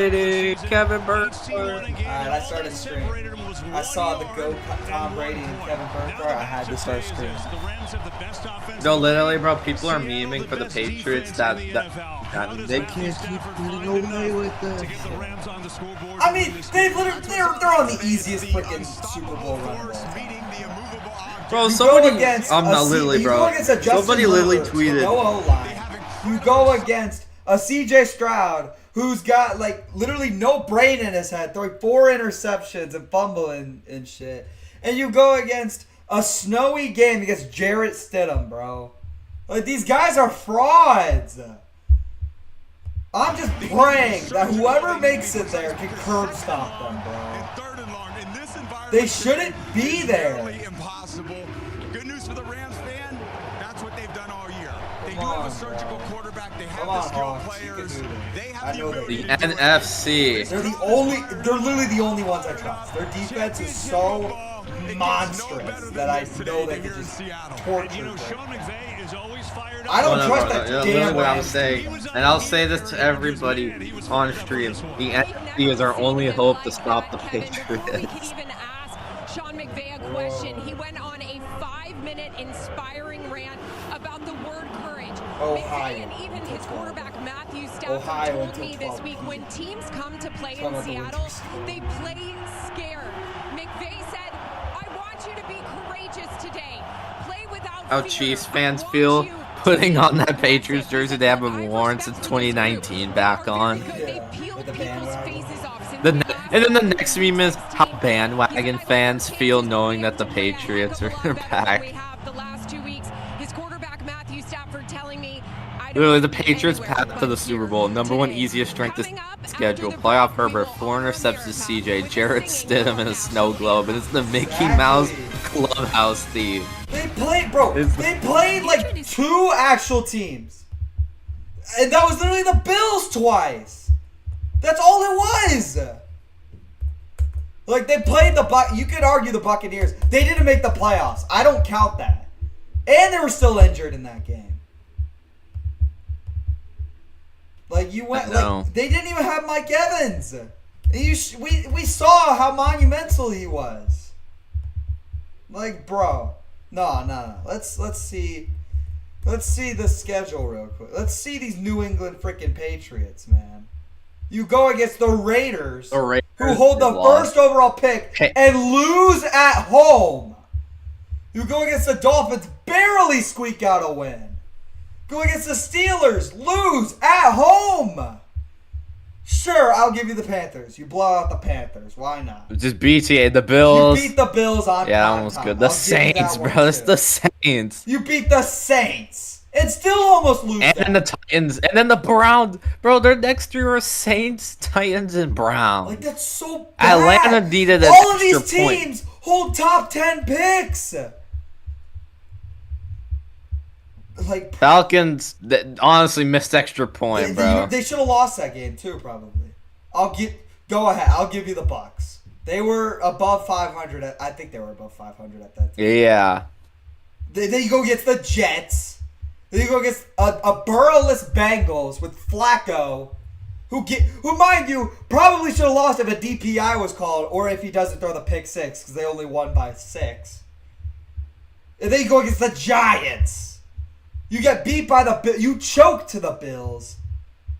Brady, Kevin Burkhardt. Alright, I started streaming. I saw the GOAT Tom Brady and Kevin Burkhardt. I had to start streaming. No, literally, bro, people are memeing for the Patriots that they can't keep getting away with this. I mean, they're on the easiest freaking Super Bowl run of all time. Bro, somebody, I'm not literally, bro. Somebody literally tweeted. No O-line. You go against a CJ Stroud who's got like literally no brain in his head, throwing 4 interceptions and fumbling and shit. And you go against a snowy game against Jarrett Stidham, bro. Like, these guys are frauds. I'm just praying that whoever makes it there can curb stop them, bro. They shouldn't be there. Good news for the Rams fan. That's what they've done all year. They do have a surgical quarterback. They have the skilled players. They have the ability. The NFC. They're literally the only ones I trust. Their defense is so monstrous that I know they can just torture them. I don't trust that damn what I'm saying. And I'll say this to everybody on stream. The NFC is our only hope to stop the Patriots. Sean McVay a question. He went on a 5-minute inspiring rant about the word courage. McVay and even his quarterback Matthew Stafford told me this week when teams come to play in Seattle, they play scared. McVay said, I want you to be courageous today. Play without How Chiefs fans feel putting on that Patriots jersey they haven't worn since 2019 back on. And then the next meme is how bandwagon fans feel knowing that the Patriots are back. Literally, the Patriots' path to the Super Bowl. #1 easiest strength of schedule. Playoff Herbert, 4 interceptions CJ, Jarrett Stidham in a snow globe, and it's the Mickey Mouse clubhouse theme. They played, bro. They played like 2 actual teams. And that was literally the Bills twice. That's all it was. Like, they played you could argue the Buccaneers. They didn't make the playoffs. I don't count that. And they were still injured in that game. Like, you went, like, they didn't even have Mike Evans. We saw how monumental he was. Like, bro. No. Let's see the schedule real quick. Let's see these New England freaking Patriots, man. You go against the Raiders who hold the first overall pick and lose at home. You go against the Dolphins, barely squeak out a win. Go against the Steelers, lose at home. Sure, I'll give you the Panthers. You blow out the Panthers. Why not? Just BTA, the Bills. You beat the Bills on yeah, almost good. The Saints, bro. It's the Saints. You beat the Saints. And still almost lose. And then the Titans. And then the Browns. Bro, their next 3 are Saints, Titans, and Browns. Like, that's so bad. Atlanta needed an all of these extra point. teams hold top 10 picks. Like, Falcons honestly missed extra point, bro. They should have lost that game too, probably. Go ahead. I'll give you the Bucks. They were above 500. I think they were above 500 at that time. Yeah. Then you go against the Jets. Then you go against a Burrow-less Bengals with Flacco, who mind you probably should have lost if a DPI was called or if he doesn't throw the pick 6 because they only won by 6. And then you go against the Giants. You get beat by the Bills. You choke to the Bills.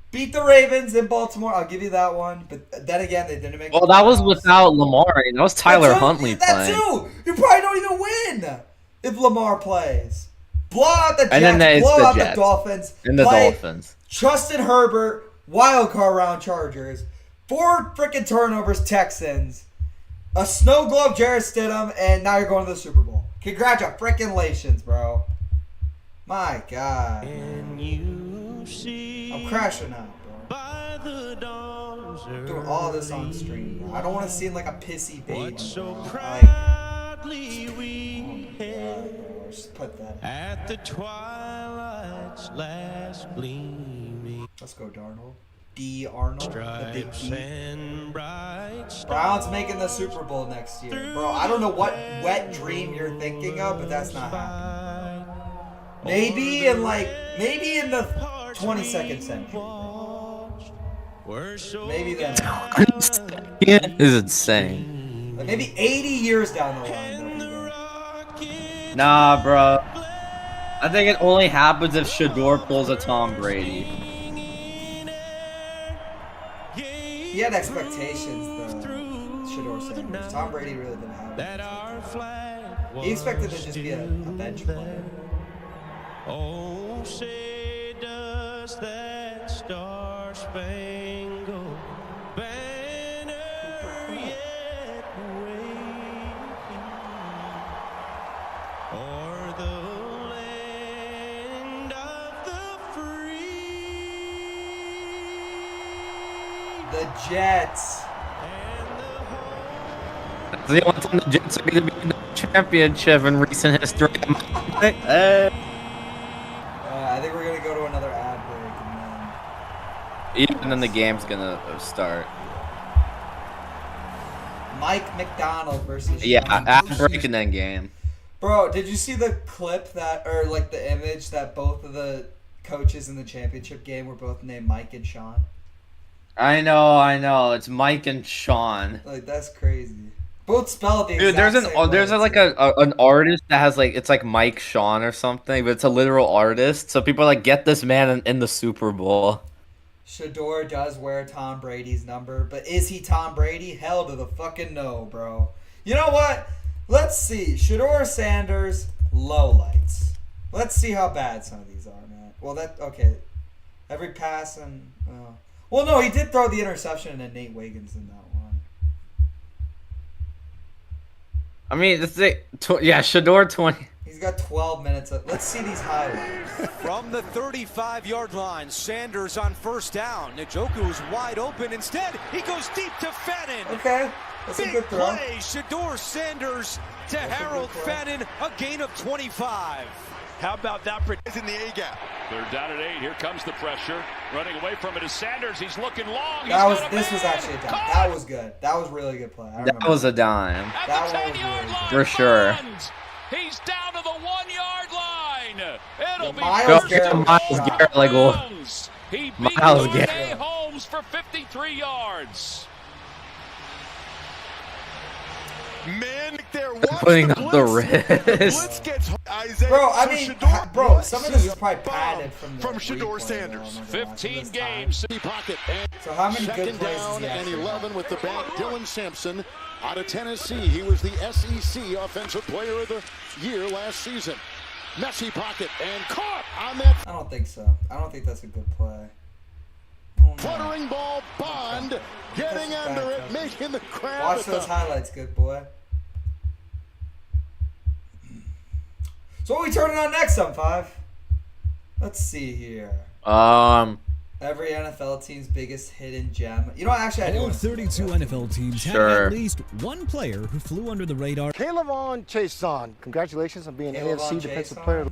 Beat the Ravens in Baltimore. I'll give you that one. But then again, they didn't make. Well, that was without Lamar. That was Tyler Huntley playing. That too. You probably don't even win if Lamar plays. Blow out the Jets. Blow out the Dolphins. And the Dolphins. Trusted Herbert. Wild card round Chargers. 4 freaking turnovers Texans. A snow globe Jarrett Stidham. And now you're going to the Super Bowl. Congratulations, bro. My God. I'm crashing out, bro. Doing all this on stream, bro. I don't want to seem like a pissy baby. Just put that in. At the twilight's last gleaming. Let's go, Darnold. D. Arnold. The big D. Browns making the Super Bowl next year. Bro, I don't know what wet dream you're thinking of, but that's not happening. Maybe in the 22nd century. Maybe then. It is insane. Like maybe 80 years down the line. Nah, bro. I think it only happens if Shador pulls a Tom Brady. He had expectations, though. Shador Sanders. Tom Brady really didn't have it. He expected to just be a bench player. Oh, say does that star-spangled banner yet wave o'er the land of the free? The Jets. The only time the Jets are going to be in the championship in recent history. I think we're going to go to another ad break And then the game's going to start. Mike McDonald versus Yeah, Sean ad Bush. break and then game. Bro, did you see the clip that, or like the image that both of the coaches in the championship game were both named Mike and Sean? I know. It's Mike and Sean. Like, that's crazy. Both spelled the Dude, exact same way, there's like an artist that has like, it's like Mike Sean or something, but it's a literal artist. So people are like, get this man in the Super Bowl. Shador does wear Tom Brady's number, but is he Tom Brady? Hell to the fucking no, bro. You know what? Let's see. Shador Sanders, lowlights. Let's see how bad some of these are, man. Well, okay. Every pass and... Well, no, he did throw the interception to Nate Wiggins in that one. I mean, Shador 20. He's got 12 minutes. Let's see these highlights. From the 35-yard line, Sanders on first down. Njoku is wide open. Instead, he goes deep to Fannin. Okay, that's a good throw. Big play, Shador Sanders to Harold Fannin, a gain of 25. How about that? Is in the A-gap. They're down at 8. Here comes the pressure. Running away from it is Sanders. He's looking long. This was actually a dime. That was good. That was really good play. That was a dime. That one was really good. For sure. He's down to the 1-yard line. It'll be Miles Garrett, like, Holmes. He beat Miles Darnay Garrett. Holmes for 53 yards. Man, there Putting up the wrist. Bro, I mean, bro, some of this is probably padded from Shador replay, Sanders. 15 games. Pocket So how many good Second plays down is he and actually 11 with the back. Dylan Sampson out of Tennessee. He was the SEC Offensive Player of the Year last season. Messy pocket and caught on that I don't think so. I don't think that's a good play. Oh, no. fluttering ball. Bond getting That's under bad it, coverage. making the crowd. Watch at those the highlights, good boy. So what are we turning on next, M5? Let's see here. Every NFL team's biggest hidden gem. You know what? Actually, I do. All 32 NFL teams have at least one player who flew under the radar. Kayvon Chason, congratulations on being NFC Defensive Player.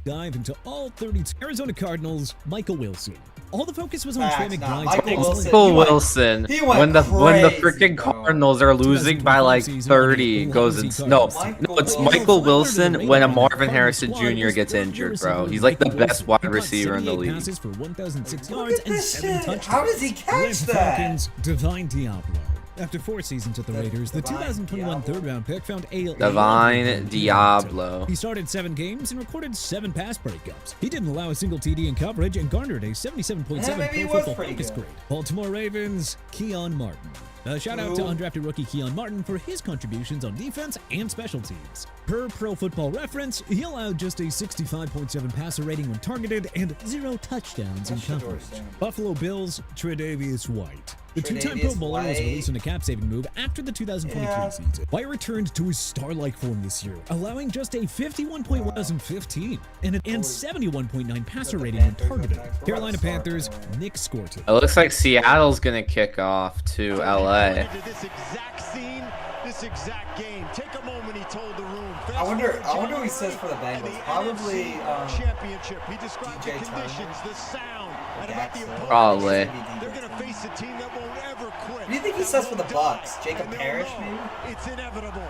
Dive into all 32. Arizona Cardinals, Michael Wilson. All the focus was on Facts, Trey nah, McBride's Michael Wilson. Michael Wilson. He went When the crazy, freaking bro. Cardinals are losing by like 30, goes in. No, it's Michael Wilson when a Marvin Harrison Jr. gets injured, bro. He's like the best wide receiver in the league. Passes for 1,006 Look yards at and this 7 shit. touchdowns. How does he catch Atlanta that? Falcons, Divine Diablo. After 4 seasons at the Raiders, the Divine 2021 Diablo. third-round pick found a Divine Diablo. He started 7 games and recorded 7 pass breakups. He didn't allow a single TD in coverage and garnered a 77.7 Yeah, maybe he Pro was Football pretty Focus good. grade. Baltimore Ravens, Keon Martin. A shout out to undrafted rookie Keon Martin for his contributions on defense and special teams. Per Pro Football Reference, he allowed just a 65.7 passer rating when targeted and 0 touchdowns in coverage. Buffalo Bills, Tre'Davious White. The 2-time Pro Bowler was released in a cap-saving move after the 2023 season. White returned to his star-like form this year, allowing just a 51.115 and 71.9 passer rating when targeted. Carolina Panthers, Nick Scorton. It looks like Seattle's gonna kick off to LA. This exact scene, this exact game. Take a moment, he told the room. I wonder what he says for the Bengals. Probably championship. He described the DJ conditions, the sound, and about the opponent. Probably. They're going to face a team that won't ever quit. What do you think he says for the Bucks? Jacob Parrish, maybe? It's inevitable.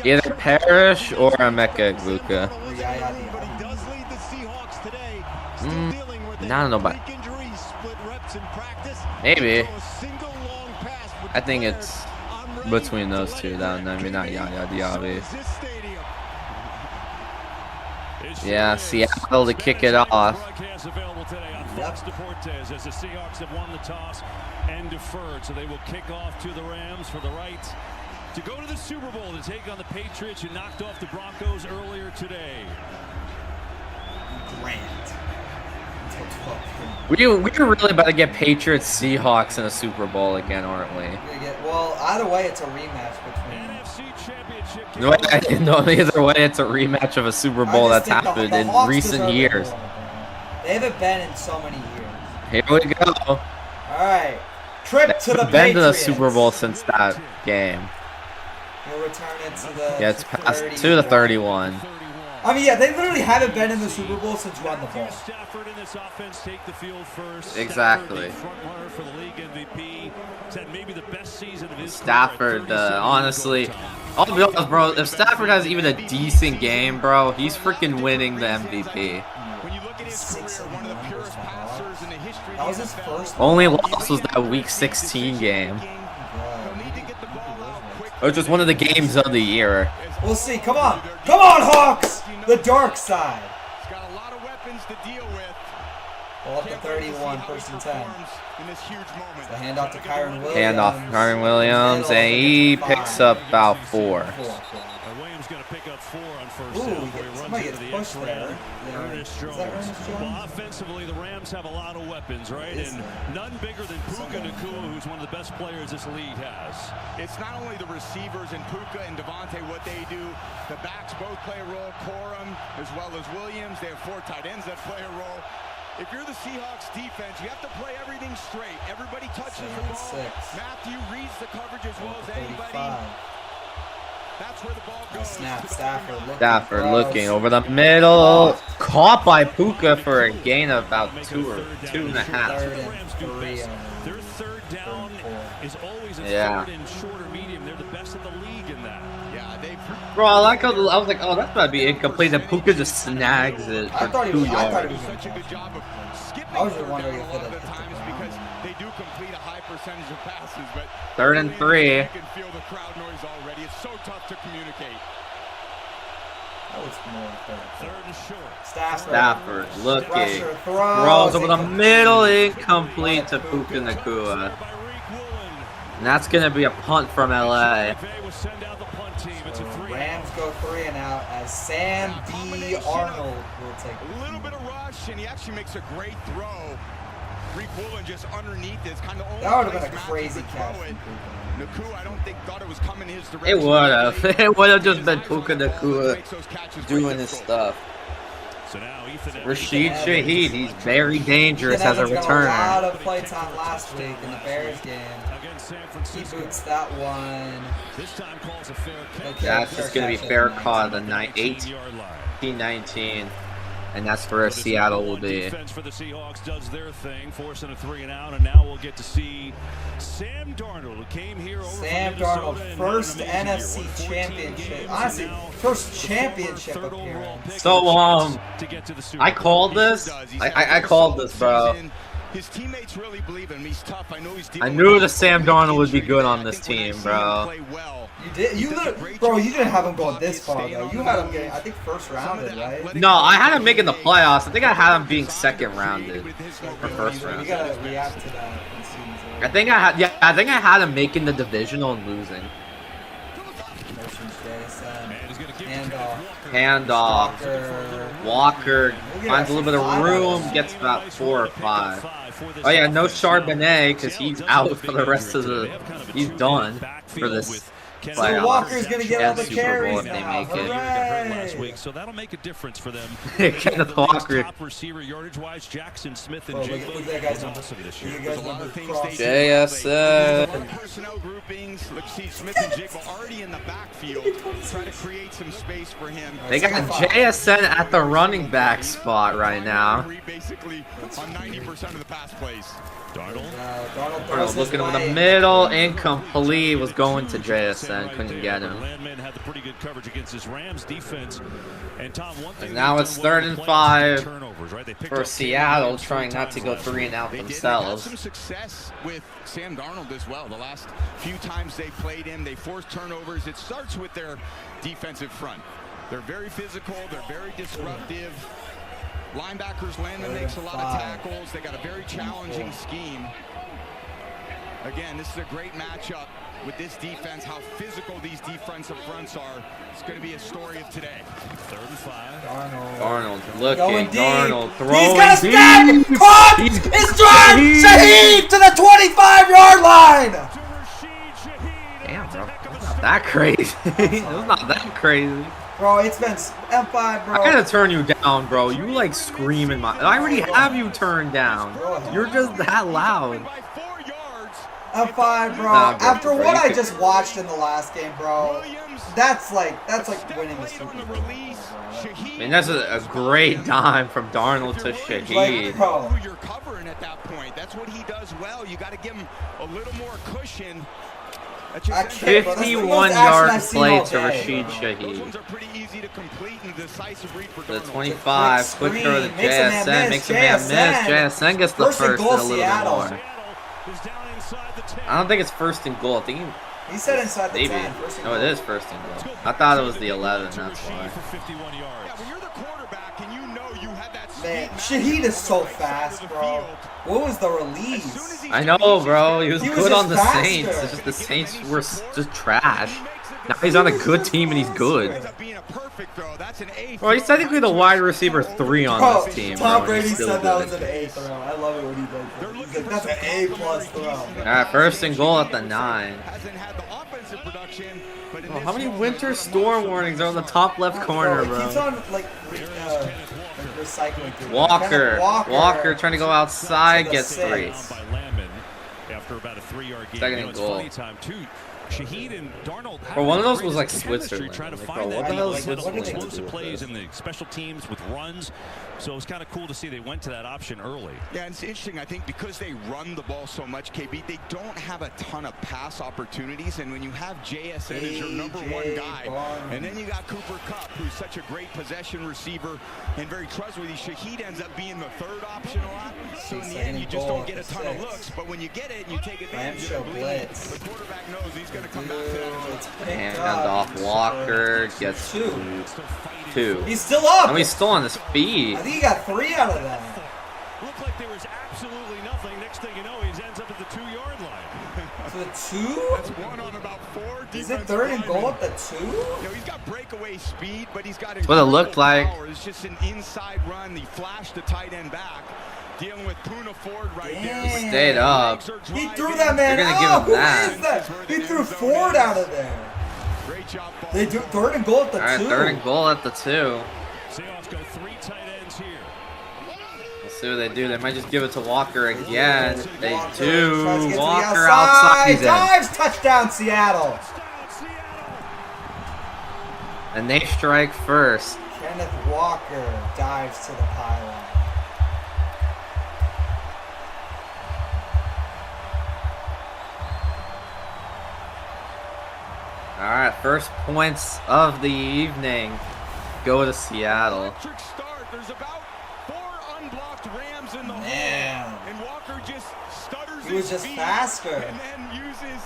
Either Parrish or Emeka Egbuka. But he does lead the Seahawks today. Still dealing with I don't know about. injuries, split reps in practice. Maybe. I think it's between those two. I mean, not Yaya Diaby. Yeah, Seattle to kick it off. As the Seahawks have won the toss and deferred, so they will kick off to the Rams for the right to go to the Super Bowl to take on the Patriots, who knocked off the Broncos earlier today. We're really about to get Patriots Seahawks in a Super Bowl again, aren't we? Well, either way, it's a rematch between. NFC Championship. No, either way, it's a rematch of a Super Bowl that's happened in recent years. They haven't been in so many years. Here we go. All right, trip to the Patriots. Been to the Super Bowl since that game. We'll return it to the. Yeah, it's past to the 31. I mean, yeah, they literally haven't been in the Super Bowl since Run the Ball. Exactly. Stafford, honestly, I'll be honest, bro. If Stafford has even a decent game, bro, he's freaking winning the MVP. That was his first. Only loss was that Week 16 game. It was just one of the games of the year. We'll see. Come on, Hawks! The dark side. He's got a lot of weapons to deal with. Ball up to 31, first and 10. In this huge moment. The handoff to Kyron Williams. Handoff to Kyron Williams, and he picks up about 4. Williams going to pick up 4 on first down. Ooh, Somebody gets pushed there. Ernest Jones. Well, offensively, the Rams have a lot of weapons, right? And none bigger than Puka Nacua, who's one of the best players this league has. It's not only the receivers and Puka and Devontae, what they do. The backs both play a role. Corum as well as Williams. They have 4 tight ends that play a role. If you're the Seahawks defense, you have to play everything straight. Everybody touches the ball. Matthew reads the coverage as well as anybody. That's where the ball goes. Snap, Stafford looking over the middle. Caught by Puka for a gain of about 2 or 2.5. Their third down is always a third and shorter medium. They're the best in the league in that. Bro, I like how I was like, oh, that's about to be incomplete. And Puka just snags it for 2 yards. I was just wondering if it had hit the because they do complete a high percentage of passes, but 3rd and 3. You can feel the crowd noise already. It's so tough to communicate. That was more 3rd and short. Stafford looking. Throws over the middle, incomplete to Puka Nacua. And that's going to be a punt from LA. Rams go 3 and out as Sam D. Arnold will take it. A little bit of rush, and he actually makes a great throw. Rick Woolen just underneath is kind of only. That would have been a crazy catch. Nacua, I don't think thought it was coming his direction. It would have. It would have just been Puka Nacua doing his stuff. Rashid Shaheed, he's very dangerous as a returner. A lot of play time last week in the Bears game. He boots that one. That's just going to be fair call the 18-19. And that's where Seattle will be. Defense for the Seahawks does their thing, forcing a 3 and out, and now we'll get to see Sam Darnold, who came here over Sam Darnold, first NFC championship. Honestly, first championship appearance. So I called this. I called this, bro. His teammates really believe in him. He's tough. I know he's. I knew the Sam Darnold would be good on this team, bro. You did, bro. You didn't have him going this far, though. You had him getting, I think, first rounded, right? No, I had him making the playoffs. I think I had him being second rounded or first round. You gotta react to that. I think I had, I think I had him making the divisional and losing. Handoff. Walker finds a little bit of room, gets about 4 or 5. Oh yeah, no Charbonnet because he's out for the rest of the. He's done for this. So Walker's gonna get all the carries now. So that'll make a difference for them. Kenneth Walker. Top receiver yardage-wise, Jackson Smith and Jigba is awesome this year. There's a lot of things they JSN. Personnel groupings. Let's see, Smith and Jigba already in the backfield. Try to create some space for him. They got JSN at the running back spot right now. Basically on 90% of the pass plays. Darnold looking over the middle, incomplete, was going to JSN, couldn't get him. Landman had the pretty good coverage against his Rams defense. And Tom, one thing now it's 3rd and 5. turnovers, right? They picked For up Seattle, trying not to go 3 and out They themselves. had some success with Sam Darnold as well. The last few times they played him, they forced turnovers. It starts with their defensive front. They're very physical. They're very disruptive. Linebackers, Landman makes a lot of tackles. They got a very challenging scheme. Again, this is a great matchup with this defense, how physical these defensive fronts are. It's going to be a story of today. 3rd and 5. Darnold looking. Going deep. Darnold throwing. He's gonna step. deep. Caught. He's It's drive. Shaheed to the 25-yard line. Damn, bro. It's not that crazy. It's not that crazy. Bro, it's been M5, bro. I gotta turn you down, bro. You like screaming my. I already have you turned down. You're just that loud. M5, bro. Nah, bro, After bro, what you I could- just watched in the last game, bro, that's like winning the Super Bowl. I mean, that's a great dime from Darnold to Shaheed. Like, bro. Who you're covering at that point. That's what he does well. You got to give him a little more cushion. I can't, bro. That's the most 51-yard action I've seen play all to day, Rashid bro. Those Shaheed. ones are pretty easy to complete and decisive read for The Darnold. 25, quick throw to Makes a man JSN, miss. makes a man miss. JSN gets the First and first goal, and a little Seattle. bit more. I don't think it's first and goal. I think He said inside the maybe. 10. First and No, it goal. is first and goal. I thought it was the 11. That's why. For 51 yards. Yeah, when you're the quarterback and you know you have that Man, speed Shaheed is so on the right side fast, of the bro. field. What was the As soon release? as he's I know, done, bro. He was He was good just on the faster. Saints. It's just the Saints were just trash. Now he's on a good team and he's good. ends up being a perfect throw. That's an A. Well, he's technically the wide receiver 3 on Bro, this team. Tom bro, and Brady he's still said that good. was an A throw. I love it when he does that. He's like, that's an A+ throw. Alright, first and goal at the 9. Hasn't had the offensive production, but in Oh, this how many moment, winter storm warnings are on the top left corner, It keeps bro? on like recycling through. Walker. Kenneth Walker trying to go outside, to the gets 6. 3. By Landman after about a 3-yard gain. Second You know, and it's goal. funny time too. Shaheed and Darnold. Bro, one of those was like chemistry Switzerland. Trying to Like, find bro, what that the hell deep is little Switzerland? explosive plays in the special teams with runs. So it's kind of cool to see they went to that option early. Yeah, it's interesting. I think because they run the ball so much, KB, they don't have a ton of pass opportunities. And when you have JSN as your number 1 guy, and then you got Cooper Kupp, who's such a great possession receiver and very trustworthy, Shaheed ends up being the 3rd option a lot. So in the end, you just don't get a ton of looks. But when you get it and you take advantage of it, blitz. the quarterback knows he's going to come back to that. It's picked Hand up. off Walker, gets 2. He's still up. And he's still on his feet. I think he got 3 out of that. Looked like there was absolutely nothing. Next thing you know, he ends up at the 2-yard line. To the 2? That's 1 on about 4. Is it 3rd and goal at the 2? You know, he's got breakaway speed, but he's got what it looked like. power. It's just an inside run. He flashed the tight end back. Dealing with Puna Ford right there. Damn. Stayed up. He threw that man You're gonna out. give him Who that. is that? He threw Ford out of there. Great job. They do 3rd and goal at the 2. Alright, 3rd and goal at the 2. Seahawks go 3 tight ends here. Let's see what they do. They might just give it to Walker again. They Walker tries to do. get to the Walker outside. He's in. Dives, touchdown, Seattle. And they strike first. Kenneth Walker dives to the pylon. Alright, first points of the evening go to Seattle. Electric start. There's about 4 unblocked Rams in the Man. hole. And Walker just stutters He was his just speed faster. And then uses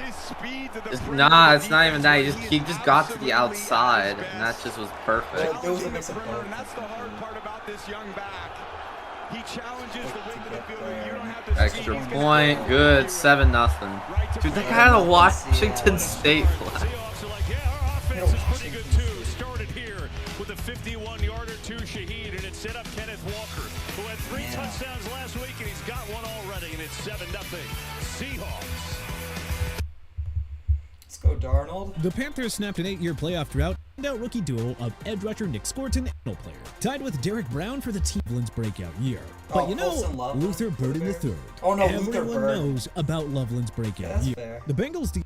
his speed to the It's, perimeter. nah, it's not even that. Defense He just got to the absolutely outside, at his and that best. just was perfect. There was a mix of Perimeter, both. and that's the hard part about this young back. He challenges the width of the field. there. You don't have the Extra speed. He's gonna point, go good, right 7-0. Dude, they had a Washington State flag. Seahawks are like, yeah, our offense is pretty good too. Started here with a 51-yarder to Shaheed, and it set up Kenneth Walker, who had 3 touchdowns last week, and he's got 1 already, and it's 7-0. Seahawks. Let's go, Darnold. The Panthers snapped an 8-year playoff drought and out rookie duo of edge rusher Nick Scorton and player, tied with Derek Brown for the Cleveland's breakout year. But you know, Colson Loveland Luther for the Burden Bears. III. Oh, no, Luther Everyone Burden. knows about Loveland's breakout Yeah, that's year. fair. The Bengals,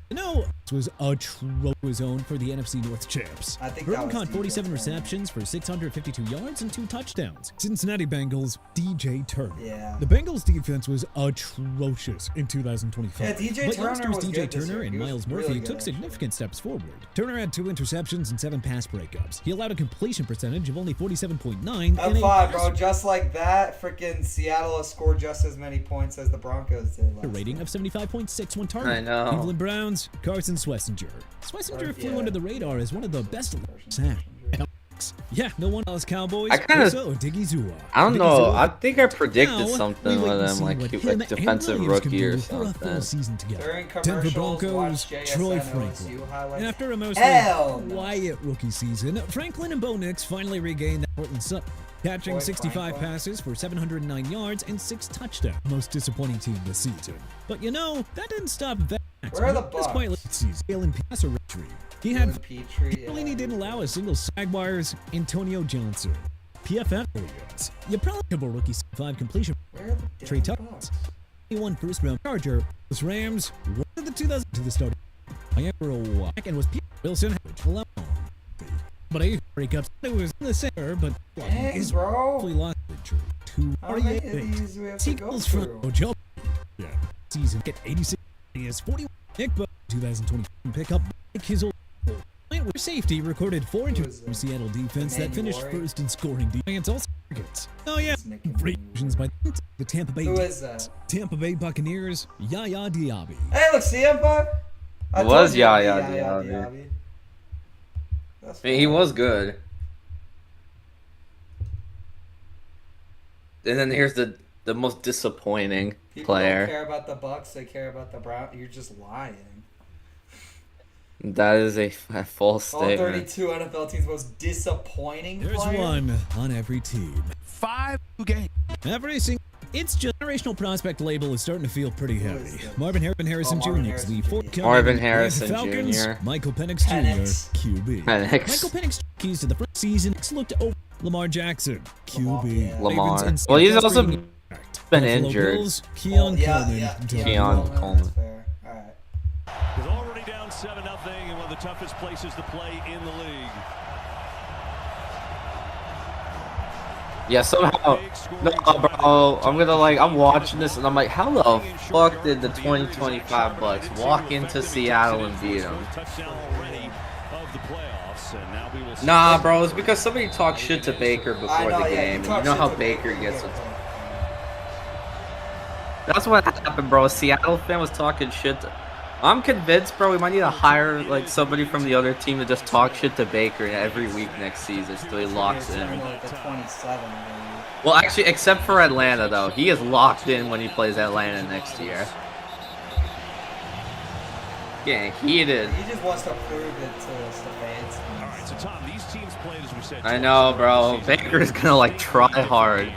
was a trophy zone for the NFC North champs. I think Burton that was caught 47 receptions for 652 yards and 2 touchdowns. Cincinnati Bengals, DJ Turner. Yeah. The Bengals defense was atrocious in 2025. Yeah, DJ but Turner youngsters was DJ good this Turner year. and He was Miles really Murphy good, took actually. significant steps forward. Turner had 2 interceptions and 7 pass breakups. He allowed a completion percentage of only 47.9. M5, bro. Just like that, freaking Seattle has scored just as many points as the Broncos did last A rating year. of 75.61 target. I know. Cleveland Browns, Carson Schlesinger. Schlesinger flew under the radar as one of the best sacks. Yeah, no one else. Cowboys. I kind of, I don't know. I think I predicted something with him, like defensive rookie or something. Denver Broncos, Troy Franklin. After a mostly quiet rookie season, Franklin and Bo Nix finally regained that Portland Sut, catching 65 passes for 709 yards and 6 touchdowns. Most disappointing team this season. But you know, that didn't stop that. Where are the Bucks? Quite late season. Jalen passer retrieve. He had he didn't allow a single Jaguars. Antonio Johnson. PFF Williams. You probably have a rookie 5 completion. Trey Tuckers. 21 first round Charger. The Rams won the 2000 to the start. I am for a while and was Wilson alone. But I breakups. It was in the center, but is fully lost to Seagulls from Joe. Yeah. Season get 86 is 41 Nick but 2020 pick up his old safety recorded 4 inches from Seattle defense that finished first in scoring defense also targets. Oh yeah, great visions by the Tampa Bay. Who is that? Tampa Bay Buccaneers, Yaya Diaby. Hey, look, see M5? It was Yaya Diaby. I mean, he was good. And then here's the most disappointing player. People don't care about the Bucks, they care about the Browns. You're just lying. That is a false statement. All 32 NFL teams' most disappointing There's player? one on every team. 5 games. Every single. Its generational prospect label is starting to feel pretty heavy. Marvin Harrison Jr. is the 4th Marvin Harrison Falcons, Jr. Michael Penix Jr. QB. Penix. Michael Penix keys to the first season. Looked over Lamar Jackson QB. Lamar. Well, he's also been injured. Keon Coleman. He's already down 7-0 in one of the toughest places to play in the league. Yeah, somehow, no, bro, I'm watching this and I'm like, how the fuck did the 2025 Bucks walk into Seattle and beat them? Nah, bro, it's because somebody talked shit to Baker before the game, and you know how Baker gets it. That's what happened, bro. A Seattle fan was talking shit. I'm convinced, bro, we might need to hire like somebody from the other team to just talk shit to Baker every week next season so he locks in. Well, actually, except for Atlanta, though. He is locked in when he plays Atlanta next year. Getting heated. He just wants to prove it to the fans. Alright, so Tom, these teams played, as we said, I know, bro. Baker's gonna like try hard.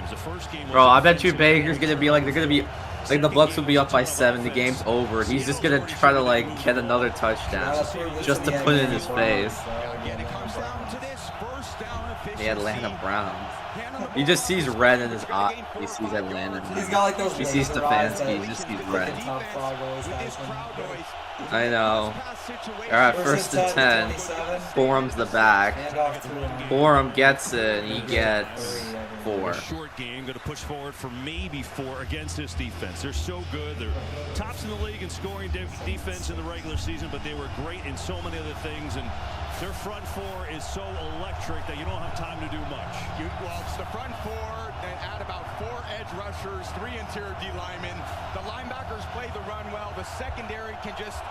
Bro, I bet you Baker's gonna be like, they're gonna be like, the Bucks will be up by 7, the game's over. He's just gonna try to like get another touchdown just to put it in his face. The Atlanta Browns. He just sees red in his eye. He sees Atlanta. He's got like those. He sees Stefanski. He just sees red. I know. Alright, 1st and 10. Forum's the back. Forum gets it, and he gets 4. Short game, going to push forward for maybe 4 against this defense. They're so good. They're tops in the league in scoring defense in the regular season, but they were great in so many other things. And their front 4 is so electric that you don't have time to do much. Well, it's the front 4 and add about 4 edge rushers, 3 interior D linemen. The linebackers play the run well. The secondary can just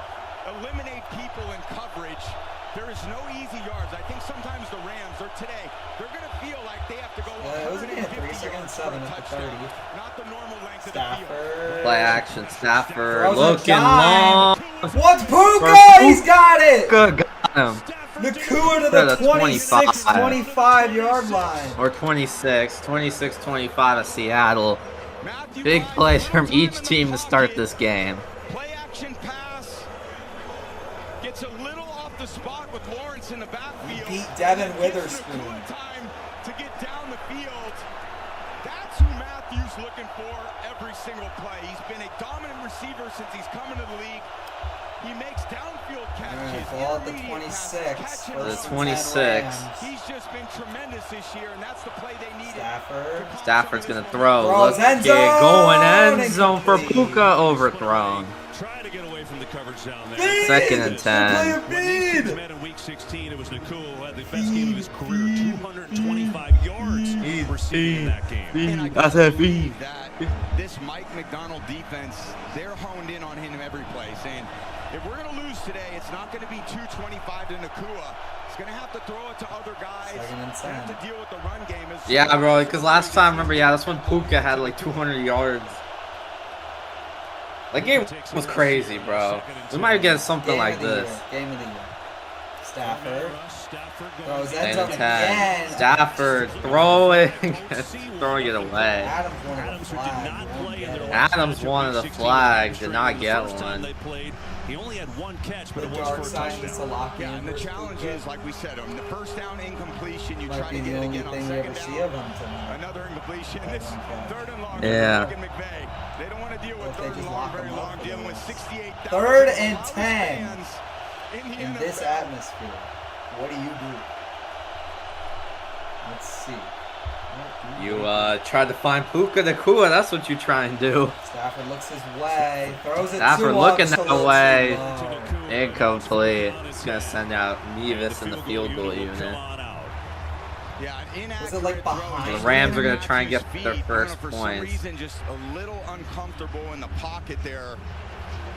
eliminate people in coverage. There is no easy yards. I think sometimes the Rams, or today, they're going to feel like they have to go. Yeah, it was going to hit 3 seconds 7 at the 30. Not the normal length Stafford. of the field. Play action, Stafford. Looking long. What's Puka? He's got it. Good, got him. Nakua to the 26, 25-yard line. Or 26-25 of Seattle. Big plays from each team to start this game. Play action pass. Gets a little off the spot with Lawrence in the backfield. Beat Devin Witherspoon. Time to get down the field. That's who Matthew's looking for every single play. He's been a dominant receiver since he's come into the league. He makes downfield backfield catches. Ball at the 26. The 26. He's just been tremendous this year, and that's the play they needed. Stafford's gonna throw. Throws, Look, end get going, zone, end zone for incomplete. Puka, overthrown. Trying to get away from the coverage down there. Second and 10. When these kids met in week 16, it was Nakul who had the best game of his career. 225 yards receiving in that game. And I That's gotta a believe that this Mike McDonald defense, they're honed in on him every play, saying, if we're going to lose today, it's not going to be 225 to Nakua. He's going to have to throw it to other guys. He's going to have to deal with the run game. Yeah, bro, because last time, remember, yeah, that's when Puka had like 200 yards. That game was crazy, bro. We might get something like this. Game of the year. Stafford. Throws End end zone of 10. again. Stafford throwing it away. Adams wanted the flag. Adams wanted a flag, did not get one. He only had one catch, but The it was dark for a side is touchdown. to lock in. Yeah, and the challenge is, like we said, on the first down incompletion, you Might try be to the get it only again on thing we ever second see down. of him tonight. Another incompletion. It's third and long. Yeah. Look at McVay. They don't want to deal with If they third just and long lock very him up long, for dealing the with rest. 68,000 Third and Seahawks 10 fans in the in this NFL. atmosphere. What do you do? Let's see. You tried to find Puka Nakua, that's what you try and do. Stafford looks his way, throws it Stafford to looking him, that so way. low. Incomplete. It's gonna send out Nevis in the field goal unit. Yeah, an Was it like inaccurate throw. behind? The Rams are gonna Match try and his get feet. their I don't first know, for some points. reason, just a little uncomfortable in the pocket there.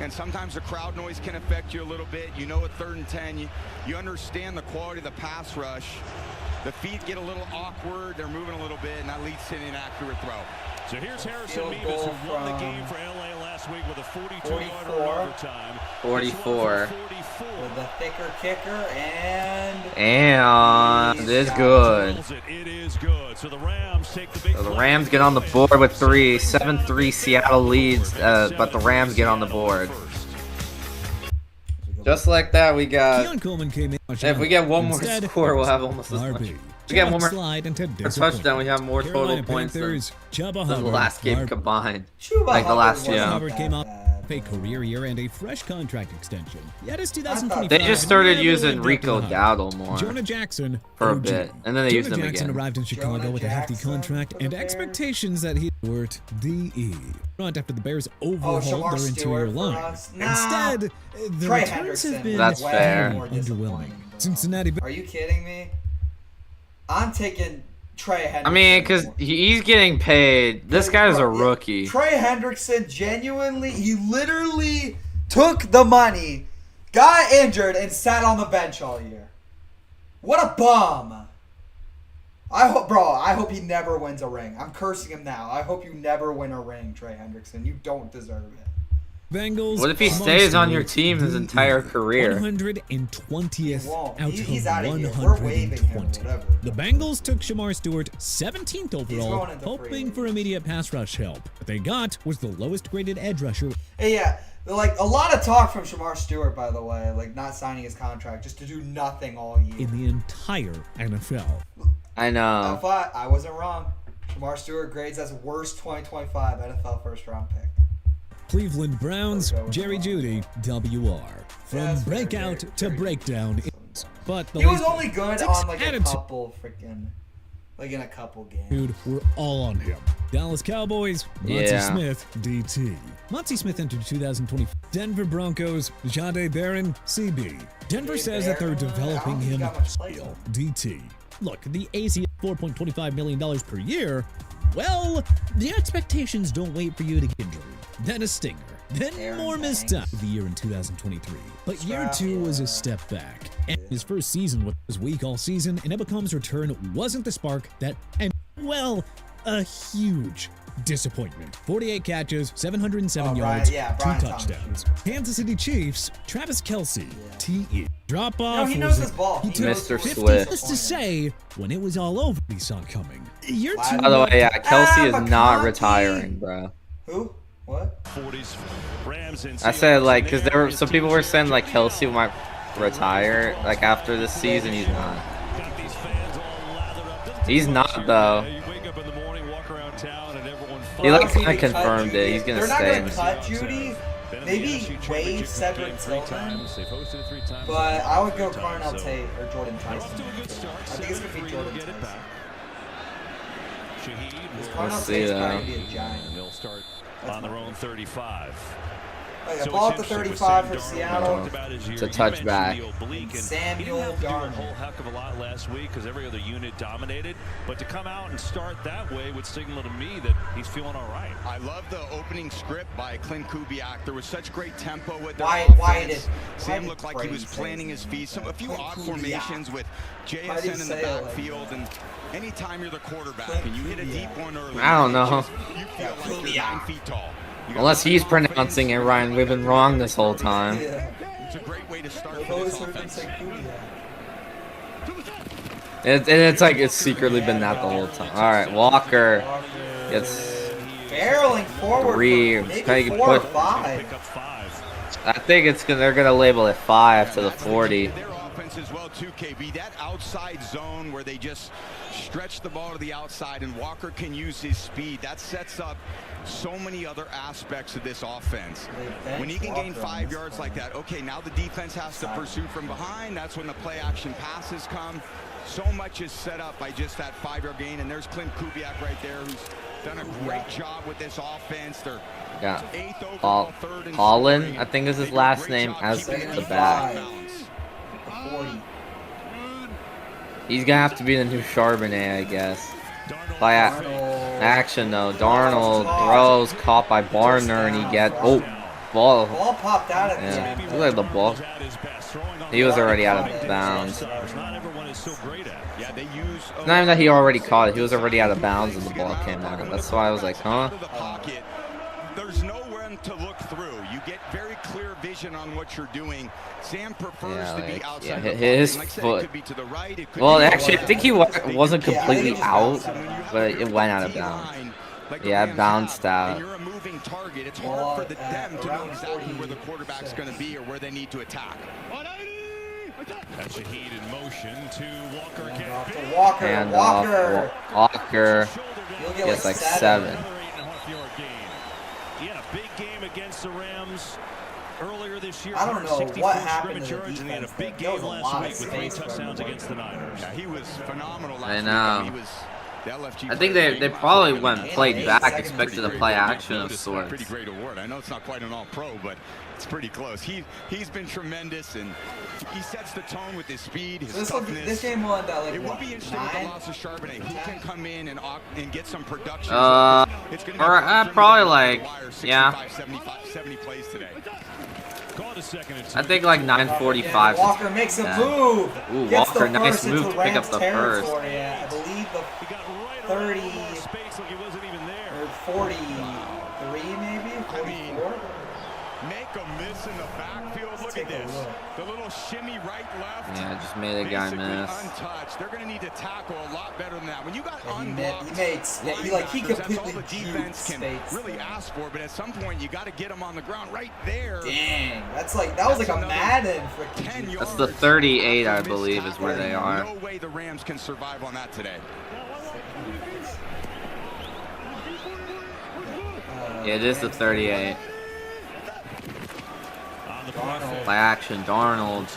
And sometimes the crowd noise can affect you a little bit. You know, at 3rd and 10, you understand the quality of the pass rush. The feet get a little awkward. They're moving a little bit, and that leads to an inaccurate throw. So here's Harrison Field Mevis, goal who won the from game for LA last week with a 42-yarder 44. in overtime. 44. With a thicker kicker and And it's good. It is good. So the Rams take the big So the Rams get on the board with 3. 7-3 Seattle leads, but the Rams get on the board. Just like that, we got. Keon Coleman came in. If we get one more Instead, score, we'll have almost as much. RB. If we get one more Slide into touchdown, we have more total Carolina points than Panthers, Chuba the Hubbard, last game RB. combined. Chuba Like the Hubbard last, wasn't yeah. Hubbard that came up bad. a career year and a fresh contract extension. Yet his They 2025. They just started heavily using lived Rico up to the Dowdle hype. more Jonah Jackson for a OG. bit, and then they used Jonah him Jackson again. arrived in Chicago Jonah with a hefty Jackson contract for the and Bears. expectations that he would DE. Front after the Bears overhauled Shamar their interior Stewart for line. us? Nah. Instead, the Trey returns have Hendrickson been That's way fair. more underwhelming. disappointing, bro. Cincinnati. Are you kidding me? I'm taking Trey Hendrickson. I mean, because he's getting paid. This guy's a rookie. Trey Hendrickson genuinely, he literally took the money, got injured, and sat on the bench all year. What a bum. I hope he never wins a ring. I'm cursing him now. I hope you never win a ring, Trey Hendrickson. You don't deserve it. Bengals. What if he Shamar stays on your Stewart, team his DE, entire career? 120th He won't. out He's of outta here. We're waiving him, 120. whatever. The Bengals took Shamar Stewart 17th overall, going into free hoping for immediate pass rush help. What they got was the lowest graded edge rusher. Hey, yeah, like a lot of talk from Shamar Stewart, by the way, like not signing his contract just to do nothing all year. in the entire NFL. I know. I wasn't wrong. Shamar Stewart grades as worst 2025 NFL first round pick. Cleveland Browns, Jerry Jeudy, WR. From Yeah, that's fair, breakout Jerry- to Jerry breakdown. But the He was least only good six on like a attitude couple freaking, like in a couple games. dude were all on him. Dallas Cowboys, Monty Yeah. Smith, DT. Monty Smith entered 2020. Denver Broncos, Jade Barron, CB. Denver Jade says that they're Barron, I don't developing think he him got much play still. time. DT. Look, the AC $4.25 million per year. Well, the expectations don't wait for you to get injured. Then a stinger. Then Aaron more missed Banks. time. The year in 2023. But year Strap, 2 was yeah. a step back. And his first season was weak all season, and Ebicom's return wasn't the spark that, and well, a huge disappointment. 48 catches, 707 Oh, yards, Brian 2 Thomas touchdowns. Jr. Kansas City Chiefs, Travis Kelce, TE. Drop off. he was knows a- his ball. He He took knows Mr. 50 Swift. Just to say, when it was all over, he saw it coming. Year Wow. 2. By the way, yeah, Kelsey is not McConkey. retiring, bro. Who? What? 40s, Rams and I said Seahawks, like, and because there there were is some people were saying like TJ Kelsey might retire like after this season. He's not. Got these fans all lathered up. Doesn't take He's much not, here. though. You wake up in the morning, walk around town, and everyone He like Well, kind of they cut confirmed Judy. it. He's gonna They're not stay. gonna cut Judy, Maybe Wade, Cedric Tillman. But I would go Carnell Tate or Jordan Tyson. I think it's going to be Jordan Tyson. Let's see though. They'll start on their own 35. Like a ball at the 35 for Seattle. It's a touchback. Samuel Darnold. A whole heck of a lot last week because every other unit dominated. But to come out and start that way would signal to me that he's feeling all right. I love the opening script by Clint Kubiak. There was such great tempo with their Why offense. Sam looked like he was planting his feet. A few odd formations with JSN in the backfield. And anytime you're the quarterback and you hit a deep one early, I don't know. You feel like you're 9 feet tall. Unless he's pronouncing it, Ryan. We've been wrong this whole time. Yeah. It's a great way to start this offense. It's like it's secretly been that the whole time. All right, Walker gets barreling forward. 3, maybe 4 or 5. I think they're gonna label it 5 to the 40. Their offense as well too, KB. That outside zone where they just stretch the ball to the outside and Walker can use his speed. That sets up so many other aspects of this offense. When he can gain 5 yards like that, okay, now the defense has to pursue from behind. That's when the play action passes come. So much is set up by just that 5-yard gain. And there's Clint Kubiak right there, who's done a great job with this offense. They're Holland, I think is his last name, as the back. He's gonna have to be the new Charbonnet, I guess. By action though, Darnold throws, caught by Barner, and he gets ball popped out of him. Look like the ball. He was already out of bounds. It's not even that he already caught it; he was already out of bounds when the ball came out. That's why I was like, huh? There's nowhere to look through. You get very clear vision on what you're doing. Sam prefers to be outside. His foot. Well, actually, I think he wasn't completely out, but it went out of bounds. Yeah, it bounced out. You're a moving target. It's hard for them to know exactly where the quarterback's going to be or where they need to attack. That's a heat in motion to Walker. Walker. Walker gets like 7. He had a big game against the Rams earlier this year. I don't know what happened to the defense. And he had a big game last week with 3 touchdowns against the Niners. Yeah, he was phenomenal last I know. week. He was the LFG. I think they probably went played back, expected to play action of sorts. Pretty great award. I know it's not quite an all-pro, but it's pretty close. He's been tremendous, and he sets the tone with his speed, his toughness. This game will end up like it would be interesting with the loss of Charbonnet. Who can come in and get some production? It's gonna be probably like 70 plays today. I think like 9:45. Walker makes a move. Ooh, Walker, nice move to pick up the first. I believe the 30 or 43 maybe, 44. Make a miss in the backfield. Look at this. The little shimmy right left. Yeah, just made a guy miss. Untouched. They're going to need to tackle a lot better than that. When you got he completely the defense can really ask for, but at some point you got to get them on the ground right there. Dang, that was like a Madden freaking 10 yards. That's the 38, I believe, is where they are. No way the Rams can survive on that today. Yeah, it is the 38. Play action, Darnold.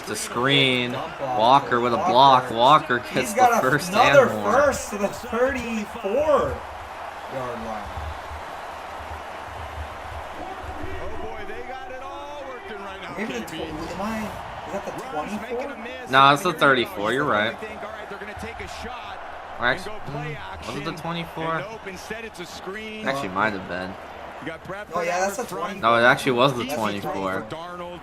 The screen. Walker with a block. Walker gets the first another and more. first to the 34-yard line. Oh boy, they got it all working right now. Maybe is that the 24? No, it's the 34. You're right. All right, they're going to take a shot. Actually, was it the 24? Nope, instead it's a screen. Actually, might have been. Oh yeah, that's a 24. No, it actually was the 24. Darnold.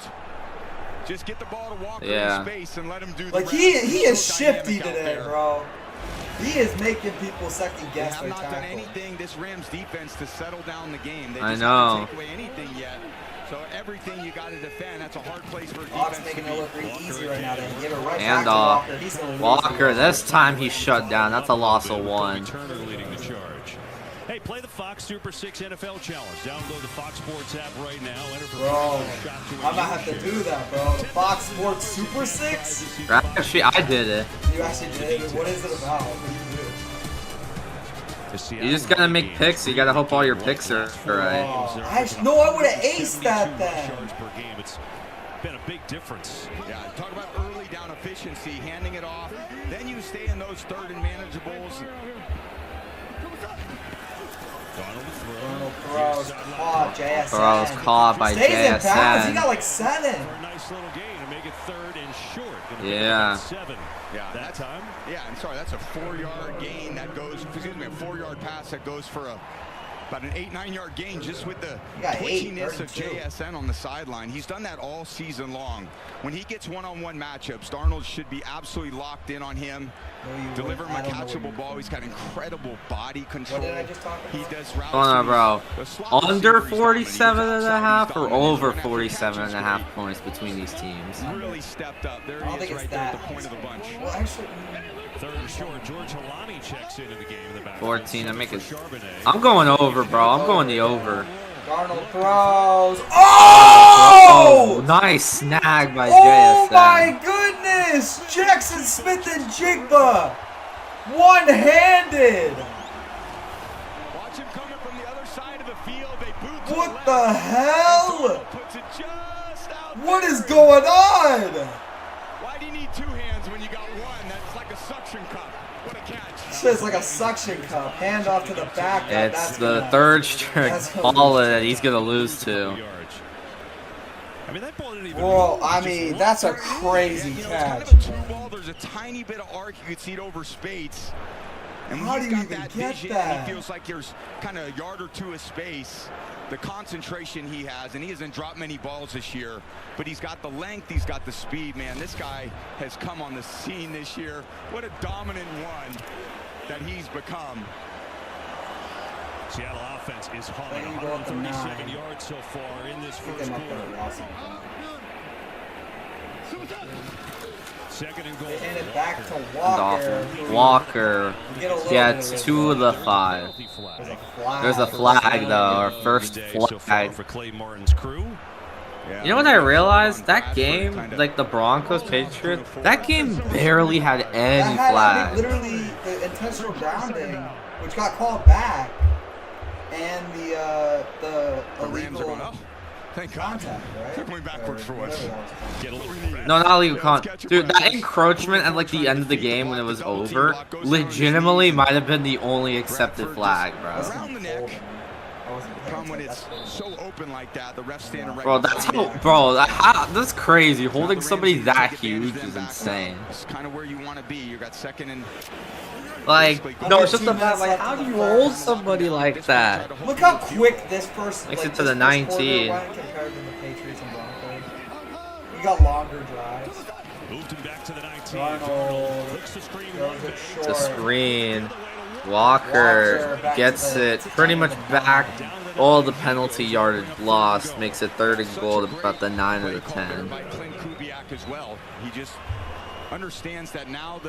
Just get the ball to Walker in space and let him do the like he is shifty today, bro. He is making people second guess their tackle. They have not done anything, this Rams defense, to settle down the game. They I just know. haven't taken away anything yet. So everything you got to defend, that's a hard place for a defense. Making it look really easy right now. They give it right and back to Walker. He's gonna Walker, this time he's shut down. That's a loss of 1. Turner leading the charge. Hey, play the Fox Super 6 NFL Challenge. Download the Fox Sports app right now. Enter for bro, I might have to do that, bro. The Fox Sports Super 6? Actually, I did it. You actually did it? What is it about? What do you You just gotta make picks. You gotta hope all your picks are right. No, I would have aced that then. It's been a big difference. Yeah, talk about early down efficiency, handing it off. Then you stay in those third and manageables. Darnold throws caught. JSN. Throws caught by Stays in bounds. He JSN. got like 7. For a nice little gain to make it 3rd and short. Yeah. 7. Yeah, That time. Yeah, I'm sorry, that's a 4-yard gain that goes, excuse me, a 4-yard pass that goes for about an 8-9-yard gain just with the twitchiness of JSN on the sideline. He's done that all season long. When he gets one-on-one matchups, Darnold should be absolutely locked in on him. Deliver him a catchable ball. He's got incredible body control. What did I just talk about? He does routes. Hold on, bro. The slot Under receiver he's 47.5 or dominant. over He's dominant. 47.5 points between these teams? Really stepped up. There I don't he think is it's right there at that. the point of the bunch. Well, actually, 3rd and short. George Halani checks into the game in the back. 14. I make it. Charbonnet. I'm going over, bro. I'm going the over. Darnold throws. Oh! Nice snag by Oh JSN. my goodness! Jackson Smith and Jigba, one-handed. Watch him coming from the other side of the field. They boot to What the the left. hell? Puts it just out What there. is going on? Why do you need 2 hands when you got one? That's like a suction cup. What a catch. It's like a suction cup. Hand off to the back. It's That's the gonna- 3rd straight that's gonna ball lose. that he's gonna lose to. I mean, that ball didn't even Well, move. I It just mean, looked that's a like- crazy It's catch. kind of a true ball. There's a tiny bit of arc. You could see it over space. And How when do he's you got even that get vision, that? and he feels like there's kind of a yard or 2 of space. The concentration he has, and he hasn't dropped many balls this year, but he's got the length, he's got the speed, man. This guy has come on the scene this year. What a dominant one that he's become. Seattle offense is hauling Then you go up to 137 9. yards so far in this I think first they might quarter. put a loss in front. 2nd and goal. They hand it back to Dolphin. Walker. Walker Get a little gets bit of 2 of the 5. Penalty flag. There's a flag. There's a flag though, our Early first day so far flag. for Clay Martin's crew. Yeah, You know what I realized? That Bradford game, kind of- like the Broncos Patriots, that game barely had any That had, I flags. think, literally the intentional grounding, which got called back, and the The Rams are illegal going, oh, thank God. contact, right? They're going backwards for once. Whatever that was. Get a little No, not illegal Yeah, con. let's catch your Dude, that breath. encroachment at like the end of the game when it was over, legitimately might have been the only accepted flag, bro. Around the neck. I wasn't paying Problem when attention. it's so open like that, the ref standing right Bro, that's behind how, it. bro, that's crazy. Holding Now the Rams somebody need to that take huge advantage of is them back insane. now. It's kind of where you want to be. You got 2nd and Like, no, it's just Two about minutes like, left how in do the you first. hold somebody like that? Look how quick this first Makes like, it to this the first quarter 19. went compared to the Patriots and Broncos. We got longer drives. Moved him back to the 19. Darnold Looks to screen throws one it back. It's a short. screen. Walker back gets to the it pretty much back. All the penalty yardage lost makes it 3rd and goal to about the 9 of the 10. By Clint Kubiak as well. He just understands that now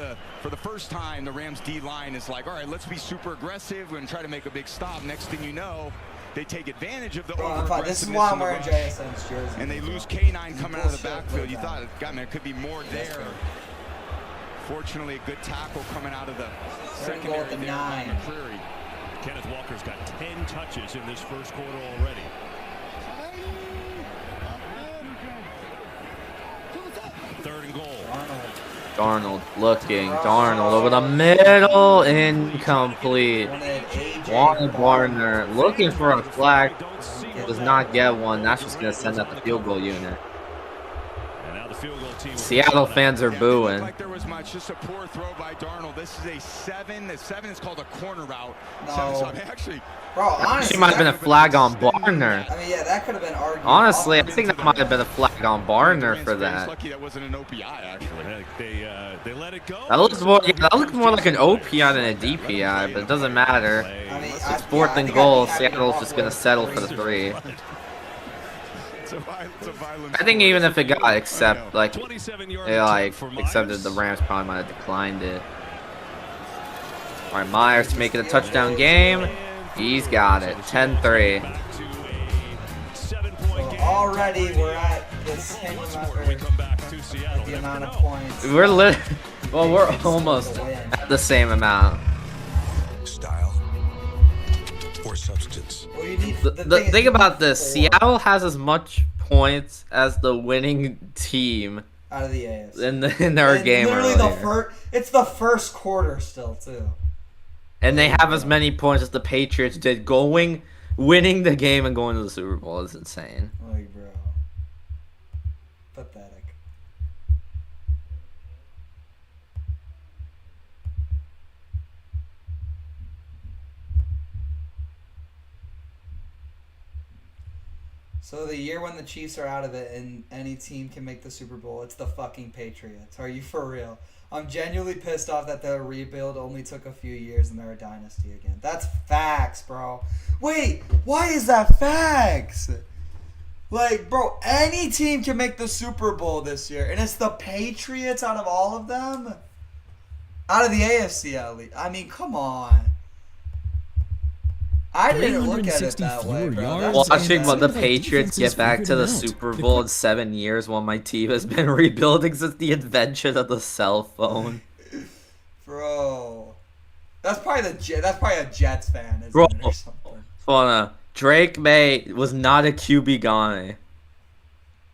for the first time the Rams D line is like, all right, let's be super aggressive. We're gonna try to make a big stop. Next thing you know, they take advantage of the over-aggressiveness This is why I'm in the wearing rush, JSN's jersey. and they lose K9 coming out of the Bullshit backfield. like You that. thought, God, man, it could be more there. Fortunately, a good tackle coming out of the They're gonna go secondary with the there 9. by McCreary. Kenneth Walker's got 10 touches in this first quarter already. Third and goal. Darnold looking. Darnold over the middle. Incomplete. Wanted Barner looking for a flag. Does not get one. That's just going to send out the field goal unit. And now the field goal team. Seattle fans are Yeah, it didn't look booing. like there was much. Just a poor throw by Darnold. This is a 7. The 7 is called a corner route. No. 7, actually, Bro, honestly, She might have been a that- flag on Barner. I mean, yeah, that could have been argued. Honestly, I think that might have been a flag on Barner for He's that. lucky that wasn't an OPI, actually. They let it go. That looks more, yeah, that looks more like an OPI than a DPI, but it doesn't matter. I mean, It's 4th and goal. Seattle's just gonna settle for the 3. It's a violent I think even if it got accept, like, 27-yard they like attempt for accepted, Myers. the Rams probably might have declined it. All right, Myers to make it a touchdown game. He's got it. 10-3. Back to a 7-point game. Already, we're at the same amount, When we come back to Seattle. the Never amount of know. points. Well, we're almost at the same amount. Style, or substance. Well, you need, the thing about this, Seattle has as much points as the winning team out of the AFC in their game. Literally it's the first quarter still too. And they have as many points as the Patriots did winning the game and going to the Super Bowl. Is insane. Like, bro. Pathetic. So the year when the Chiefs are out of it and any team can make the Super Bowl, it's the fucking Patriots. Are you for real? I'm genuinely pissed off that the rebuild only took a few years and they're a dynasty again. That's facts, bro. Wait, why is that facts? Like, bro, any team can make the Super Bowl this year, and it's the Patriots out of all of them? Out of the AFC, at least. I mean, come on. I didn't look at it that way, bro. Watching the Patriots get back to the Super Bowl in 7 years while my team has been rebuilding since the invention of the cell phone. Bro. That's probably a Jets fan, isn't it, or something? Drake May was not a QB guy.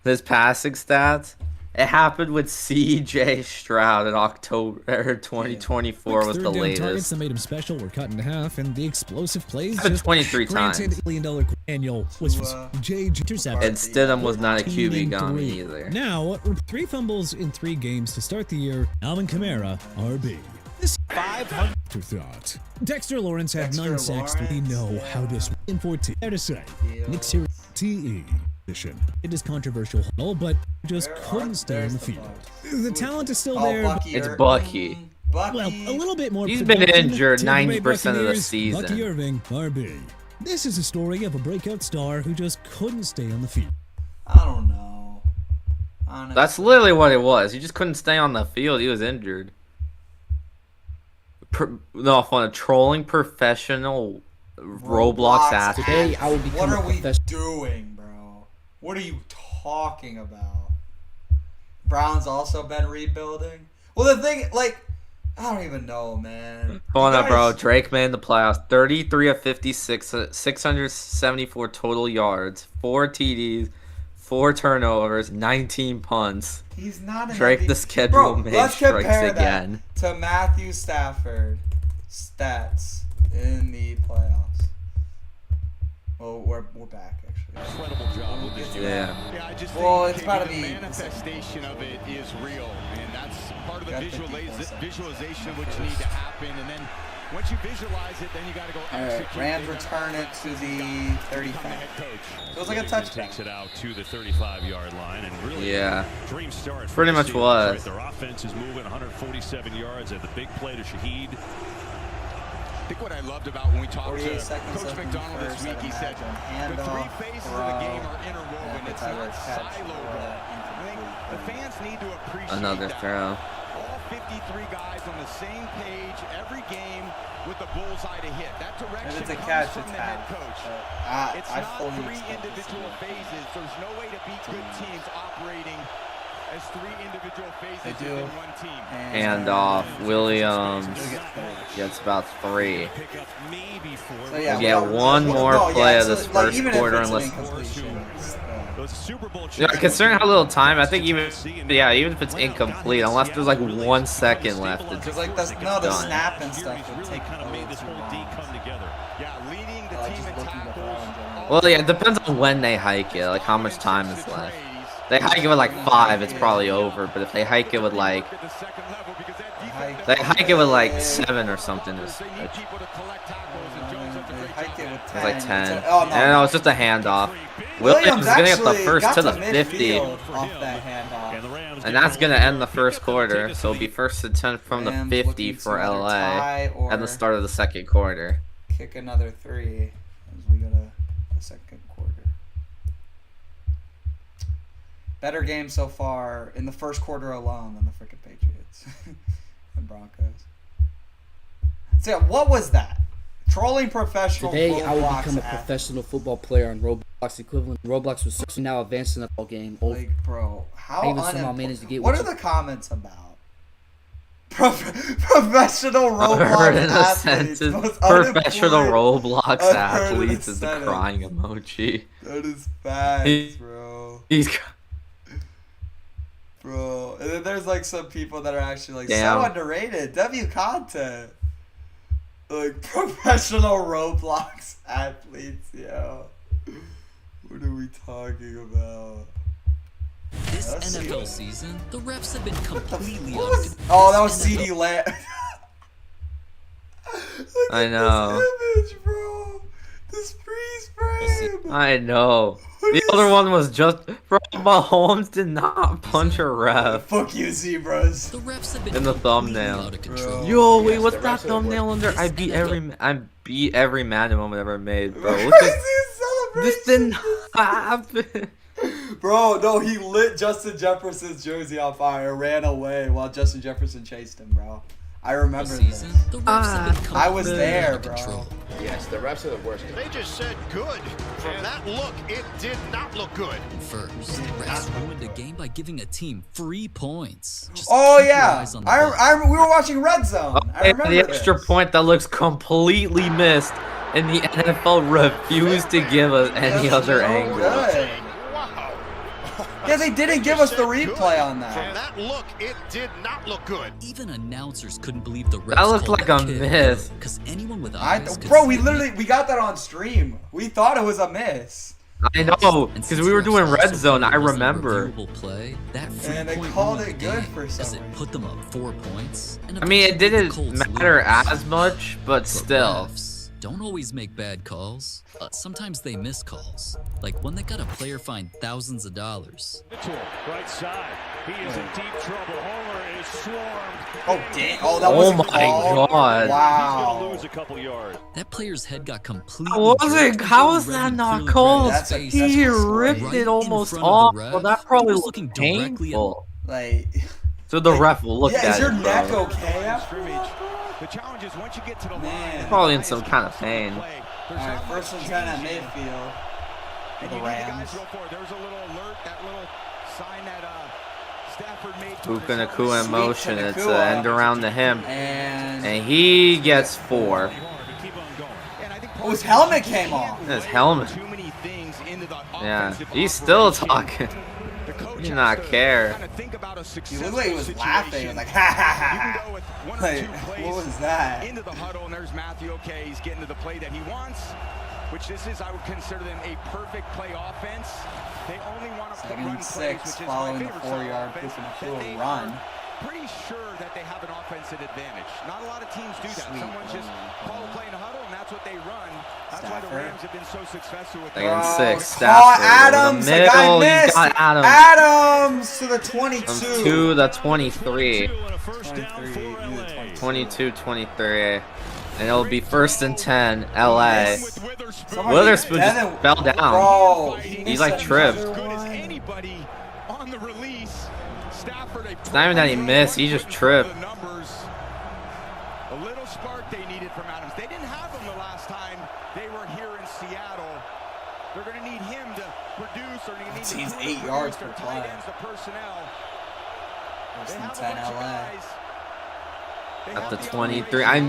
His passing stats, it happened with C.J. Stroud in October 2024 was the latest. Targets that made him special were cut in half, and the explosive plays just 23 times. $1 million annual was intercepted. And Stidham was not a QB guy either. Now, 3 fumbles in 3 games to start the year. Alvin Kamara, RB. This 500 thought. Dexter Lawrence had 9 sacks. We know how this in 14. Fair to say, Nick Sirianni, TE. It is controversial, but just couldn't stay on the field. The talent is still there. It's Bucky. Well, a little bit more. He's been injured 90% of the season. Bucky Irving, RB. This is a story of a breakout star who just couldn't stay on the field. I don't know. Honestly. That's literally what it was. He just couldn't stay on the field. He was injured. Trolling professional Roblox athletes. Today I will become what are we doing? What are you talking about? Browns also been rebuilding. Well, the thing, like, I don't even know, man. Bro. Drake May in the playoffs. 33 of 56, 674 total yards, 4 TDs, 4 turnovers, 19 punts. He's not in Drake, the schedule man strikes again. To Matthew Stafford stats in the playoffs. Well, we're back. Incredible job with this. Yeah. I just it's about to be. The manifestation of it is real, and that's part of the visualization of what you need to happen. And then once you visualize it, then you got to go execute. Rams return it to the 35. Feels like a touchdown. Takes it out to the 35-yard line, and really, dream start. Pretty much was. Their offense is moving 147 yards at the big play to Shaheed. I think what I loved about when we talked to Coach McDonald this week, he said the 3 phases of the game are interwoven. It's not siloed. I think the fans need to appreciate another throw. All 53 guys on the same page every game with the bullseye to hit. That direction comes from the head coach. It's not 3 individual phases. There's no way to beat good teams operating as 3 individual phases within one team. And off Williams gets about 3. So we get one more play of this first quarter unless. Considering how little time, I think even if it's incomplete, unless there's like 1 second left, it's because like the snap and stuff would take Well, yeah, it depends on when they hike it, like how much time is left. They hike it with like 5, it's probably over. But if they hike it with like, 7 or something, it's like 10. Oh, no, it's just a handoff. Williams is gonna get the first to the 50, and that's gonna end the first quarter. So it'll be first and 10 from the 50 for LA at the start of the second quarter. Kick another 3 as we go to the second quarter. Better game so far in the first quarter alone than the freaking Patriots and Broncos. So yeah, what was that? Trolling professional. Today I will become a professional football player on Roblox equivalent. Roblox was now advanced in the ball game. Like, bro, how I even somehow managed to get. What are the comments about? Professional Roblox athletes. Professional Roblox athletes is the crying emoji. That is facts, bro. Bro, and then there's like some people that are actually like so underrated. W content. Like professional Roblox athletes, yo. What are we talking about? This NFL season, the refs have been completely Oh, that was CD Lamb. I know. This image, bro. This freeze frame. I know. The other one was just bro. Mahomes did not punch a ref. Fuck you, zebras. The refs have been In the thumbnail. Bro. Yo, wait, what's that thumbnail under? I beat every Madden moment ever made, bro. Look at this didn't happen. Bro, no, he lit Justin Jefferson's jersey on fire, ran away while Justin Jefferson chased him, bro. I remember this. I was there, bro. Yes, the refs are the worst. They just said good. From that look, it did not look good. First, refs ruined the game by giving a team free points. Oh yeah, we were watching Red Zone. I remember the extra point that looks completely missed, and the NFL refused to give us any other angle. Good. Yeah, they didn't give us the replay on that. From that look, it did not look good. Even announcers couldn't believe the refs. That looked like a miss. Because anyone with eyes bro, we got that on stream. We thought it was a miss. I know, because we were doing Red Zone. I remember. And they called it good for some reason. It put them up 4 points. I mean, it didn't matter as much, but still. Don't always make bad calls. Sometimes they miss calls. Like when they got a player fined thousands of dollars. Right side. He is in deep trouble. Homer is swarmed. Oh damn! Oh, that was my god! Wow. He's gonna lose a couple yards. That player's head got completely. How is that not called? He ripped it almost off. Well, that probably looking painful. Like. So the ref will look at it. Is your neck okay? The challenge is once you get to the line, probably in some kind of pain. Alright, 1st and 10 at midfield for the Rams. There's a little alert, that little sign that Stafford made. Puka Nacua in motion. It's an end around to him, and he gets 4. Oh, his helmet came off. His helmet. Yeah, he's still talking. He did not care. He looked like he was laughing. He was like, ha ha ha. Like, what was that? Into the huddle, and there's Matthew. Okay, he's getting to the play that he wants, which this is, I would consider them a perfect play offense. They only want to run 6 plays, following the 4-yard Puka Nacua run. Pretty sure that they have an offensive advantage. Not a lot of teams do that. Someone just call a play in the huddle, and that's what they run. That's why the Rams have been so successful with that. 6, Stafford. Adams, the middle, he got Adams. Adams to the 22. To the 23. 22-23. And it'll be 1st and 10, LA. Witherspoon just fell down. Bro, he's like tripped. It's not even that he missed, he just tripped. A little spark they needed from Adams. They didn't have him the last time they were here in Seattle. They're going to need him to produce, or they need he's 8 yards per play. The personnel. 1st and 10, LA. At the 23. I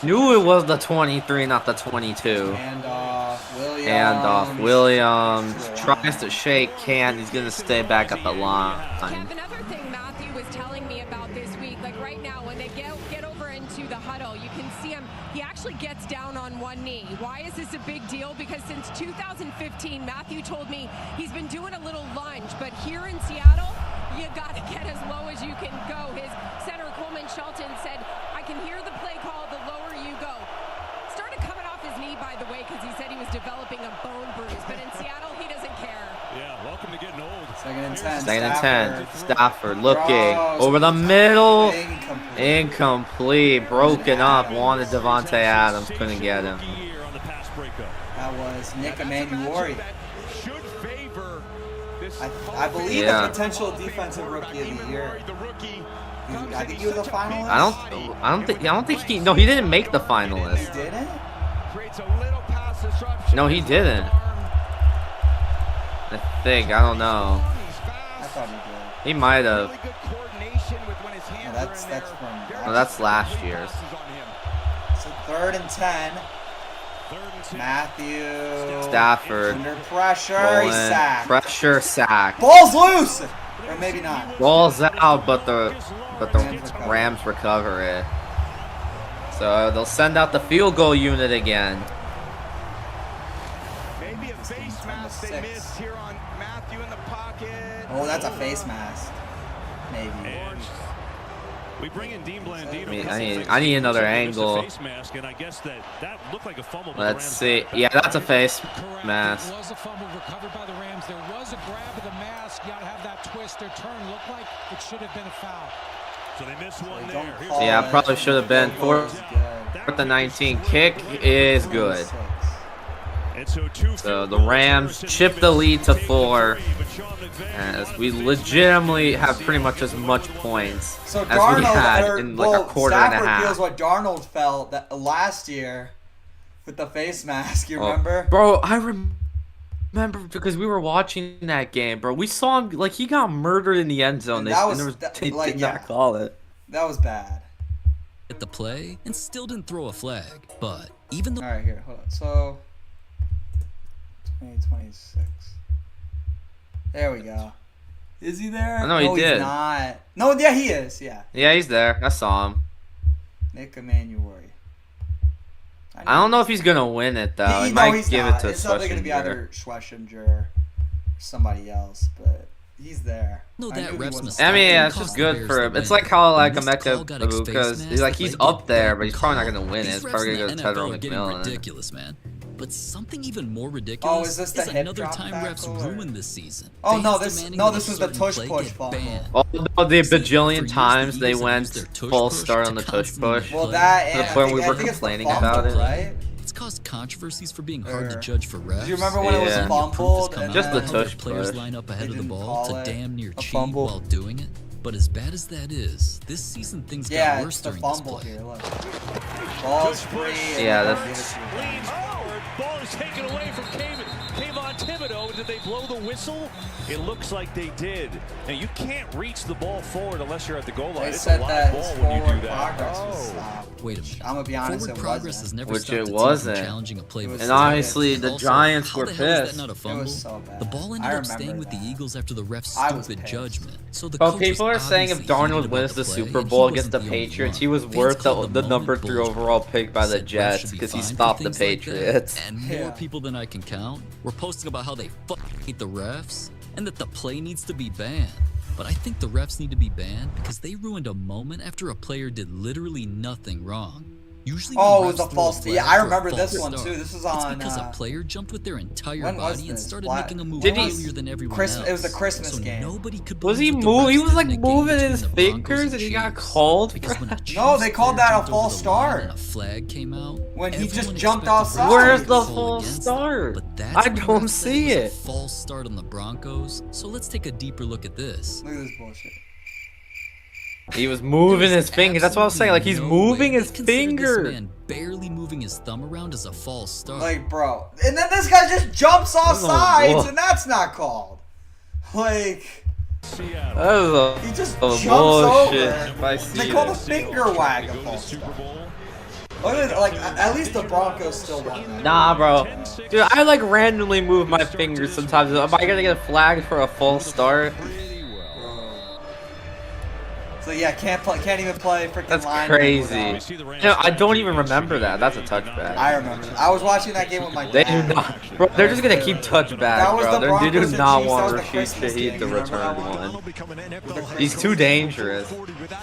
knew it was the 23, not the 22. Handoff, Williams. Tries to shake, can't. He's going to stay back at the line. Another thing Matthew was telling me about this week, like right now, when they get over into the huddle, you can see him. He actually gets down on one knee. Why is this a big deal? Because since 2015, Matthew told me he's been doing a little lunge, but here in Seattle, you got to get as low as you can go. His center, Coleman Shelton, said, I can hear the play call the lower you go. Started coming off his knee, by the way, because he said he was developing a bone bruise. But in Seattle, he doesn't care. Yeah, welcome to getting old. 2nd and 10. 2nd and 10. Stafford looking over the middle. Incomplete. Broken up. Wanted Devontae Adams. Couldn't get him. That was Nick Emanuori. I believe a potential defensive rookie of the year. I think he was a finalist. I don't think he. No, he didn't make the finalist. He didn't? No, he didn't. I think. I don't know. I thought he did. He might have. That's from. No, that's last year's. So 3rd and 10. Matthew Stafford under pressure. rolling. He's sacked. Pressure sack. Ball's loose, or maybe not. Ball's out, but the Rams recover it. So they'll send out the field goal unit again. Maybe a face mask they missed here on Matthew in the pocket. Oh, that's a face mask. Maybe. And we bring in Dean Blandino. I need another angle. Face mask, and I guess that looked like a fumble. Let's see. Yeah, that's a face mask. It was a fumble recovered by the Rams. There was a grab of the mask. You got to have that twist. Their turn looked like it should have been a foul. So they missed one there. Yeah, probably should have been 4th and 19. Kick is good. So the Rams chip the lead to 4, as we legitimately have pretty much as much points So as Darnold, we had in like a quarter and a Stafford half. feels what Darnold felt that last year with the face mask. You remember? Bro, I remember because we were watching that game, bro. We saw him, like, he got murdered in the end zone. They did not call it. That was bad. At the play and still didn't throw a flag, but even though. All right, here, hold on. So 2026. There we go. Is he there? No, he did. He's not. No, yeah, he is. Yeah. Yeah, he's there. I saw him. Nick Emanuori. I don't know if he's gonna win it though. He might give it to It's probably gonna be either Schlesinger or somebody else, but he's there. No, that I mean, yeah, it's just good for him. It's like how like Emeka because he's up there, but he's probably not gonna win it. It's probably gonna go to Tedro McMillan. Ridiculous, man. But something even more ridiculous is this the hip another drop time refs ruined this season. Oh no, this was the tush push fumble. Oh no, the bajillion times they went full start on the tush push. Well, that to the point we were complaining about it. Right? It's caused controversies for being hard to judge for refs. Do you remember when it was fumbled? Just the tush players push. line up ahead of the ball to damn near cheat while doing it. But as bad as that is, this season things got worse during this play. Here, look. Ball's free. Yeah, that's. Leans forward. Ball is taken away from Kayvon Thibodeau. Did they blow the whistle? It looks like they did. Now you can't reach the ball forward unless you're at the goal line. It's a live ball when you do that. Wait a minute. I'm gonna be honest, forward progress has never Which stopped it wasn't. Challenging a play And obviously the Giants were pissed. Not a fumble? It was so bad. The ball ended up staying with the Eagles after the ref's stupid judgment. So the But people are saying if Darnold wins the Super Bowl against the Patriots, he was worth the number 3 overall pick by the Jets because he stopped the Patriots. And more people than I can count were posting about how they hate the refs and that the play needs to be banned. But I think the refs need to be banned because they ruined a moment after a player did literally nothing wrong. Usually it was a false. Yeah, I remember this one too. This was on. It's because a player jumped with their entire body and started making a move Did he? earlier than everyone else. It was a Christmas game. Nobody could was he move? He was like moving his fingers and he got called. No, they called that a false start. A flag came out when he just jumped outside. Where's the false start? I don't see it. It was a false start on the Broncos. So let's take a deeper look at this. Look at this bullshit. He was moving his finger. That's what I was saying. Like he's moving his finger. This man barely moving his thumb around is a false start. Like, bro, and then this guy just jumps off sides, and that's not called. Like, he just jumps over. They call the finger wag a false start. Like, at least the Broncos still won that. Nah, bro. Dude, I like randomly move my fingers sometimes. Am I gonna get flagged for a false start? So yeah, can't even play freaking That's line. crazy. No, I don't even remember that. That's a touchback. I remember that. I was watching that game with my dad. They do not, bro. They're just gonna keep touchback, bro. They do not want Rashid to return one. He's too dangerous.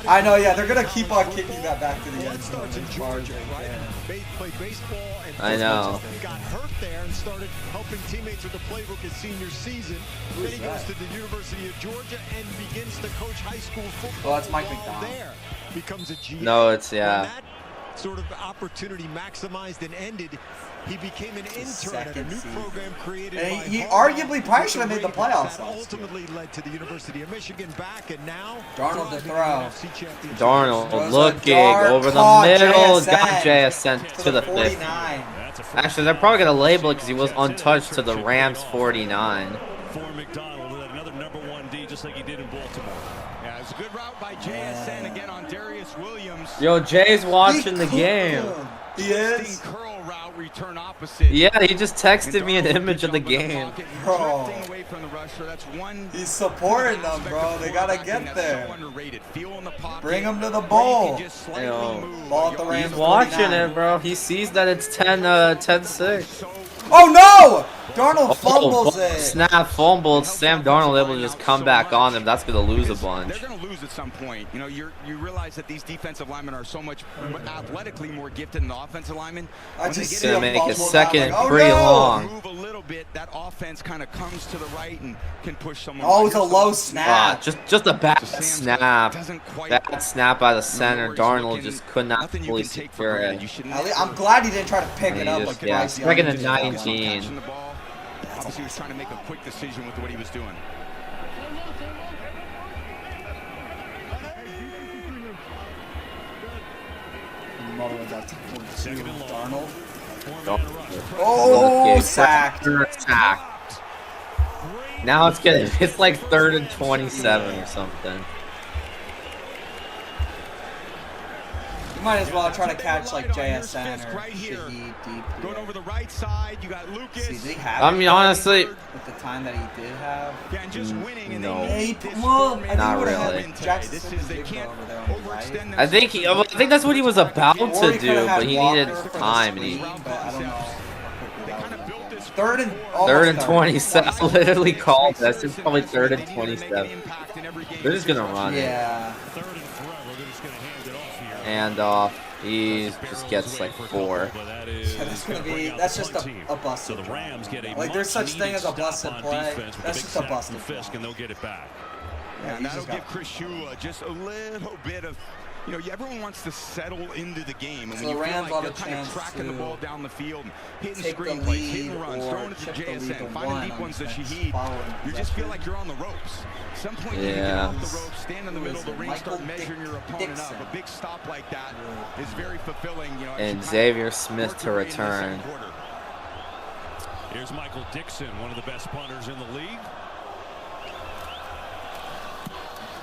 I know, yeah. They're gonna keep on kicking that back to the end zone and charging. I know. He got hurt there and started helping teammates with the playbook his senior season. Then he goes to the University of Georgia and begins to coach high school football. Well, that's Mike McDonald. There becomes a GM. No, it's yeah. When that sort of opportunity maximized and ended, he became an intern at a new program created and by he Harvard. arguably probably should have made the playoffs. That ultimately led to the University of Michigan back, and now Darnold to throw. Darnold looking over the middle, got JSN to the 50. Actually, they're probably gonna label it because he was untouched to the Rams 49. For McDonald, another number 1D just just like he did in Baltimore. Yeah, it's a good route by JSN again on Darius Williams. Yo, Jay's watching the game. He is. Curl route, return opposite. Yeah, he just texted me an image of the game. Bro. Away from the rusher. That's one. He's supporting them, bro. They gotta get there. So Bring him to the bowl. Yo, Ball at the Rams. he's watching 49. it, bro. He sees that it's 10-6. Oh no! Darnold fumbles it. Snap, fumble. Sam Darnold able to just come back on him. That's gonna lose a bunch. They're gonna lose at some point. You know, you realize that these defensive linemen are so much athletically more gifted than the offensive linemen. I just It's see gonna him make a fumble second down, and like, pretty oh, no! long. Move a little bit, that offense kind of comes to the right and can push someone. Oh, it's a low snap. Just a bad snap. Bad snap by the center. Darnold just could not fully secure it. I'm glad he didn't try to pick it up like yeah, Bryce Young second did and that one. 19. Obviously, he was trying to make a quick decision with what he was doing. Darnold. Oh, sacked. Sacked. Now it's like 3rd and 27 or something. You might as well try to catch like JSN or Shaheed deep. Going over the right side, you got Lucas. See, did he have I mean, honestly, with the time that he did have. Yeah, and just winning and no, not really. Jackson did go over there on the right. I think that's what he was about to do, but he needed time. And he, Third and 27. Literally called this. It's probably 3rd and 27. They're just gonna run it. Yeah. And off. He just gets like 4. That's just a busted So the Rams get a like there's such thing as a busted play. Defense with That's a big just a sack busted from Fisk, and they'll get it back. Yeah, and that'll give Chris Shula just a little bit of, you know, everyone wants to settle into the game. And So when you the feel Rams like have they're a kind of chance tracking the to ball down the field, hitting take the screen plays, lead hitting runs, or throwing it to chip the lead JSN, to finding one deep on ones to defense, Shaheed, following you just feel like you're on the ropes. At some point, you get Yeah. off the ropes, stand in the middle of the ring, start measuring your opponent up. A big stop like that is very fulfilling. You know, And Xavier Smith to return. Here's Michael Dixon, one of the best punters in the league.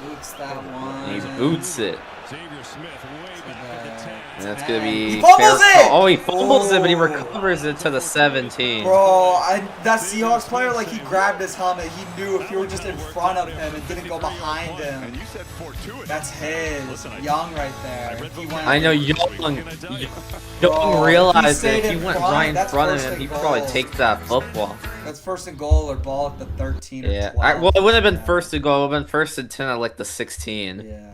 Boots that one. He boots it. Xavier Smith way back at the 10. And that's gonna be. He fumbles it! Oh, he fumbles it, but he recovers it to the 17. Bro, that Seahawks player, like he grabbed his helmet. He knew if you were just in front of him and didn't go behind him. That's his. Young right there. He went, I know Young realized that if he went right in front of him, he'd probably take that football. That's 1st and goal or ball at the 13 or Yeah. 12. Well, it wouldn't have been 1st and goal. It would have been 1st and 10 at like the 16. Yeah.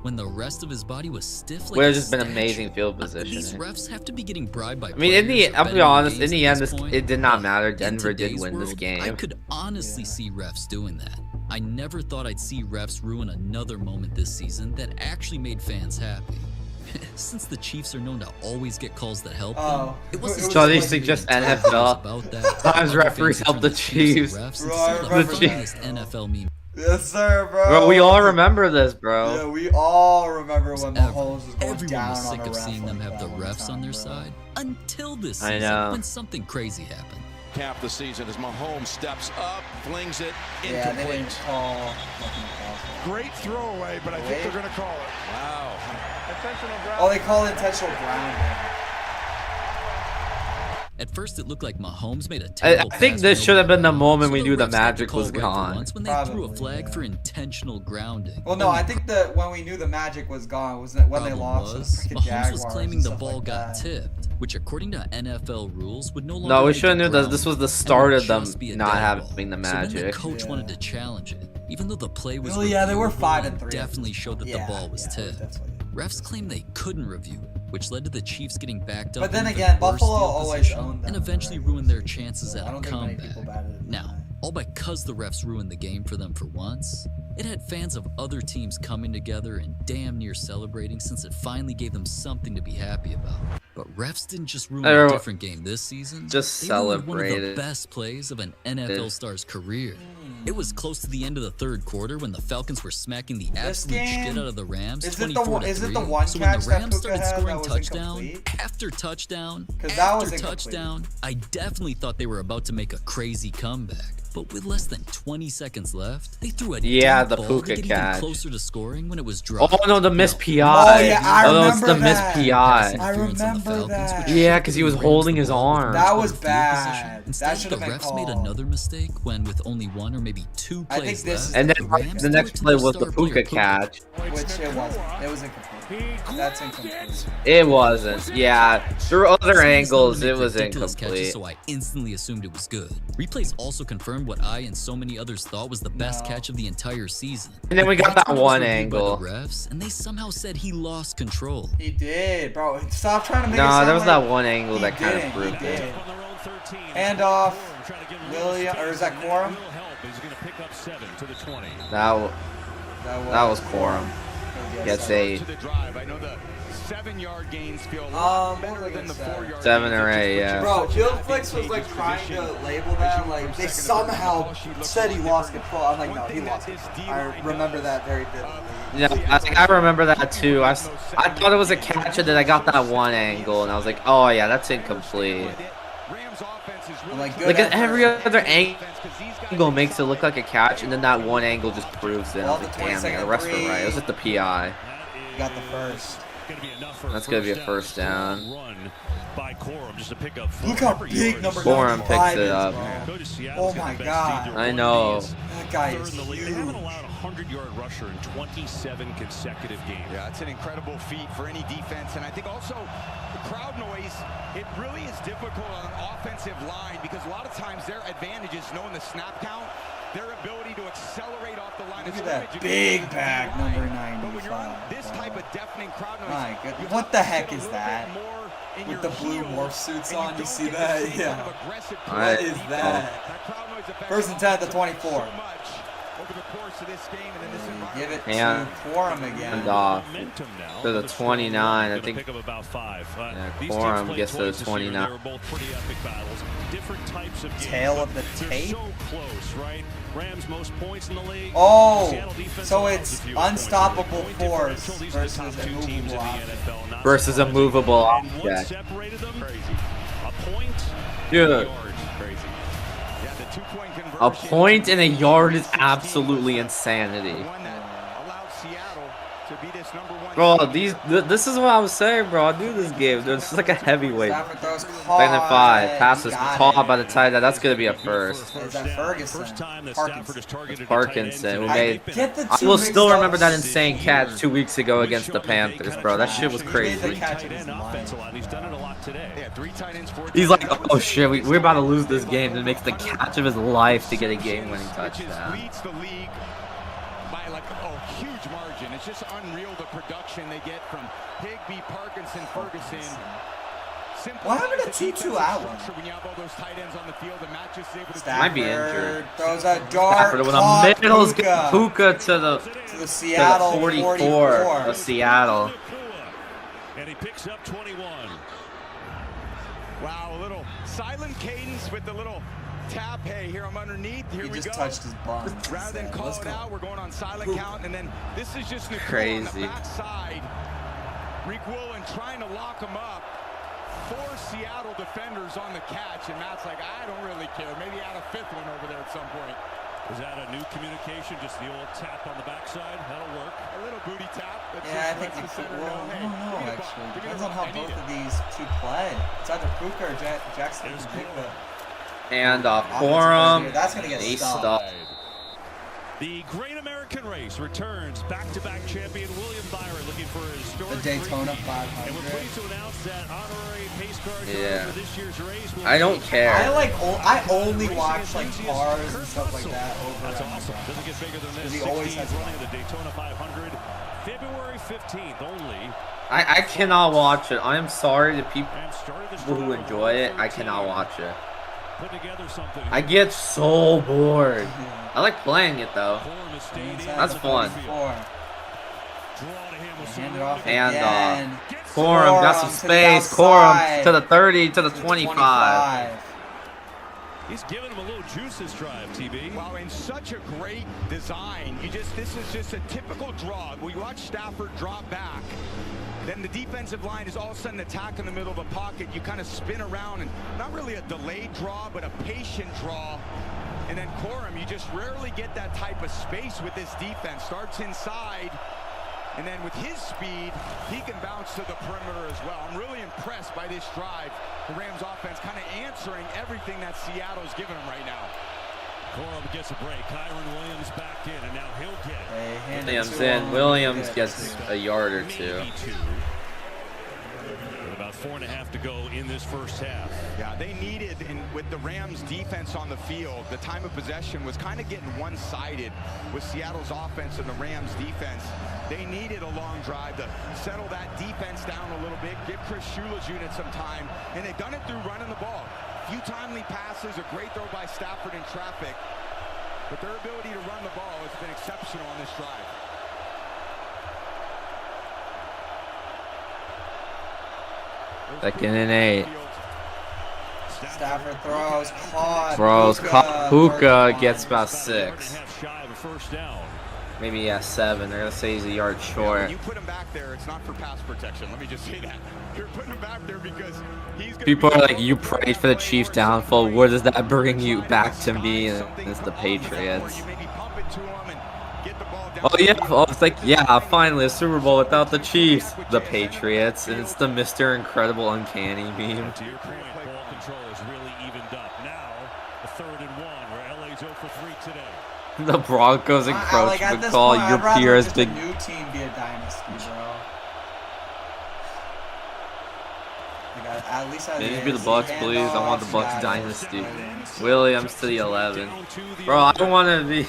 When the rest of his body was stiff like Would have a just been statue. amazing field These position. refs have to be getting bribed by I mean, in the, players or I'll be betting honest, games in the at end, this point. it did not matter. In Denver did today's win this world, game. I could honestly see refs doing that. I never thought I'd see refs ruin another moment this season that actually made fans happy. Since the Chiefs are known to always get calls that help them, it wasn't So they just suggest like NFL. about that. Sometimes referees help the Chiefs. Refs Bro, I and remember the that. funniest NFL meme. Yes, sir, bro. Bro, we all remember this, bro. Yeah, we all remember when Mahomes was going Everyone down was on sick a of ref seeing them like have the that one refs on time, their bro. side until this I season know. when something crazy happened. Cap the season as Mahomes steps up, flings it Yeah, they didn't incomplete. call. Great throwaway, but I think they're going to call it. Wow. Intentional ground. Oh, they call it intentional grounding. At first, it looked like Mahomes made a I terrible think pass this for should have been the no moment gain, we so knew the refs got magic call was right for gone. once when they threw a flag for intentional grounding. Well, no, I think that when we knew the magic was gone was that when they lost to the freaking Mahomes Jaguars. was claiming and the stuff ball like got that. tipped, which according to NFL rules would no longer No, we make should have a knew that this was the grounding start and of would them just be a not dead ball. having the So then the magic. coach wanted to challenge it, even though the play was Well, yeah, they were reviewable 5 and and 3. definitely showed that Yeah, the ball was yeah, tipped. Refs claimed they couldn't review it, which led to the Chiefs getting backed up. But then in again, even worse Buffalo field always position owned them and in the eventually regular ruined their chances at I a don't think many comeback. people batted it. Now, all because the refs ruined the game for them for once, it had fans of other teams coming together and damn near celebrating since it finally gave them something to be happy about. But refs didn't just ruin a different game this season. Just they ruined one of the celebrated. best plays of an NFL star's career. It was close to the end of the third quarter when the Falcons were smacking the absolute game? shit out of the Rams. Is it the 24 to is it 3. the one So when catch the that Rams Puka started had scoring that was touchdown incomplete? after touchdown 'Cause that was after incomplete. touchdown, I definitely thought they were about to make a crazy comeback. But with less than 20 seconds left, they threw a the ball Puka to get catch. even closer to scoring when it was dropped. Oh no, the missed PI. Oh yeah, I remember it's the missed that. PI. I remember that. Yeah, because he was holding his arm. That was bad. Instead, That should have the been refs called. made another mistake when, with only 1 or maybe 2 I plays think this left, And then Rams the threw next it to play their was the star player, Puka catch. Which it wasn't. It was incomplete. That's incomplete. It wasn't. Yeah, through other angles, it was Ridiculous catches, incomplete. so I instantly assumed it was good. Replays also confirmed what I and so many others thought was the best catch of the entire season. And then we got that one angle. By the refs, and they somehow said he lost control. He did, bro. Stop trying to make it No, sound there was like that one angle that kind of didn't. proved He it. did. Hand off. William, or is that Quorum? That was Quorum. Gets 8. 7-yard gains feel better than the 4-yard 7 or 8, yeah. Bro, Field Flicks was like trying to label that like they somehow said he lost control. I'm like, no, he lost control. I remember that very vividly. Yeah, I remember that too. I thought it was a catch, and then I got that one angle, and I was like, oh yeah, that's incomplete. Like every other angle makes it look like a catch, and then that one angle just proves it. I was like, damn, the rest were right. It was just the PI. You got the first. That's gonna be a first down. Look how big number Quorum 95 picks it is, up. bro. Oh my god. I know. That guy is huge. They haven't allowed a 100-yard rusher in 27 consecutive games. Yeah, it's an incredible feat for any defense, and I think also the crowd noise, it really is difficult on an offensive line because a lot of times their advantage is knowing the snap count, their ability to accelerate off the line. Look at that big bag, number 95. This type of deafening crowd noise. My goodness. What the heck is that? With the blue morph suits on, you see that? Yeah. What is that? First and 10 at the 24. Give it to Quorum again. And off to the 29, I think. Yeah, Quorum gets to the 29. Tail of the tape? Rams most points in the league. Oh, so it's unstoppable force versus a movable object. Versus a movable object. Dude. A point and a yard is absolutely insanity. Bro, this is what I was saying, bro. I do this game, dude. This is like a heavyweight. Second and 5. Pass is caught by the tight end. That's gonna be a first. Is that Ferguson? Parkinson. I will still remember that insane catch 2 weeks ago against the Panthers, bro. That shit was crazy. He's like, oh shit, we're about to lose this game. And makes the catch of his life to get a game-winning touchdown. By like a huge margin. It's just unreal the production they get from Higbee, Parkinson, Ferguson. What happened to Tutu Allen? Might be injured. Throws a dart. With a middle's Puka to the Seattle 44 of Seattle. And he picks up 21. Wow, a little silent cadence with the little tap. Hey, here I'm underneath. Here we go. He just touched his bum. Rather than call it out, we're going on silent count, and then this is just crazy. On the backside. Rick Woolen trying to lock him up. 4 Seattle defenders on the catch, and Matt's like, I don't really care. Maybe add a 5th one over there at some point. Is that a new communication? Just the old tap on the backside? That'll work. A little booty tap. Yeah, I think you could. Well, I don't know, actually. Depends on how both of these two play. It's either Puka or Jackson Jigba. And Quorum. That's going to get stopped. The Great American Race returns back-to-back champion William Byron looking for a historic the Daytona 500. And we're pleased to announce that honorary pace car for this year's race. I don't care. I only watch like cars and stuff like that over. That's awesome. Doesn't get bigger than this. He always has running the Daytona 500, February 15th only. I cannot watch it. I am sorry to people who enjoy it. I cannot watch it. I get so bored. I like playing it though. That's fun. And Quorum got some space. Quorum to the 30, to the 25. He's giving him a little juice this drive, TB. Wow, and such a great design. This is just a typical draw. We watch Stafford drop back. Then the defensive line is all of a sudden attack in the middle of the pocket. You kind of spin around, and not really a delayed draw, but a patient draw. And then Corum, you just rarely get that type of space with this defense. Starts inside, and then with his speed, he can bounce to the perimeter as well. I'm really impressed by this drive. The Rams offense kind of answering everything that Seattle's giving them right now. Corum gets a break. Kyron Williams back in, and now he'll get it. Williams in. Williams gets a yard or two. With about 4.5 to go in this first half. Yeah, they needed, with the Rams defense on the field, the time of possession was kind of getting one-sided with Seattle's offense and the Rams defense. They needed a long drive to settle that defense down a little bit, give Chris Shula's unit some time, and they've done it through running the ball. Few timely passes, a great throw by Stafford in traffic, but their ability to run the ball has been exceptional on this drive. Second and 8. Stafford throws, caught. Throws, caught. Puka gets about 6. Shy of a first down. Maybe, yeah, 7. They're going to say he's a yard short. When you put him back there, it's not for pass protection. Let me just say that. You're putting him back there because he's going People are like, you prayed for the Chiefs' downfall. Where does that bring you back to me? And it's the Patriots. Oh, yeah. Oh, it's like, yeah, finally a Super Bowl without the Chiefs. The Patriots. And it's the Mr. Incredible Uncanny meme. To your point, ball control is really evened up. Now, a 3rd and 1, where LA's 0 for 3 today. The Broncos encroachment call. Your peer has been. New team be a dynasty, bro. At least Maybe be the Bucks, please. I want the Bucks dynasty. Williams to the 11. Bro, I don't want to be.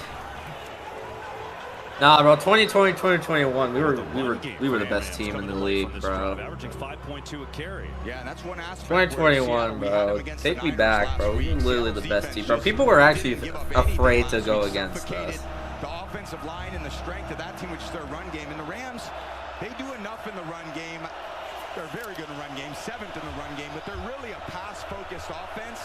Nah, bro. 2020, 2021. We were the best team in the league, bro. Averaging 5.2 a carry. Yeah, and that's one aspect. 2021, bro. Take me back, bro. We were literally the best team, bro. People were actually afraid to go against us. The offensive line and the strength of that team, which is their run game. And the Rams, they do enough in the run game. They're very good in the run game, 7th in the run game, but they're really a pass-focused offense.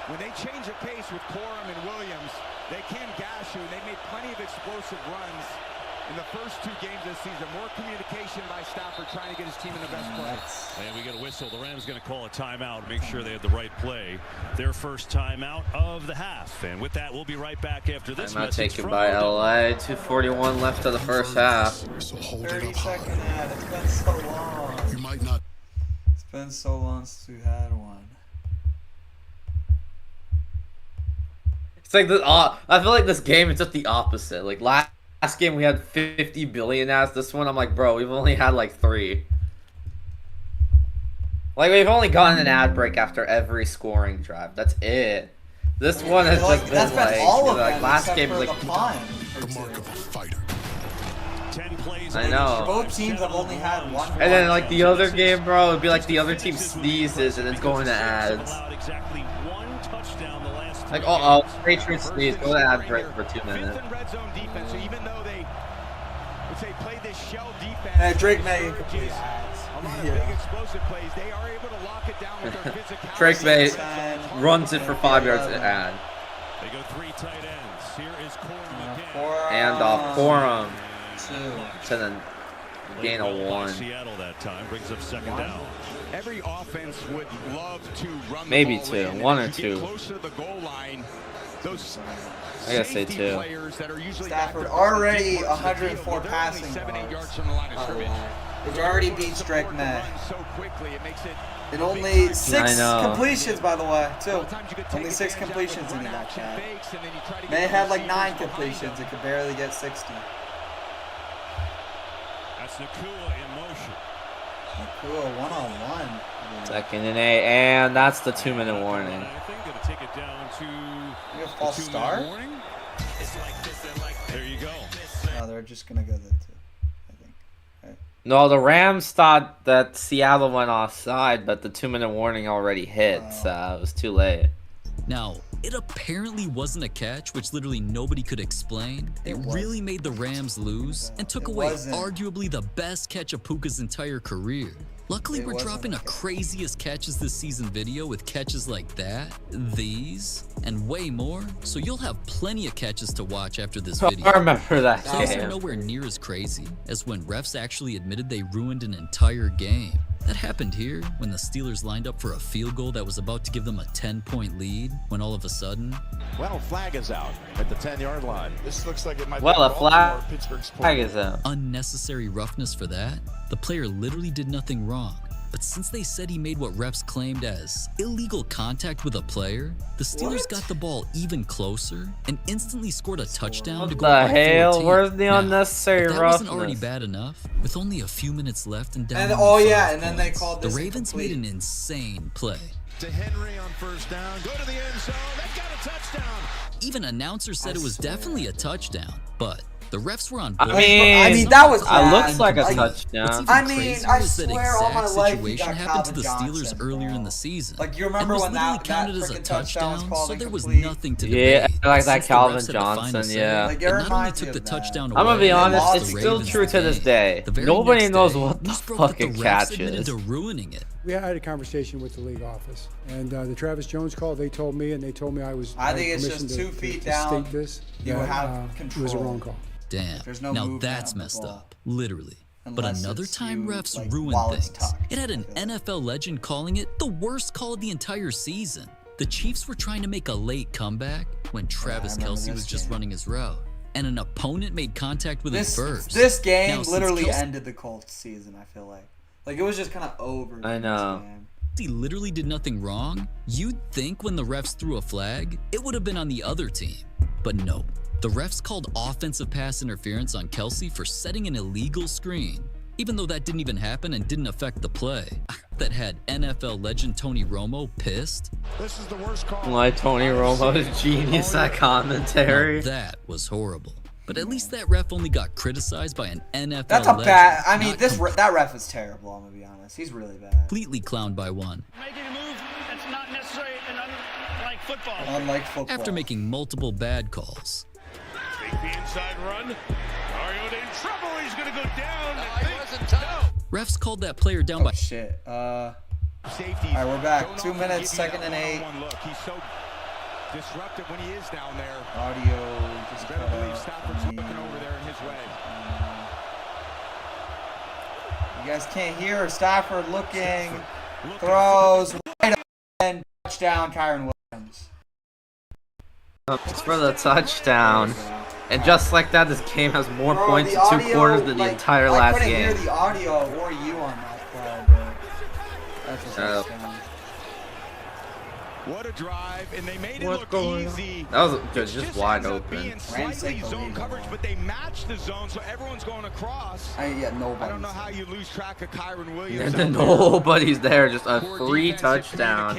When they change the pace with Corum and Williams, they can gash you, and they made plenty of explosive runs in the first 2 games this season. More communication by Stafford trying to get his team in the best place. And we get a whistle. The Rams going to call a timeout, make sure they have the right play. Their first timeout of the half. And with that, we'll be right back after this. Timeout taken by LA. 2:41 left of the first half. 30-second ad. It's been so long. You might not. It's been so long since we had one. It's like this. I feel like this game is just the opposite. Like last game we had 50 billion ads. This one I'm like, bro, we've only had like 3. Like we've only gotten an ad break after every scoring drive. That's it. This one has just been like, all of like them, last game was like. The mark of a fighter. 10 plays. I know. Both teams have only had one. And then like the other game, bro, it'd be like the other team sneezes and it's going to ads. Exactly 1 touchdown the last 3 Like oh, Patriots sneeze. Go to ad break for 2 minutes. Red zone defense, so even though they play this shell defense, Hey, Drake May incomplete. a lot of big explosive plays, they are able to lock it down with their physicality. Drake May runs it for 5 yards to ad. They go 3 tight ends. Here is Corum again. And off Corum. To then gain a 1. Seattle that time brings up 2nd down. Every offense would love to run Maybe the ball 2, in. 1 or As you 2. get closer to the goal line, those I gotta say 2. players that are usually Stafford back already there, 104 they're passing only 7-8 yards. yards from the line of scrimmage. Which already beats Drake May. So quickly, it makes it And only 6 I know. completions, by the way, too. Only 6 completions in that chat. May had like 9 completions. It could barely get 60. That's Nakua in motion. Nakua 1-on-1. 2nd and 8, and that's the 2-minute warning. I think going to take it down to You have false start? warning. There you go. No, they're just gonna go the 2. I think. Right? No, the Rams thought that Seattle went offside, but the 2-minute warning already hit, so it was too late. Now, it apparently wasn't a catch, which literally nobody could explain. It really made the Rams lose and took away arguably the best catch of Puka's entire career. Luckily, we're dropping a craziest catches this season video with catches like that, these, and way more, so you'll have plenty of catches to watch after this video. I remember that Plays are game. nowhere near as crazy as when refs actually admitted they ruined an entire game. That happened here when the Steelers lined up for a field goal that was about to give them a 10-point lead, when all of a sudden... Well, flag is out at the 10-yard line. This looks like it might Well, be a flag is out. Unnecessary roughness for that? The player literally did nothing wrong. But since they said he made what refs claimed as illegal contact with a player, the Steelers got the ball even closer and instantly scored a touchdown to go What up the by hell? 14. Where's the Now, unnecessary if that roughness? wasn't already bad enough, with only a few minutes left and down And only oh 5 yeah, and then they points, called the this Ravens made incomplete. an insane play. To Henry on first down. Go to the end zone. They've got a touchdown. Even announcers said it was definitely a touchdown, but the refs were on I board. mean, that was it bad. looks like a What's touchdown. even I mean, crazier I is that swear all my exact life you situation got happened to the Calvin Steelers Johnson, earlier in bro. the season. Like, you and remember was when literally that counted as a freaking touchdown was touchdown, called so there was incomplete? nothing to Yeah, debate. like that Since the Calvin refs had the final Johnson, say, yeah. Like, it it not only reminds took me the of that. touchdown I'm gonna away, be it honest, lost it's the still Ravens true the to this game. day. The very Nobody next knows day, what the news broke that fucking the catch refs admitted is. to ruining it. We had a conversation with the league office, and the Travis Jones call, they told me, and they told me I I think it's just 2 feet down. State this, You that, have control. it was a wrong call. Damn. There's no now movement that's on the messed ball. up. Literally. But Unless another it's time you, refs like, ruined while it's things. tucked, It had an NFL legend calling it the worst call of the entire season. The Chiefs were trying to make a late comeback when Travis Kelce was just running his route, and an opponent made contact with him first. This game Now, since literally Kelce ended the Colts season, I feel like. Like, it was just kind of over. I know. This game. He literally did nothing wrong, you'd think when the refs threw a flag, it would have been on the other team. But no, the refs called offensive pass interference on Kelce for setting an illegal screen, even though that didn't even happen and didn't affect the play. That had NFL legend Tony Romo pissed. This is the worst call. Like Tony Romo's genius at commentary. Now that was horrible. But at least that ref only got criticized by an NFL That's a legend, bad. I mean, not that ref is terrible. I'm gonna be honest. He's really bad. completely clowned by one. Making a move that's not necessary and unlike football. Unlike football. After making multiple bad calls. Take the inside run. Mariota in trouble. He's going to go down. He wasn't tough. Refs called that player down by shit. Safety. All right, we're back. 2 minutes, 2nd and 8. Look, he's so disruptive when he is down there. Audio. Just Better believe Stafford's looking over there in his way. You guys can't hear Stafford looking. Throws. Wide open. Touchdown, Kyron Williams. It's for the touchdown. And just like that, this game has more points in 2 quarters than the entire last game. I couldn't hear the audio or you on that play, but that's a touchdown. What a drive, and they made it look easy. That was good, just wide open. Being slightly zone coverage, but they matched the zone, so everyone's going across. I don't know how you lose track of Kyron Williams. And nobody's there, just a free touchdown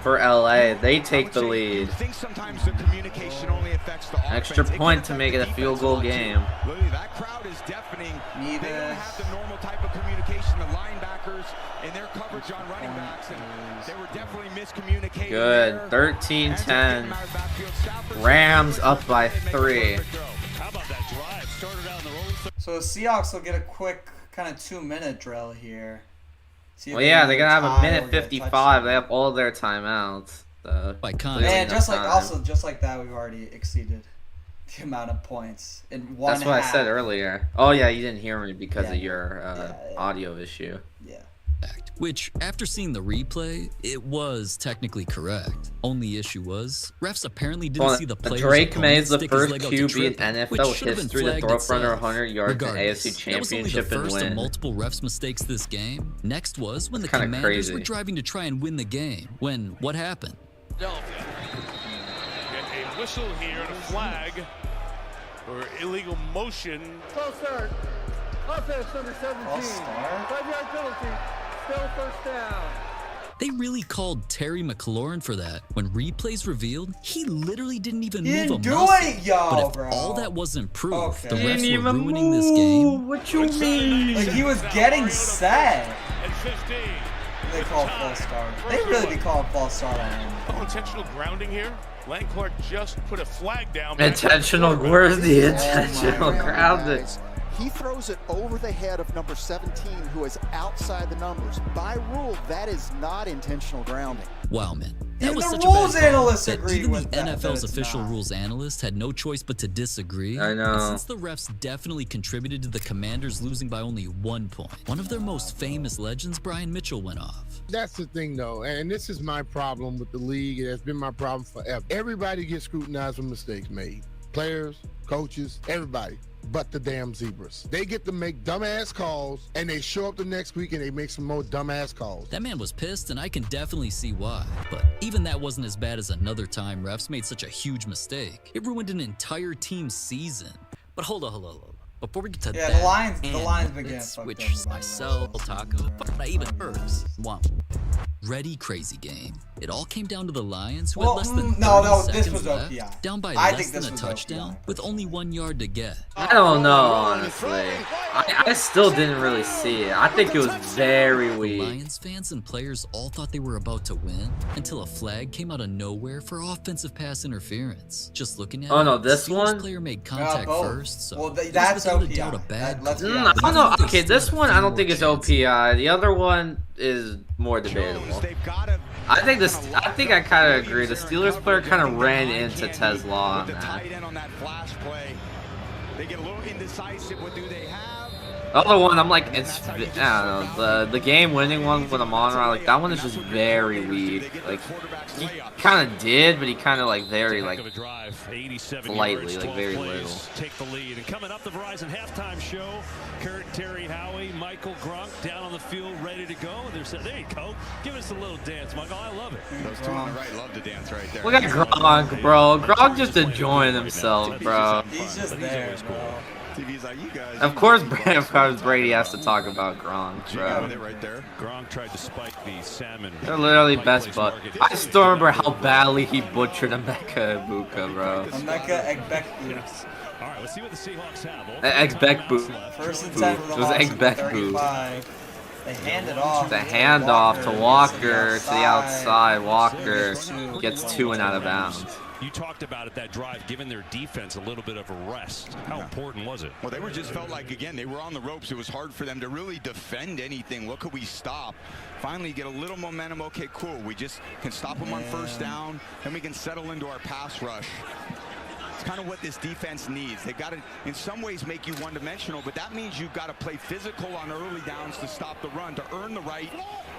for LA. They take the lead. I think sometimes the communication only affects the Extra point to make it a field goal game. Literally, that crowd is deafening. They don't have the normal type of communication. The linebackers and their coverage on running backs, and they were definitely miscommunicating. Good, 13-10. Rams up by 3. How about that drive? Started out in the roll. So the Seahawks will get a quick kind of 2-minute drill here. Well, yeah, they're gonna have a minute 55. They have all their timeouts. So and just like that, we've already exceeded the amount of points in one. That's what I said earlier. Oh yeah, you didn't hear me because of your audio issue. Yeah. Which, after seeing the replay, it was technically correct. Only issue was, refs apparently didn't see the player's Drake May is the stick his first leg out to QB trip, in which NFL should have been history to flagged throw for under itself. 100 yards in Regardless, AFC that was only the Championship and first of win. multiple refs mistakes this game. Next was when the kinda Commanders crazy. were driving to try and win the game. When what happened? Get a whistle here and a flag for illegal motion. False start. Offense number 17. 5-yard penalty. Still first down. They really called Terry McLaurin for that. When replays revealed, he literally didn't even move a muscle. But if all that wasn't proof, the refs were ruining this game. What you mean? Like, he was getting set. At 15. They call false start. They really be calling false start on him. Oh, intentional grounding here. Lang Clark just put a flag down. Intentional? Where's the intentional grounding? He throws it over the head of number 17, who is outside the numbers. By rule, that is not intentional grounding. Wow, man. That Even was the such a bad rules call analysts that agreed even with the that, NFL's it's official not. rules analyst had no choice but to disagree. I know. And since the refs definitely contributed to the Commanders losing by only 1 point, one of their most famous legends, Brian Mitchell, went off. That's the thing, though, and this is my problem with the league. It has been my problem forever. Everybody gets scrutinized for mistakes made. Players, coaches, everybody. But the damn zebras. They get to make dumbass calls, and they show up the next week and they make some more dumbass calls. That man was pissed, and I can definitely see why. But even that wasn't as bad as another time refs made such a huge mistake. It ruined an entire team's season. But hold on. Before we get to that, the Lions been getting fucked which myself, Taco, I even Herbs want. Ready crazy game. It all came down to the Lions, who had less than 30 seconds left, down by less than a touchdown, with only 1 yard to get. I don't know, honestly. I still didn't really see it. I think it was very weak. Lions fans and players all thought they were about to win until a flag came out of nowhere for offensive pass interference. Just looking at this one? Player made contact first, so that's without a bad I don't know. Okay, this one I don't think it's OPI. The other one is more debatable. I think I kind of agree. The Steelers player kind of ran into Tesla on that. They get a little indecisive. What do they have? The other one, I'm like, it's, I don't know, the game-winning one with a monorail, like, that one is just very weak. Like, he kind of did, but he kind of, like, very, like, lightly, like, very little. Take the lead. And coming up, the Verizon halftime show, Kurt, Terry, Howie, Michael Grunk down on the field, ready to go. There you go. Give us a little dance, Michael. I love it. Those two on the right love to dance right there. Look at Gronk, bro. Gronk just enjoying himself, bro. He's just there, bro. Of course Brady has to talk about Gronk, bro. Right there. Gronk tried to spike the salmon. They're literally best buds. I still remember how badly he butchered Emeka Egbuka, bro. Emeka Egbuka. All right, let's see what the Seahawks have. Egbuka. First and 10 for the It was Hawks at the 35. They hand it off. The handoff to Walker to the outside. Walker gets 2 and out of bounds. You talked about it, that drive, giving their defense a little bit of a rest. How important was it? Well, they were just felt like, again, they were on the ropes. It was hard for them to really defend anything. What could we stop? Finally get a little momentum. Okay, cool. We just can stop them on first down, and we can settle into our pass rush. It's kind of what this defense needs. They've got to, in some ways, make you one-dimensional, but that means you've got to play physical on early downs to stop the run, to earn the right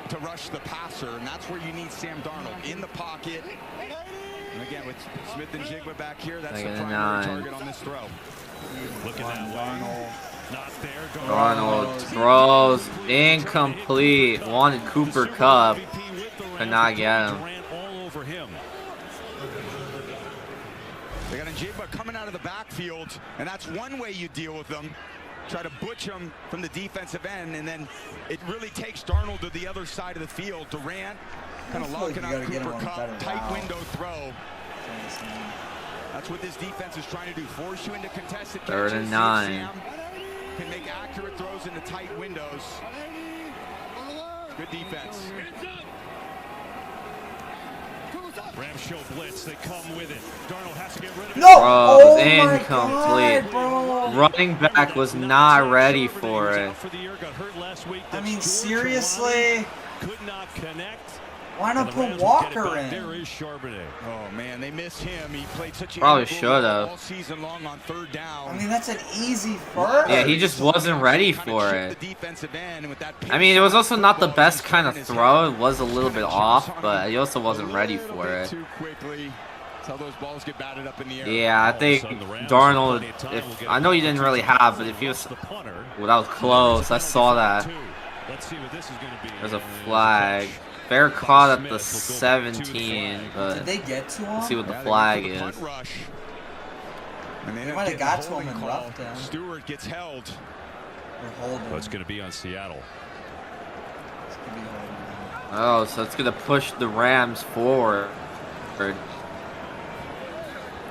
to rush the passer, and that's where you need Sam Darnold in the pocket. And again, with Smith and Jigba back here, that's the primary target on this throw. Look at that, Darnold. Not there. Darnold throws incomplete. Wanted Cooper Kupp, could not get him. Ran all over him. They got Jigba coming out of the backfield, and that's one way you deal with them. Try to butch him from the defensive end, and then it really takes Darnold to the other side of the field. Durant kind of locking up Cooper Kupp, tight window throw. That's what this defense is trying to do, force you into contested catches. 3rd and 9. Sam can make accurate throws into tight windows. Good defense. Rams show blitz, they come with it. Darnold has to get rid of it. Bro, it was incomplete. Running back was not ready for it. I mean, seriously? Could not connect. Why not put Walker in? There is Charbonnet. Oh man, they miss him. He played such a Probably should have. all season long on 3rd down. I mean, that's an easy first. Yeah, he just wasn't ready for it. I mean, it was also not the best kind of throw. It was a little bit off, but he also wasn't ready for it. Too quickly. That's how those balls get batted up in the air. Yeah, I think Darnold, I know you didn't really have, but if he was, well, that was close. I saw that. There's a flag. Fair caught at the 17, but did they get to him? Let's see what the flag is. They might have got to him and roughed him. Stewart gets held. Oh, it's going to be on Seattle. Oh, so it's going to push the Rams forward.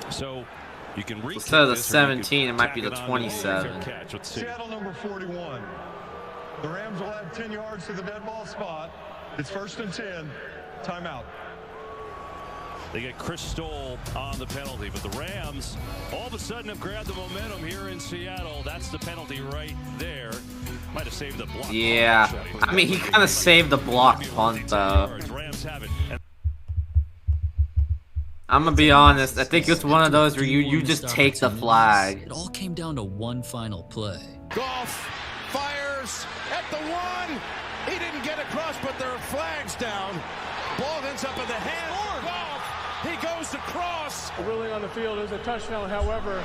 So you can instead of the 17, it might be the 27. Seattle number 41. The Rams will have 10 yards to the dead ball spot. It's 1st and 10. Timeout. They get Chris Stoll on the penalty, but the Rams all of a sudden have grabbed the momentum here in Seattle. That's the penalty right there. Might have saved the block. Yeah, I mean, he kind of saved the block punt, though. Rams have it. I'm gonna be honest. I think it's one of those where you just take the flag. It all came down to one final play. Goff fires at the 1. He didn't get across, but there are flags down. Ball ends up in the hand of Goff. He goes across. Ruling on the field is a touchdown, however.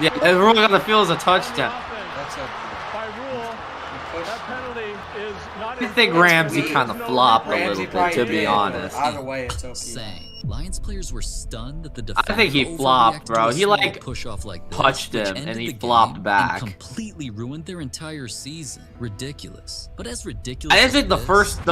Yeah, the ruling on the field is a touchdown. By rule, that penalty is not. I think Ramsey kind of flopped a little bit, to be honest. Either way, it's okay. Same. Lions players were stunned that the defense. I think he flopped, bro. He like touched him and he flopped back. And completely ruined their entire season. Ridiculous. But as ridiculous. I think the first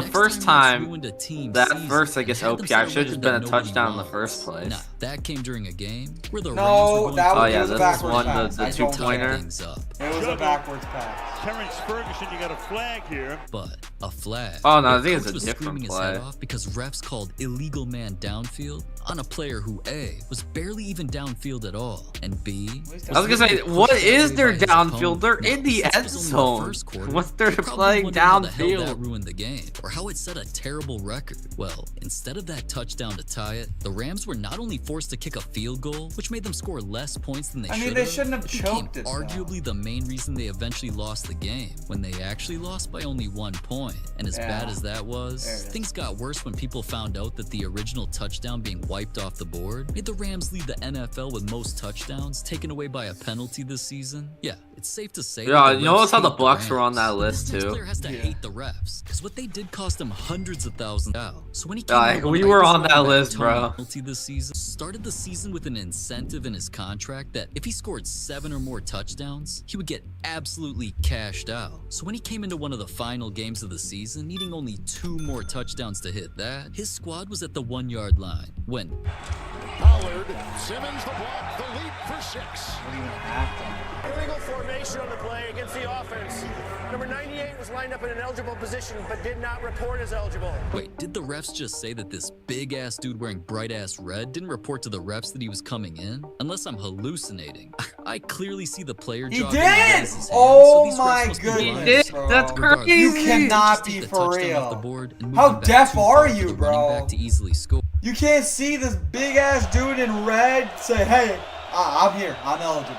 time that first I guess OPI should have just been a touchdown in the first place. Nah, that came during a game where the Rams were that oh was, yeah, was this is one the 2-pointer. It was a backwards pass. Terrence Ferguson, you got a flag here. But a flag. Oh no, I think Coach it's a was different screaming play. his head off because refs called illegal man downfield on a player who A, was barely even downfield at all, and B, I was gonna say, what is their downfield? They're in the end zone. What's their playing downfield? That ruined the game, or how it set a terrible record. Well, instead of that touchdown to tie it, the Rams were not only forced to kick a field goal, which made them score less points than they should have. I mean, they shouldn't have choked it. Arguably the main reason they eventually lost the game, when they actually lost by only 1 point. And as bad as that was, things got worse when people found out that the original touchdown being wiped off the board made the Rams lead the NFL with most touchdowns taken away by a penalty this season. Yeah, it's safe to say. Yeah, you notice how the Bucks were on that list too. This player has to hate the refs because what they did cost him hundreds of thousands out. So when he came we were on that list, bro. Penalty this season, started the season with an incentive in his contract that if he scored 7 or more touchdowns, he would get absolutely cashed out. So when he came into one of the final games of the season, needing only 2 more touchdowns to hit that, his squad was at the 1-yard line when Pollard, Simmons the block, the leap for 6. Illegal formation on the play against the offense. Number 98 was lined up in an eligible position, but did not report as eligible. Wait, did the refs just say that this big-ass dude wearing bright-ass red didn't report to the refs that he was coming in? Unless I'm hallucinating. I clearly see the player jogging against his hand, oh so my goodness, he did? bro. That's crazy. You cannot be for real. How deaf are you, bro? To easily score. You can't see this big-ass dude in red say, hey, I'm here, I'm eligible.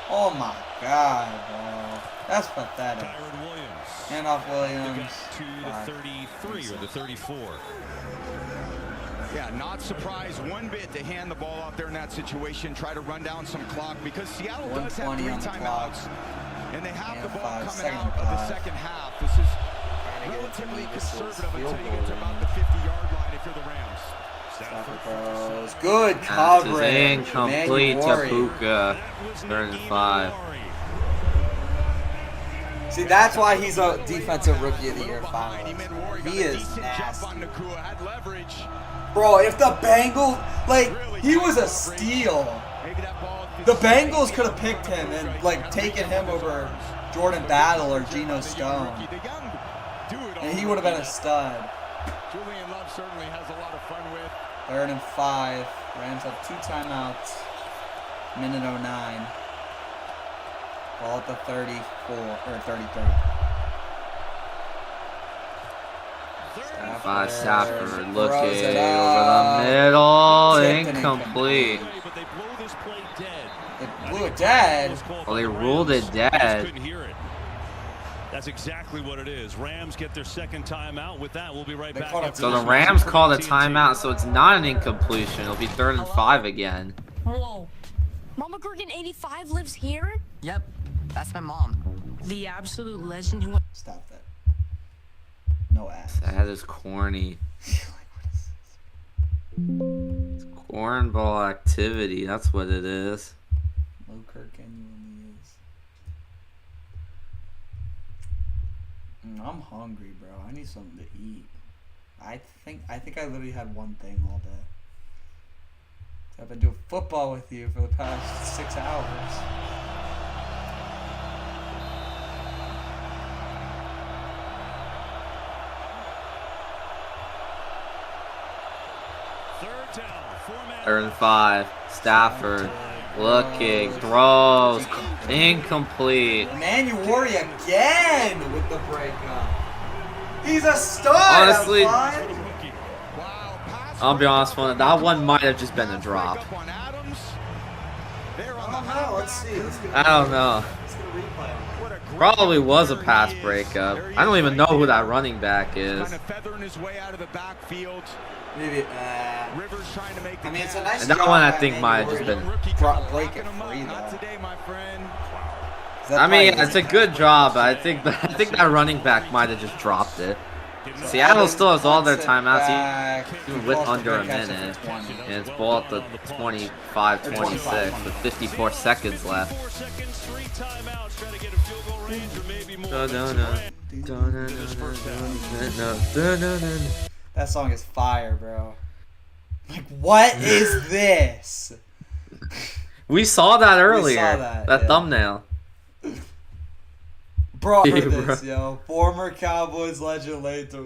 Oh my god, bro. That's pathetic. Hand off Williams. To the 33 or the 34. Yeah, not surprised one bit to hand the ball off there in that situation. Try to run down some clock because Seattle does have 3 timeouts. And they have the ball coming out of the second half. This is relatively conservative until you get to about the 50-yard line if you're the Rams. Good coverage. Incomplete to Puka. 3rd and 5. See, that's why he's a defensive rookie of the year finalist. He is nasty. Bro, if the Bengals, like, he was a steal. The Bengals could have picked him and, like, taken him over Jordan Battle or Geno Stone. And he would have been a stud. Julian Love certainly has a lot of fun with. 3rd and 5. Rams have 2 timeouts. Minute 09. Ball at the 34 or 33. Stafford looking over the middle, incomplete. They blew it dead. Well, they ruled it dead. That's exactly what it is. Rams get their second timeout. With that, we'll be right back. So the Rams called a timeout, so it's not an incompletion. It'll be 3rd and 5 again. Hello. Mama Gergen 85 lives here? Yep, that's my mom. The absolute legend who... Stop that. No ass. That is corny. It's cornball activity. That's what it is. Low Kirk genuinely is. I'm hungry, bro. I need something to eat. I think I literally had one thing all day. I've been doing football with you for the past 6 hours. Third and 5. Stafford looking, throws, incomplete. Emmanuel again with the breakup. He's a stud. Honestly, Wow, I'll be honest, that one might have just been a drop. Let's see. I don't know. Probably was a pass breakup. I don't even know who that running back is. Kind of feathering his way out of the backfield. Maybe, Rivers trying to make the I mean, it's a nice and that one I think might have just been. Break it free, Not today, my friend. I mean, it's a good job, but I think that running back might have just dropped it. Seattle still has all their timeouts, even with under a minute, and it's ball at the 25-26 with 54 seconds left. That song is fire, bro. Like, what is this? We saw that earlier. We saw that yeah. Thumbnail. Bro, I heard this, yo. Former Cowboys legend laid to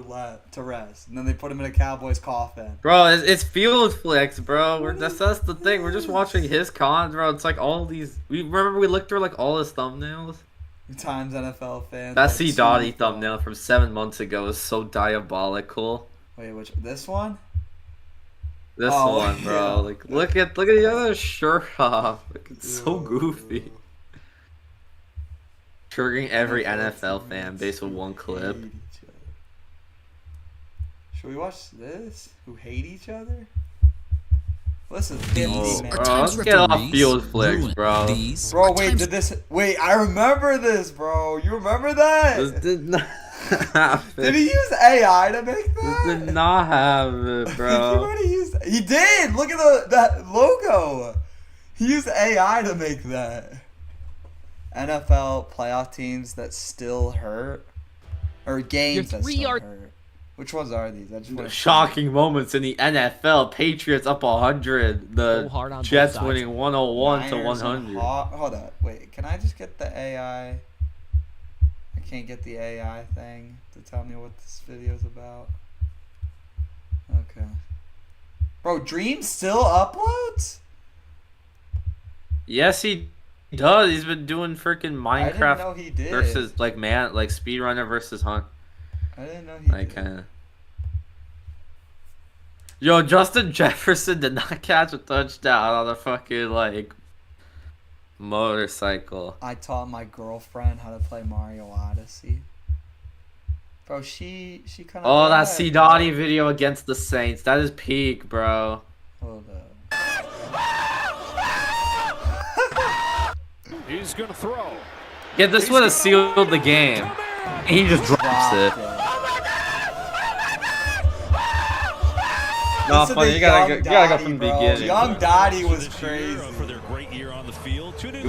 rest, and then they put him in a Cowboys coffin. Bro, it's field flicks, bro. That's the thing. We're just watching his con, bro. It's like all these. Remember we looked through like all his thumbnails. Times NFL fans. That C. Dottie thumbnail from 7 months ago is so diabolical. Wait, this one? This one, bro. Yeah. Like, look at the other shirt off. Like, it's so goofy. Triggering every NFL fan based on one clip. Should we watch this? Who hate each other? Listen, These man. are times Let's get off field flicks, ruin. bro. These Bro, are wait, times- did this? Wait, I remember this, bro. You remember that? This did not happen. Did he use AI to make that? This did not have it, bro. He did. Look at that logo. He used AI to make that. NFL playoff teams that still hurt, or games that still hurt. Which ones are these? I just want to Shocking moments in the NFL. Patriots up 100. The Jets winning 101 to 100. Hold on. Wait, can I just get the AI? I can't get the AI thing to tell me what this video's about. Okay. Bro, Dream still uploads? Yes, he does. He's been doing freaking Minecraft I didn't know he did. versus like speedrunner versus hunt. I didn't know he did. Yo, Justin Jefferson did not catch a touchdown on a fucking like motorcycle. I taught my girlfriend how to play Mario Odyssey. Bro, she kind of. Oh, that C. Dottie video against the Saints. That is peak, bro. Hold up. He's gonna throw. Yeah, this would have sealed the game. He just drops it. No, funny. You gotta go from the beginning. Young Dottie was crazy. For their great year on the field. It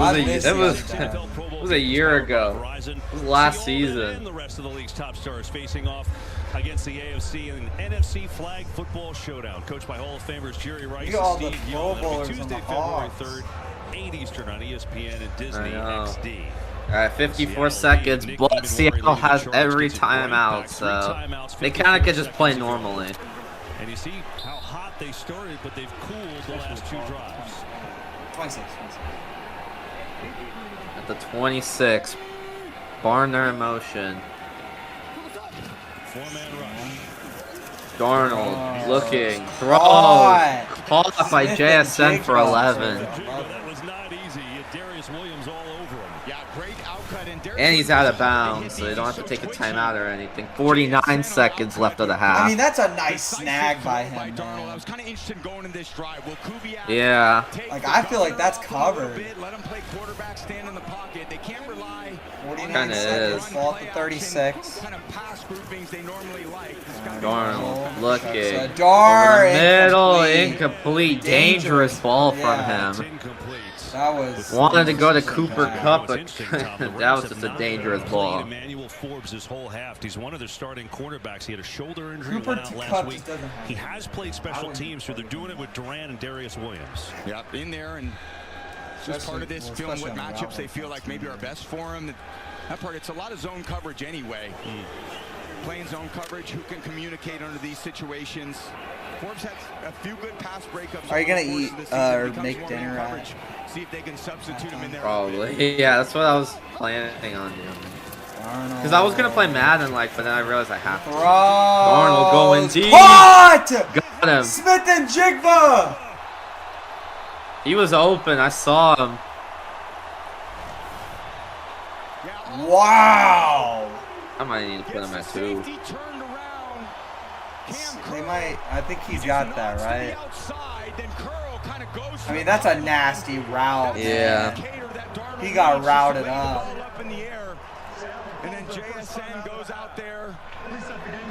was a year ago. It was last season. The rest of the league's top stars facing off against the AFC and NFC flag football showdown, coached by Hall of Famers Jerry Rice and Steve Young. Tuesday, February 3rd, 8 Eastern on ESPN and Disney XD. Alright, 54 seconds, but Seattle has every timeout, so they kind of could just play normally. And you see how hot they started, but they've cooled the last 2 drives. 26. At the 26, Barner in motion. 4-man rush. Darnold looking, throw, caught by JSN for 11. That was not easy. Darius Williams all over him. Yeah, great outcut. And he's out of bounds, so they don't have to take a timeout or anything. 49 seconds left of the half. I mean, that's a nice snag by him, man. I was kind of interested in going in this drive. Will Kubiak Yeah. Like, I feel like that's covered. Let him play quarterback, stand in the pocket. They can't rely 49 seconds, ball to 36. kind of pass groupings they normally like. Darnold looking. Dar incomplete. Dangerous ball from him. That was wanted to go to Cooper Kupp, but that was just a dangerous ball. Emmanuel Forbes his whole half. He's one of their starting cornerbacks. He had a shoulder injury last week. He has played special teams, so they're doing it with Durant and Darius Williams. Yep, in there and just part of this, feeling what matchups they feel like maybe are best for him. That part, it's a lot of zone coverage anyway. Playing zone coverage, who can communicate under these situations. Forbes had a few good pass breakups. Are you gonna eat or make dinner at? See if they can substitute him in there. Probably. Yeah, that's what I was planning on doing. Because I was gonna play Madden, like, but then I realized I have to. Darnold going deep. Caught! Got him. Smith and Jigba. He was open. I saw him. Wow. I might need to put him at 2. They might. I think he's got that, right? I mean, that's a nasty route. Yeah. Man. He got routed up. And then JSN goes out there.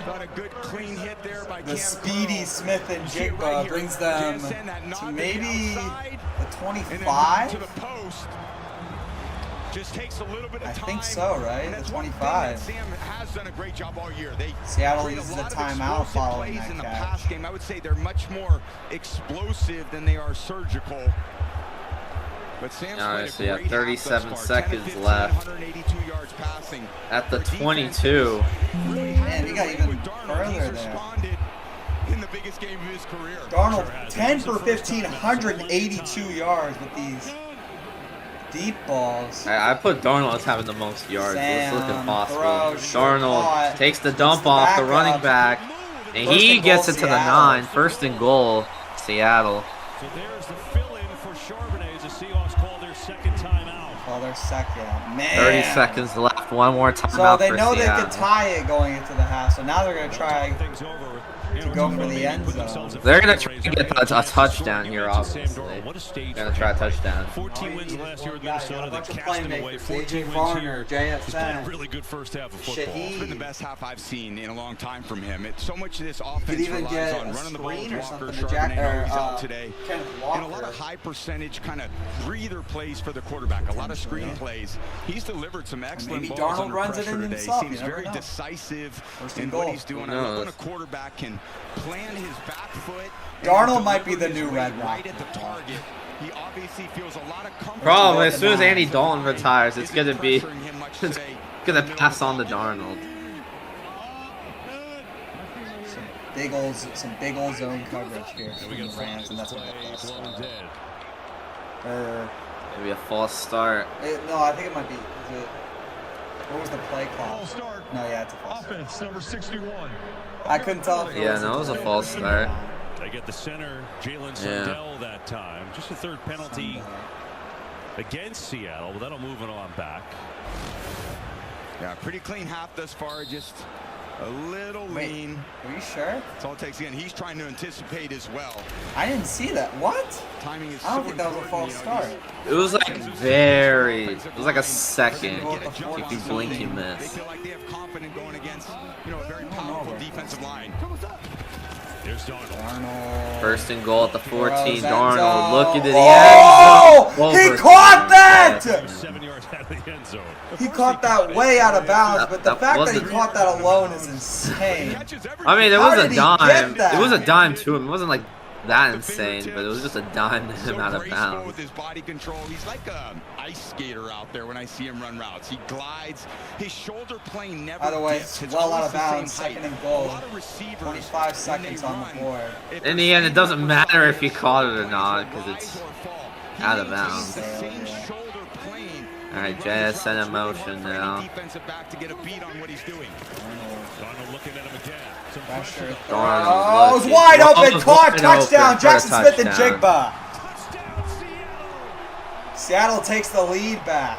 Got a good clean hit there by the speedy Smith and Jigba brings them to maybe the 25. To the post. Just takes a little bit of time. I think so, right? The 25. Sam has done a great job all year. Seattle uses a timeout following that in the catch. pass game. I would say they're much more explosive than they are surgical. But Sam's so yeah, 37 seconds left. 182 yards passing. At the 22. Man, he got even further there. In the biggest game of his career. Darnold, 10 for 15, 182 yards with these deep balls. I put Darnold as having the most yards. It's looking possible. Darnold caught. takes the dump off the running back, and he gets it to the 9. First and goal, Seattle. So there's the fill-in for Charbonnet as the Seahawks call their second timeout. Call their second. Man. 30 seconds left. One more timeout. So they for know Seattle. they could tie it going into the half. So now they're going to try to go for the end zone. They're going to try to get a touchdown here, obviously. They're going to try a touchdown. 14 wins last year with Minnesota. They cast him away. 14 wins Varner, here. He's played a JSN. really good first half of football. It's been the best half I've seen in a long time from him. It's so much of this offense Could even relies get on a running the ball with screen or Walker, something to Charbonnet, who's out today. Kenneth And Walker. a lot of high percentage kind of breather plays for the quarterback. A lot of screen plays. He's delivered some excellent Maybe balls Darnold under runs it pressure in today. himself. Seems You never very know. decisive in goal. what he's doing. I love when a quarterback can plant his back foot. Darnold might be the new Red Rock. Right at the target. He obviously feels a lot of comfort. Probably as soon as Andy Dalton retires, it's gonna be gonna pass on to Darnold. Some big old zone coverage here from the Rams, and that's what Maybe a false start. No, I think it might be. What was the play call? No, yeah, it's a false start. Offense number 61. I couldn't tell if it was No, it was a false start. They get the center, Jalen Sundell that time. Just a third penalty against Seattle, but that'll move it on back. Yeah, pretty clean half thus far. Just a little lean. Are you sure? That's all it takes. Again, he's trying to anticipate as well. I didn't see that. What? Timing is I don't think that was a false start. It was like it was like a second. If you blink, you miss. They feel like they have confidence going against, a very powerful defensive line. Here's Darnold. First and goal at the 14. Darnold Darnold looking to the end zone. He caught that! 7 yards out of the end zone. He caught that way out of bounds, but the fact that he caught that alone is insane. I mean, it How was did a he dime. get that? It was a dime to him. It wasn't like that insane, but it was just a dime to him out of bounds. With his body control, he's like an ice skater out there when I see him run routes. He glides. His shoulder plane never By the way, dips. it's It's well out always of the same bounds, height. second and A goal. lot of receivers, 25 seconds on the board. In the end, it doesn't matter if he caught it or not because it's out of bounds. All right, JSN in motion now. Defensive back to get a beat on what he's doing. Darnold looking at him again. Some pressure. Darnold Oh, it was looking. wide open. Wide Caught. open Touchdown. for a Jackson Smith and touchdown. Jigba. Seattle takes the lead back.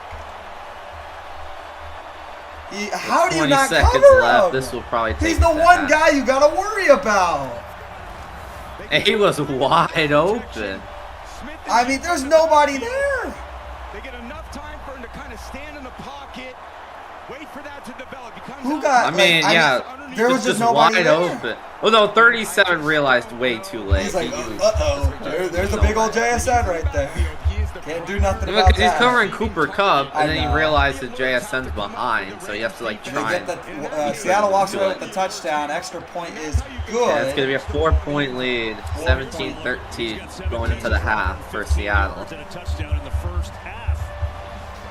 How do you 20 not seconds cover left. him? This will probably take He's the it to one half. guy you gotta worry about. And he was wide open. I mean, there's nobody there. They get enough time for him to kind of stand in the pocket, wait for that to develop. Who got? I mean, there was just nobody wide there. open. Oh no, 37 realized way too late. He's like, there's a big old JSN right there. Can't do nothing about Because he's that. covering Cooper Kupp, I and then he know. realized that JSN's behind, so he has to like They try. get the, Seattle walks away with the touchdown. Extra point is good. Yeah, it's gonna be a 4-point lead, 17-13 going into the half for Seattle. touchdown in the first half.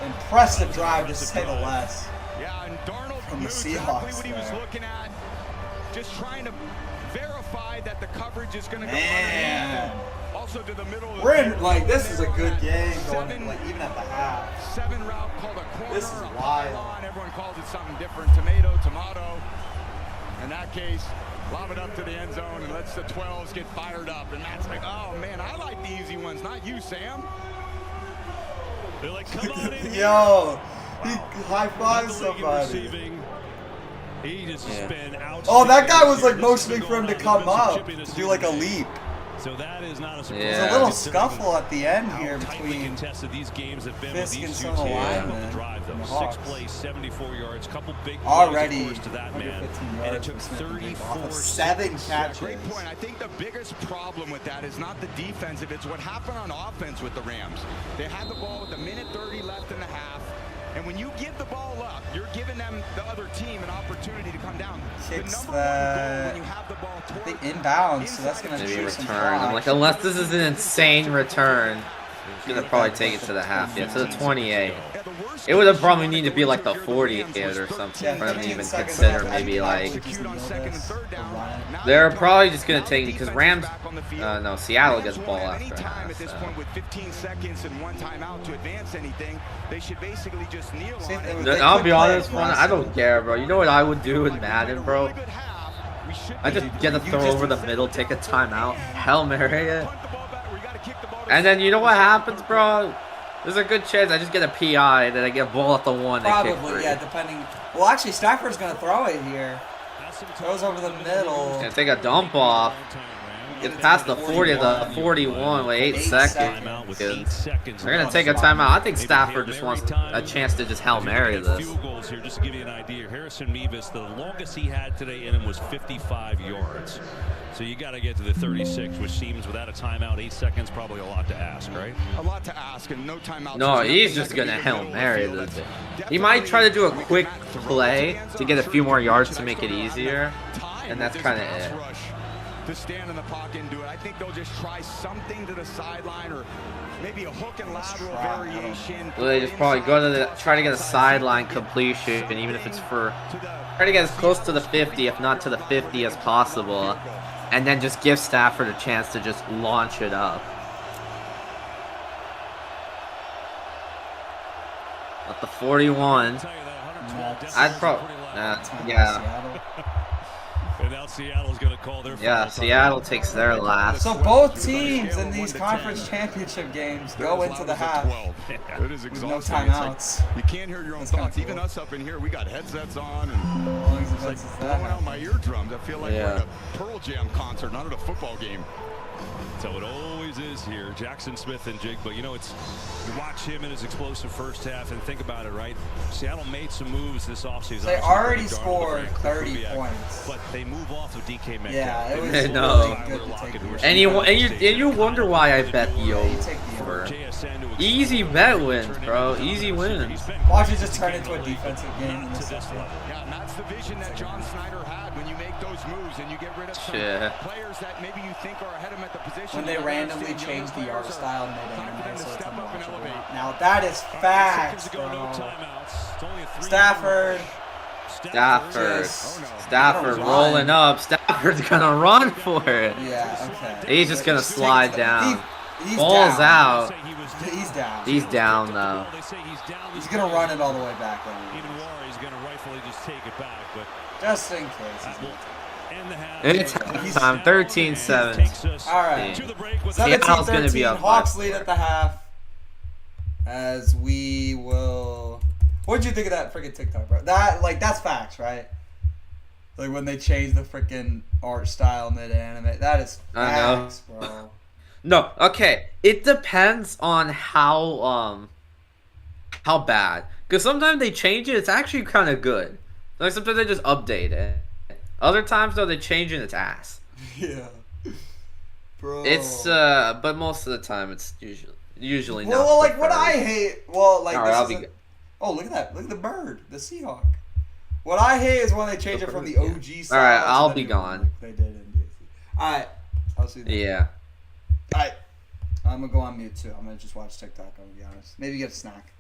Impressive drive to say the less. Yeah, and Darnold From the knew exactly Seahawks what he was there. looking at. Just trying to verify that the coverage is going to go Man. underneath. also to the middle of We're in, like, this is a good game going in, like, even at the half. 7 route called a corner. This is wild. Everyone calls it something different. Tomato. In that case, lob it up to the end zone and lets the 12s get fired up. And Matt's like, oh, man, I like the easy ones. Not you, Sam. They're like, come on in. Yo, he high-fived somebody. He just been out. Oh, that guy was like motioning for him to come up, to do like a leap. So that is not a surprise. There's a little scuffle at the end here between contested these games have been Fisk with and these some of the linemen. drive though. and the 6 Hawks. plays, 74 yards, couple big Already plays, of course, to that man. 115 And it yards took for Smith and Jigba off 34 of 7 catches. Great point. I think the biggest problem with that is not the defensive. It's what happened on offense with the Rams. They had the ball with a minute 30 left in the half. And when you give the ball up, you're giving them, the other team, an opportunity to come down. Kicks the number that, one goal when you have the ball I think inbounds, so that's going to Maybe a shoot some return. I'm like, unless this is an insane return, he's gonna probably take it to the half. Yeah, to the 28. It would have probably need to be like the 48 or something for him to even consider maybe like. They're probably just gonna take it because Rams. No, Seattle gets the ball after half. At this point, with 15 seconds and 1 timeout to advance anything, they should basically just kneel on it. I'll be honest, man, I don't care, bro. You know what I would do in Madden, bro? I just get a throw over the middle, take a timeout, Hail Mary it. And then you know what happens, bro? There's a good chance I just get a PI and then I get ball at the 1 and kick Probably, free. yeah, depending. Well, actually, Stafford's going to throw it here. Throws over the middle. And take a dump off. Get past the 40 to the 41 with 8 seconds. They're going to take a timeout. I think Stafford just wants a chance to just Hail Mary this. Field goals here, just to give you an idea. Harrison Mevis, the longest he had today in him was 55 yards. So you got to get to the 36, which seems without a timeout, 8 seconds, probably a lot to ask, right? A lot to ask, and no timeout. No, he's just going to Hail Mary this. He might try to do a quick play to get a few more yards to make it easier. And that's kind of it. To stand in the pocket and do it. I think they'll just try something to the sideline or maybe a hook and lateral variation. Well, they just probably go to the try to get a sideline completion, and even if it's for try to get as close to the 50, if not to the 50 as possible, and then just give Stafford a chance to just launch it up. At the 41, I'd probably yeah. And now Seattle's going to call their Seattle takes their last. So both teams in these conference championship games go into the half It is with no exhausting. timeouts. You can't hear your own thoughts. Cool. Even us up in here, we got headsets on and it's like blowing out my eardrums. I feel like we're at a Pearl Jam concert, not at a football game. So it always is here. Jackson Smith and Jigba. You know, it's you watch him in his explosive first half and think about it, right? Seattle made some moves this offseason. They already scored 30 points. But they move off of DK Metcalf. Yeah, it was really good to take. And you wonder why I bet the over. Easy bet wins, bro. Easy wins. Watch it just turn into a defensive game in the second. Yeah, and that's the vision that John Snyder had when you make those moves and you get rid of some players that maybe you think are ahead of them at the position. When they randomly change the yard style mid-anime, so it's unwatchable. Now that is facts, bro. Stafford. Stafford rolling up. Stafford's gonna run for it. Yeah, okay. He's just gonna slide down. He's Balls down. out. He's down. He's down though. He's gonna run it all the way back. Even Warrior's gonna rightfully just take it back, but just in case. It's time. 13-7. All right. Seattle's gonna be 17-13. up. Hawks lead at the half. As we will. What'd you think of that freaking TikTok, bro? That's facts, right? Like when they change the freaking art style mid-anime. That is facts, bro. No, okay. It depends on how bad. Because sometimes they change it, it's actually kind of good. Like sometimes they just update it. Other times though, they change it, it's ass. Yeah. Bro. It's but most of the time it's usually not. Well, like what I hate. Well, like Alright, this is oh, look at that! Look at the bird, the Seahawk. What I hate is when they change it from the OG style. All right, I'll be gone. Like they did in DAC. All right, I'll see you. Yeah. All right, I'm gonna go on mute too. I'm gonna just watch TikTok. I'm gonna be honest. Maybe get a snack.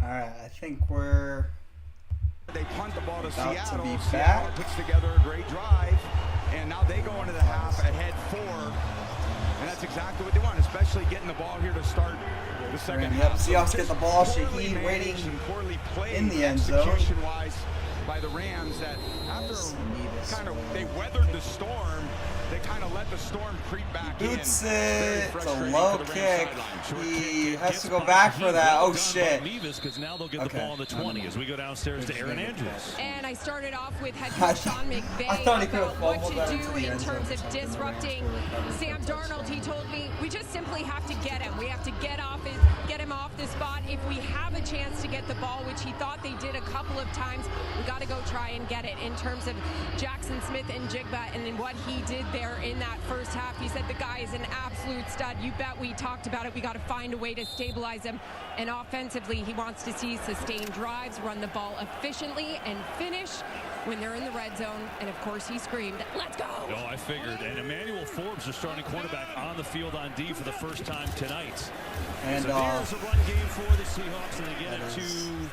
Alright, I think we're They punt the ball to about Seattle. to be Seattle back. puts together a great drive, and now they go into the half ahead 4, and that's exactly what they want, especially getting the ball here to start the second Yep, half. Seahawks get the ball. Poorly Shaheen waiting managed and poorly played in the end zone. execution-wise by the Rams that after they weathered the storm, they kind of let the storm creep back in. Boots it. It's a low kick. He has to go back for that. Oh shit. Because now they'll get the ball on the 20 as we go downstairs to Aaron Andrews. And I started off with head coach Sean McVay I thought he could have about what fumbled to that do into the in end zone. terms of disrupting Sam Darnold. He told me we just simply have to get him. We have to get him off the spot. If we have a chance to get the ball, which he thought they did a couple of times, we got to go try and get it. In terms of Jackson Smith and Jigba and what he did there in that first half, he said the guy is an absolute stud. You bet we talked about it. We got to find a way to stabilize him. And offensively, he wants to see sustained drives, run the ball efficiently, and finish when they're in the red zone. And of course, he screamed, "Let's go!" Oh, I figured. And Emmanuel Forbes, the starting quarterback, on the field on D for the first time tonight. And so there's a run game for the Seahawks, and they get it to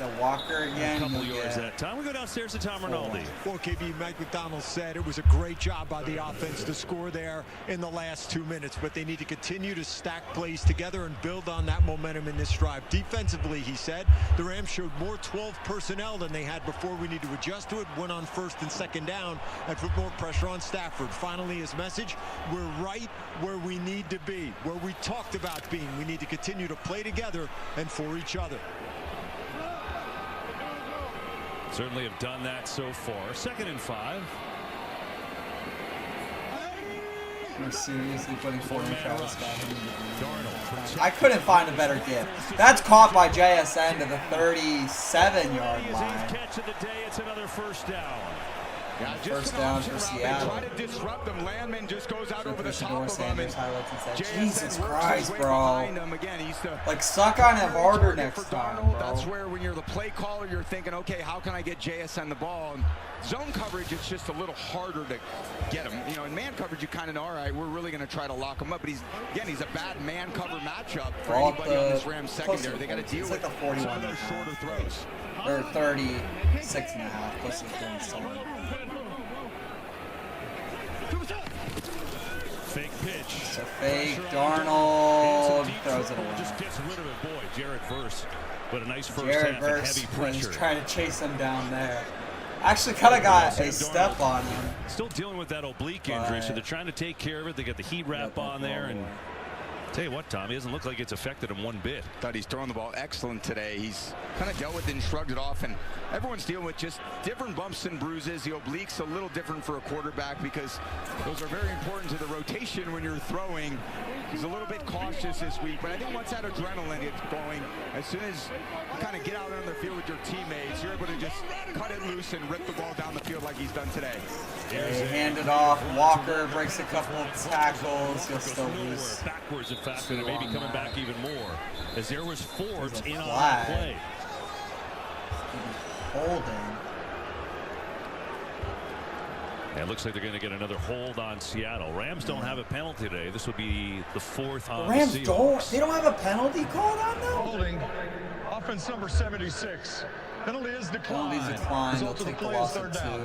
the Walker again. A couple yards that time. We go downstairs to Tom Rinaldi. Well, KB, Mike McDonald said it was a great job by the offense to score there in the last 2 minutes, but they need to continue to stack plays together and build on that momentum in this drive. Defensively, he said, the Rams showed more 12 personnel than they had before. We need to adjust to it. Went on first and second down and put more pressure on Stafford. Finally, his message, we're right where we need to be, where we talked about being. We need to continue to play together and for each other. Certainly have done that so far. 2nd and 5. We're seriously putting Travis Scott in. I couldn't find a better gift. That's caught by JSN to the 37-yard line. Catch of the day. It's another first down. Yeah, first down for Seattle. They try to disrupt them. Landman just goes out over the top of him. Jesus Christ, bro. Again, like, suck on him harder next time, bro. That's where when you're the play caller, you're thinking, okay, how can I get JSN the ball? And zone coverage, it's just a little harder to get him. You know, in man coverage, you kind of know, all right, we're really going to try to lock him up. But he's a bad man cover matchup for anybody on this Rams secondary. They got to deal with some of those shorter throws. Or 36.5, close to 37. Fake pitch. So fake. Darnold throws it away. Just gets rid of it. Boy, Jared Verse. But a nice first Jared half Verse and heavy pressure. was trying to chase him down there. Actually, kind of got a step on him. Still dealing with that oblique injury, so they're trying to take care of it. They got the heat wrap on there, and tell you what, Tom, he doesn't look like it's affected him one bit. Thought he's throwing the ball excellent today. He's kind of dealt with it and shrugged it off, and everyone's dealing with just different bumps and bruises. The oblique's a little different for a quarterback because those are very important to the rotation when you're throwing. He's a little bit cautious this week, but I think once that adrenaline gets going, as soon as you kind of get out on the field with your teammates, you're able to just cut it loose and rip the ball down the field like he's done today. They hand it off. Walker breaks a couple of tackles. He'll still lose. Backwards, in fact, and it may be coming back even more. As there was Forbes in on the play. Holding. Yeah, it looks like they're going to get another hold on Seattle. Rams don't have a penalty today. This will be the 4th on the Rams Seahawks. they don't have a penalty called on them? Holding. Offense number 76. Penalty is declined. Penalty's declined. They'll Result of the take the play is loss third of down.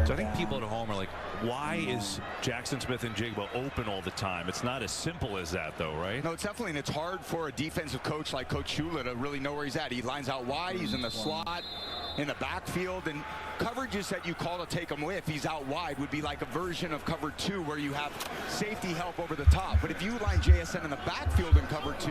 2. So I think people at home are like, why is Jackson Smith and Jigba open all the time? It's not as simple as that, though, right? No, it's definitely, and it's hard for a defensive coach like Coach Shula to really know where he's at. He lines out wide, he's in the slot, in the backfield, and coverages that you call to take him with, he's out wide, would be like a version of cover 2 where you have safety help over the top. But if you line JSN in the backfield in cover 2,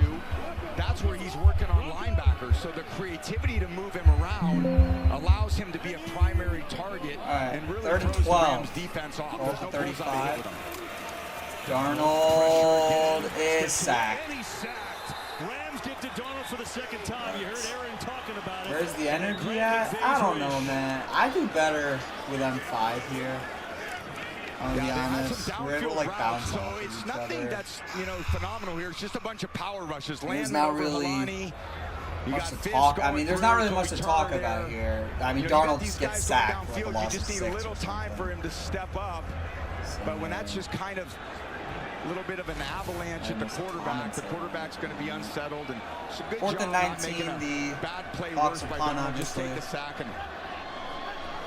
that's where he's working on linebackers. So the creativity to move him around allows him to be a primary target and really throws the Rams defense off. There's no 35. With him. Darnold is sacked. Rams get to Darnold for the 2nd time. You heard Aaron talking about it. Where's the energy at? I don't know, man. I do better with M5 here. I'll be honest. We're able to like bounce so off it's each nothing other. That's phenomenal here. It's just a bunch of power rushes. There's not really much to talk. I mean, there's not really much to talk about here. I mean, Darnold just gets sacked with a loss of 6. You just need a little time for him to step up. But when that's just kind of a little bit of an avalanche at the quarterback. The quarterback's going to be unsettled, and it's a good 4th job and not 19. making a The bad play Hawks worse will by punt, Darnold. Just obviously. take the sack and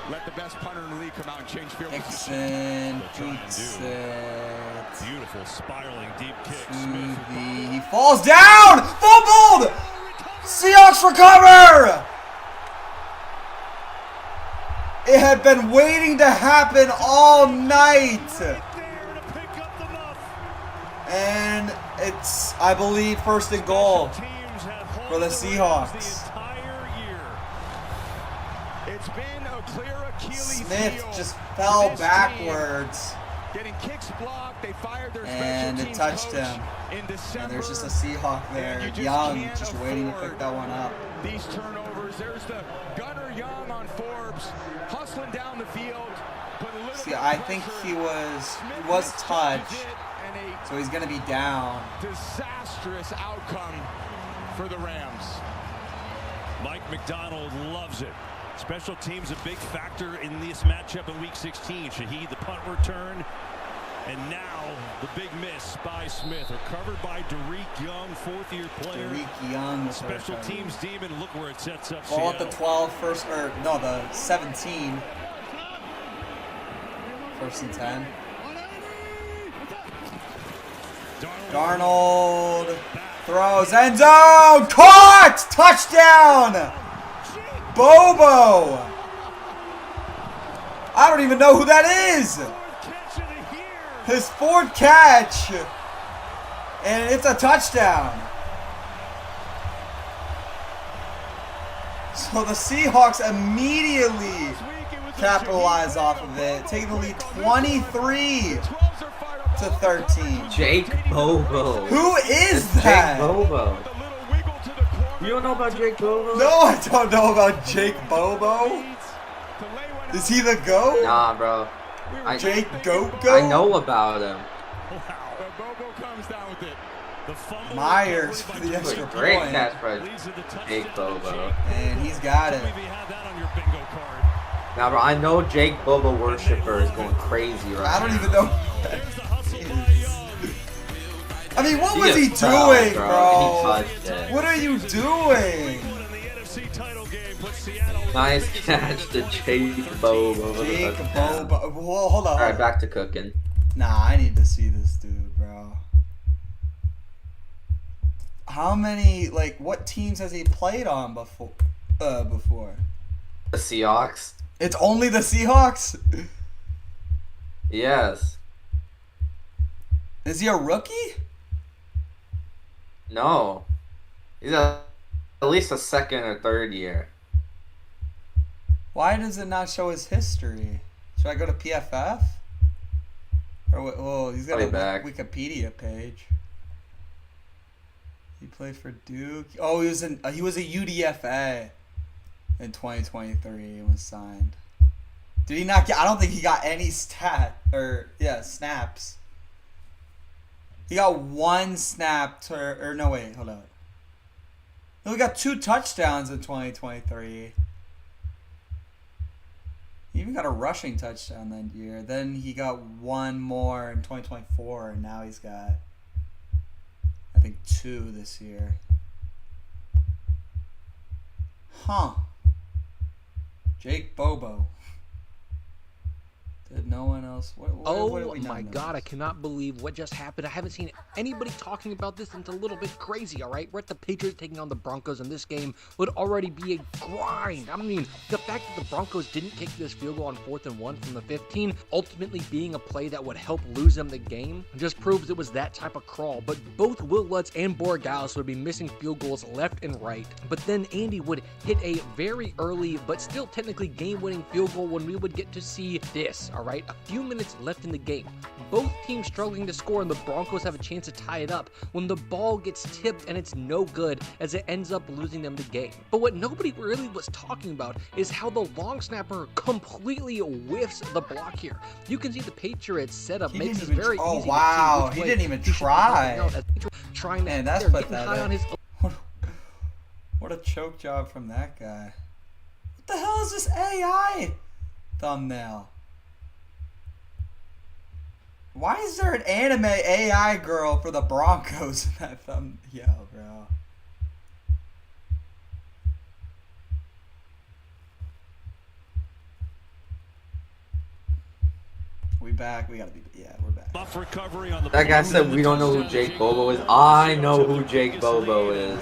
let the best punter in the league come out and change field Dixon beats it. Beautiful spiraling deep kick. He falls down! Fumbled! Seahawks recover! It had been waiting to happen all night. And it's, I believe, 1st and goal for the Seahawks. It's been a clear Achilles Smith heel just fell for this backwards. team. Getting kicks blocked, they fired their And special it teams touched coach him. in December. And there's just a Seahawk there, Young, just waiting to pick that one up. These turnovers. There's the gunner Young on Forbes, hustling down the field. See, I think he was touched, so he's gonna be down. Disastrous outcome for the Rams. Mike McDonald loves it. Special teams a big factor in this matchup in Week 16. Shaheed, the punt return, and now the big miss by Smith, recovered by Derek Young, 4th-year player. Derek Young, special teams demon. Look where it sets up. Ball at the 12, the 17. 1st and 10. Darnold throws, end zone, caught, touchdown, Bobo. I don't even know who that is. His 4th catch, and it's a touchdown. So the Seahawks immediately capitalize off of it, taking the lead 23 to 13. Jake Bobo. Who is that? Jake Bobo. You don't know about Jake Bobo? No, I don't know about Jake Bobo. Is he the GOAT? Nah, bro. Jake GOAT? I know about him. Myers for the extra point. Great catch by Jake Bobo. And he's got it. Now, bro, I know Jake Bobo worshipper is going crazy right now. I don't even know. I mean, what was he doing, bro? What are you doing? Nice catch to Jake Bobo. Jake Bobo. Well, hold on. All right, back to cooking. Nah, I need to see this dude, bro. How many, like, what teams has he played on before? The Seahawks. It's only the Seahawks? Yes. Is he a rookie? No. He's at least a 2nd or 3rd year. Why does it not show his history? Should I go to PFF? Or oh, he's got a Wikipedia page. He played for Duke. Oh, he was a UDFA in 2023 and was signed. Did he not get? I don't think he got any snaps. He got 1 snap no wait, hold on. No, he got 2 touchdowns in 2023. He even got a rushing touchdown that year. Then he got 1 more in 2024, and now he's got, I think, 2 this year. Huh. Jake Bobo. Did no one else? What Oh my God, I cannot believe what just happened. I haven't seen anybody talking about this. It's a little bit crazy, all right? We're at the Patriots taking on the Broncos, and this game would already be a grind. I mean, the fact that the Broncos didn't kick this field goal on 4th and 1 from the 15, ultimately being a play that would help lose them the game, just proves it was that type of crawl. But both Will Lutz and Borregales would be missing field goals left and right. But then Andy would hit a very early, but still technically game-winning field goal when we would get to see this. All right, a few minutes left in the game. Both teams struggling to score, and the Broncos have a chance to tie it up when the ball gets tipped, and it's no good as it ends up losing them the game. But what nobody really was talking about is how the long snapper completely whiffs the block here. You can see the Patriots setup makes it very easy. Oh wow, he didn't even try. Man, that's pathetic. What a choke job from that guy. What the hell is this AI thumbnail? Why is there an anime AI girl for the Broncos in that thumb? Yo, bro. We back. We gotta be. Yeah, we're back. That guy said we don't know who Jake Bobo is. I know who Jake Bobo is.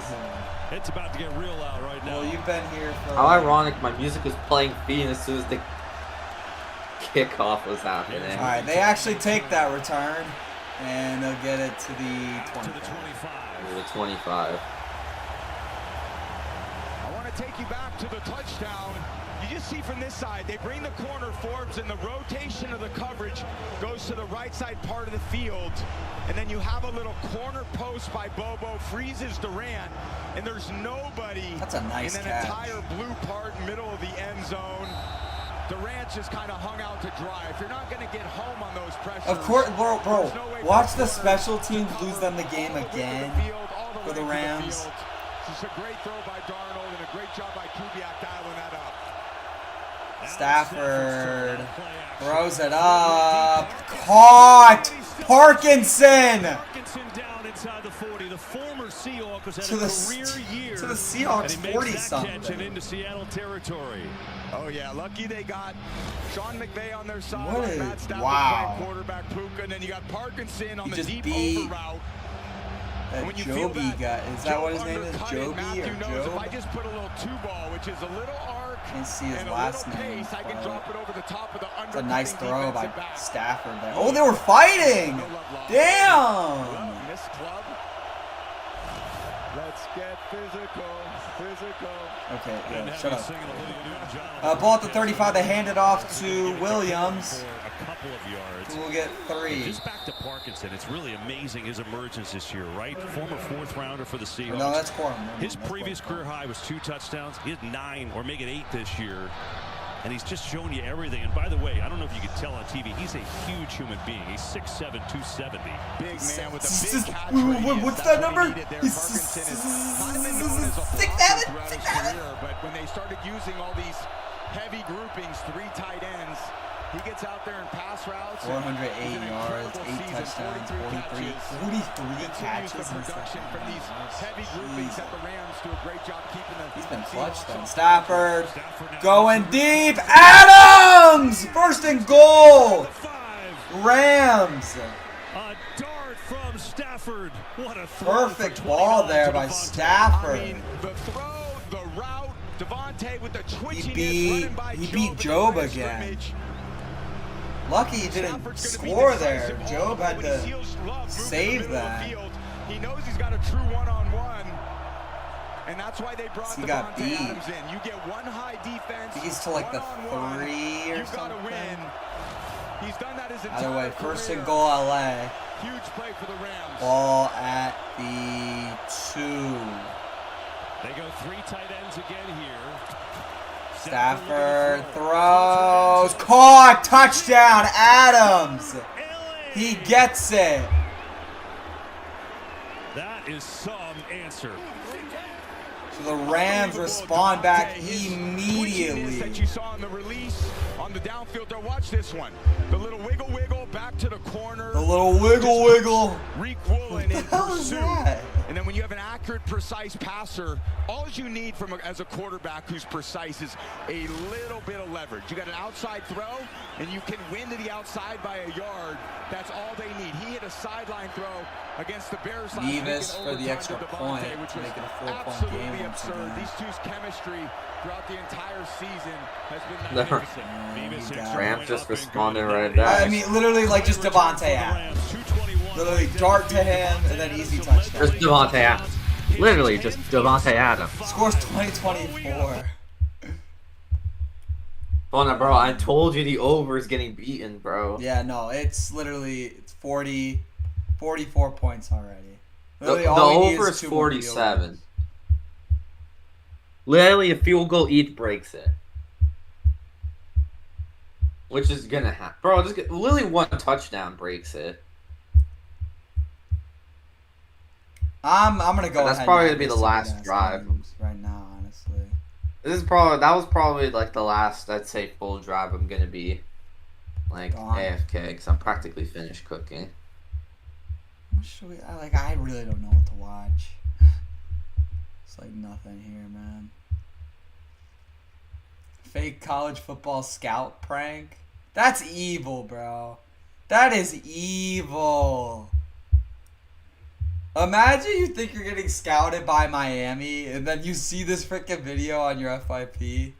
It's about to get real out right now. Well, you've been here for. How ironic! My music was playing Fiend as soon as the kickoff was happening. All right, they actually take that return, and they'll get it to the 25. To the 25. I want to take you back to the touchdown. You just see from this side, they bring the corner Forbes, and the rotation of the coverage goes to the right side part of the field. And then you have a little corner post by Bobo, freezes Durant, and there's nobody That's a nice in an entire blue part, middle of the end zone. Durant just kind of hung out to dry. If you're not going to get home on those pressures... Of course, bro, watch the special teams lose them the game again for the Rams. Just a great throw by Darnold and a great job by Kubiak dialing that up. Stafford throws it up. Caught! Parkinson! Down inside the 40. The former Seahawks had To the Seahawks 40-something. into Seattle territory. Oh yeah, lucky they got Sean McVay on their side. What is- Matt Stafford wow. playing quarterback Puka, and then you got Parkinson on He the just deep beat over route. that When you feel Joby guy. Is that what his name is? Joby Matthew or knows if I Job? just put a little two ball, which is a little arc Can't see his and last a little name. pace, I can drop it over the top of the It's a nice undercutting throw by defensive back. Stafford there. Oh, they were fighting! Damn! This club. Let's get physical. Okay, yo, shut up. Ball at the 35. They hand it off to Williams. A couple of yards. Who will get 3. Just back to Parkinson. It's really amazing his emergence this year, right? Former 4th rounder for the Seahawks. No, that's Corum. His previous career high was 2 touchdowns. He had 9 or make it 8 this year. And he's just showing you everything. And by the way, I don't know if you could tell on TV, he's a huge human being. He's 6'7", 270. Big man with a big catch What's that number? He's 6'7". But when they started using all these heavy groupings, 3 tight ends, he gets out there and pass routes. 408 yards, 8 touchdowns, 43 catches. Production from these heavy groupings at the Rams do a great job keeping them. He's been clutch though. Stafford going deep. Adams! First and goal. Rams. A dart from Stafford. What a throw. Perfect ball there by Stafford. I mean, the throw, the route, Devontae with the twitchiness He beat Job again. Lucky he didn't score there. Job had to save that. He knows he's got a true one-on-one, and that's why they brought Devontae Adams in. You get one high defense. He's to like the 3 or something. Win. He's done that his entire Either way, first and goal LA. Huge play for the Rams. Ball at the 2. They go 3 tight ends again here. Stafford throws. Caught. Touchdown. Adams. He gets it. That is some answer. So the Rams respond back immediately. That you saw on the release on the downfield there. Watch this one. The little wiggle back to the corner. The little wiggle. Reek Woolen in hell is pursuit. that? And then when you have an accurate, precise passer, all you need as a quarterback who's precise is a little bit of leverage. You got an outside throw, and you can win to the outside by a yard. That's all they need. He hit a sideline throw against the Bears last week for the extra point, which was make it a 4-point absolutely game. absurd. These two's chemistry throughout the entire season has been The magnificent. Rams just responded right back. I mean, literally like just Devontae Adams. Literally dart to him and then easy touchdown. Just Devontae Adams. Literally just Devontae Adams. Scores 20-24. Oh no, bro! I told you the over is getting beaten, bro. Yeah, no, it's literally 44 points already. The over is 47. Literally, a field goal each breaks it, which is gonna happen, bro. Literally one touchdown breaks it. I'm gonna go. That's probably gonna be the last drive right now, honestly. That was probably like the last, I'd say, full drive I'm gonna be like AFK because I'm practically finished cooking. What should we? I really don't know what to watch. It's like nothing here, man. Fake college football scout prank. That's evil, bro. That is evil. Imagine you think you're getting scouted by Miami, and then you see this freaking video on your FYP.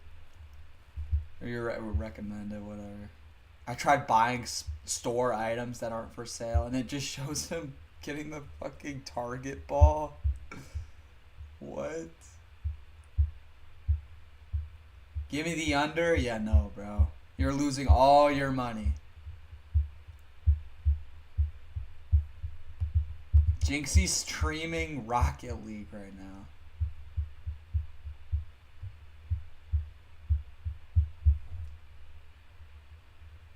Or your recommended, whatever. I tried buying store items that aren't for sale, and it just shows him getting the fucking Target ball. What? Give me the under? Yeah, no, bro. You're losing all your money. Jinxie's streaming Rocket League right now.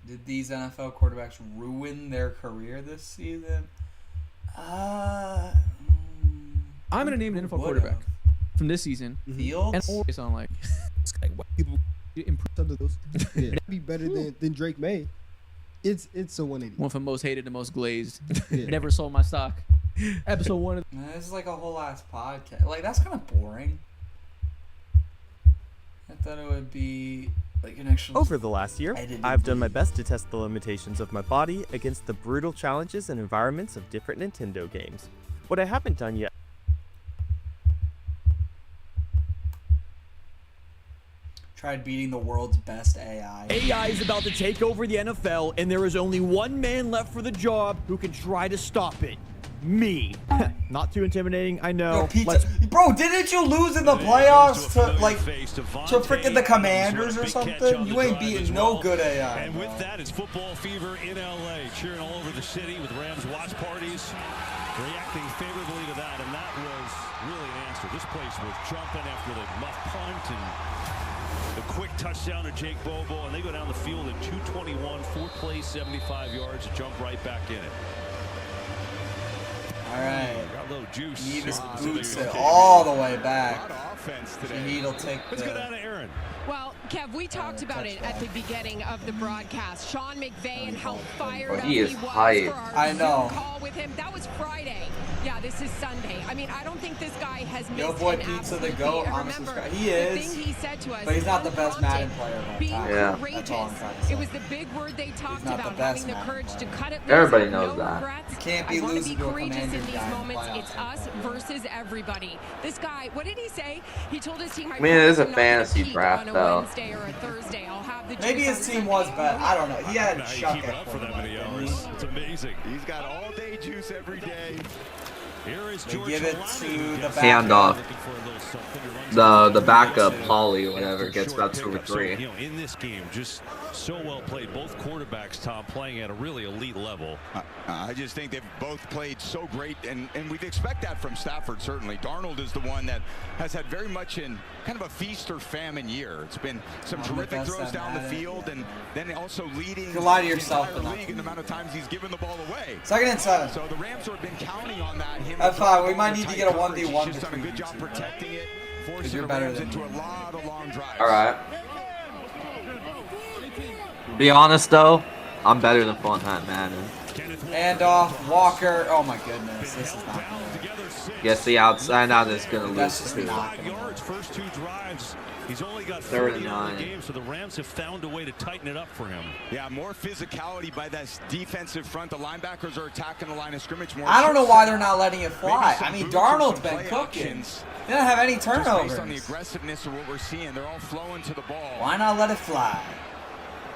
Did these NFL quarterbacks ruin their career this season? I'm gonna name an NFL quarterback from this season. Fields? And always on like white people improve under those. Yeah. It'd be better than Drake May. It's a 180. One from most hated to most glazed. Yeah. Never sold my stock. Episode 1 of this is like a whole ass podcast. Like, that's kind of boring. I thought it would be like an actual. Over the last year, I've done my best to test the limitations of my body against the brutal challenges and environments of different Nintendo games. What I haven't done yet. Tried beating the world's best AI. AI is about to take over the NFL, and there is only one man left for the job who can try to stop it. Me. Not too intimidating, I know. Bro, didn't you lose in the playoffs to freaking the Commanders or something? You ain't beating no good AI. And with that, it's football fever in LA, cheering all over the city with Rams watch parties, reacting favorably to that, and that was really an answer. This place was jumping after the muff punt and the quick touchdown to Jake Bobo, and they go down the field at 2:21, 4 plays, 75 yards, jump right back in it. All right. Got a little juice. Nevis boots it all the way back. Shahid take Let's go down to Aaron. Well, Kev, we talked about it at the beginning of the broadcast. Sean McVay and how fired up he he is was hyped. for our I know. Zoom call with him. That was Friday. Yeah, this is Sunday. I mean, I don't think this guy has missed Yo, boy, an Pizza the absolute GOAT. beat. I'm Remember, subscribed. He the is. thing he said to us, But he's not the best Madden player of all being time. Yeah. courageous. That's all I'm trying to say. It was the big word they talked not the about, best having the Madden courage to cut it loose. Everybody with knows no that. regrets. You can't be I want to losing be to a courageous in Commanders these guy in the moments. playoffs. It's us versus everybody. This guy, what did he say? He told his team, I mean, it is a I'm not gonna fantasy peak draft, on a though. Wednesday or a Thursday. I'll have the Maybe juice his on team Sunday. was better. I don't know. He had Now you Chuck keep it at up for that quarterback. many hours. It's amazing. He's got all day juice every day. Here is They George give it Holani to who the gets back. Handoff. looking for a little something. He runs The backup Pauly or whatever gets about 2 or pickup. So, 3. you know, in this game, just so well played. Both quarterbacks, Tom, playing at a really elite level. I just think they've both played so great, and we'd expect that from Stafford, certainly. Darnold is the one that has had very much in kind of a feast or famine year. It's been some terrific throws down the field, and then also leading You can lie to the yourself, entire but not league to in the me. amount of times he's given the ball away. 2nd and 7. So the Rams have been counting on that. Him That's fine. We might tight need to get a coverage. 1v1 He's just done a between good job you two, protecting it, Because forcing you're the better Rams than into me. a lot of long drives. All right. Be honest though, I'm better than Funtime Madden. And off Walker. Oh my goodness, this is not good. Guess the outside out is gonna That's lose just too. not gonna Yards, first 2 drives. He's only got 3rd 30 and on the 9. game, so the Rams have found a way to tighten it up for him. Yeah, more physicality by that defensive front. The linebackers are attacking the line of scrimmage more. I don't know why they're not letting it fly. Maybe I mean, some boots or Darnold's some been play cooking. actions. They don't have any Just based on the turnovers. aggressiveness of what we're seeing, they're all flowing to the ball. Why not let it fly?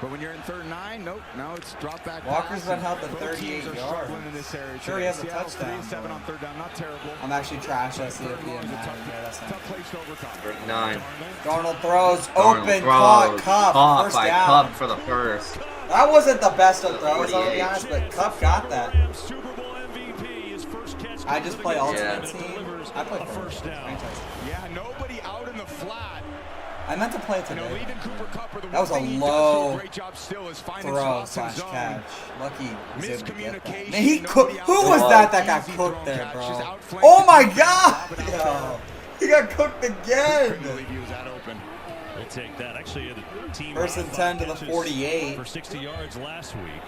But when you're in 3rd and 9, nope. Now it's drop back. Walker's pass, been and held to both 38 teams are yards. struggling in this area Sure, today. he has a Seattle's touchdown, 3-7 on but- 3rd down, not terrible. I'm actually trash at Third CFP long and is a Madden. Yeah, that's not tough place to overcome. 9. Darnold throws, Darnold open, throws. caught, Caught first by down. Cup for the first. That wasn't the best of throws, I'll be 48. honest, but Cup got that. Super Bowl MVP, his first catch. I just play Ultimate Yeah. Team. I play a first down. franchise. Yeah, nobody out in the flat. I meant to play it You know, today. leaving Cooper Kupp, or the That was a one thing he does do low a great job still is finding throw spots in slash zone. catch. Lucky was able to get that. Miscommunication, Man, he nobody cooked. out Who there. was that got Easy cooked thrown there, catch, just bro? outflanked Oh and my lob god! it out Yo, there. he got cooked Couldn't again. believe he was that open. We'll take that. Actually, the team 1st and 10 to the 48. for 60 yards last week.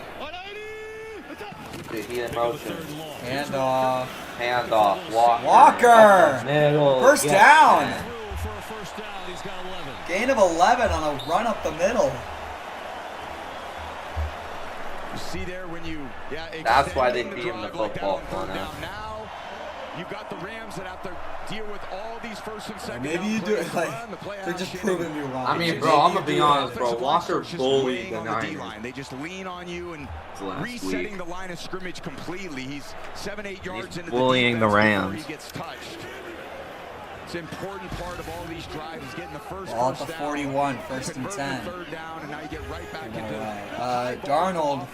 Dude, he in motion. Hand off. Hand off. Walker. Walker. Middle. First down. For a first down, he's got 11. Gain of 11 on a run up the middle. You see there when you, that's why they beat him the football corner. Now you've got the Rams that have to deal with all these first and second. Maybe you do it like they're just proving you wrong. I mean, bro, I'm gonna be honest, bro. Walker bullied the Niners. They just lean on you and resetting the line of scrimmage completely. He's 7-8 yards into bullying the Rams. He gets touched. It's an important part of all these drives is getting the first Ball at the down, 41, 1st and 10. Third down, and now you get right back into Darnold,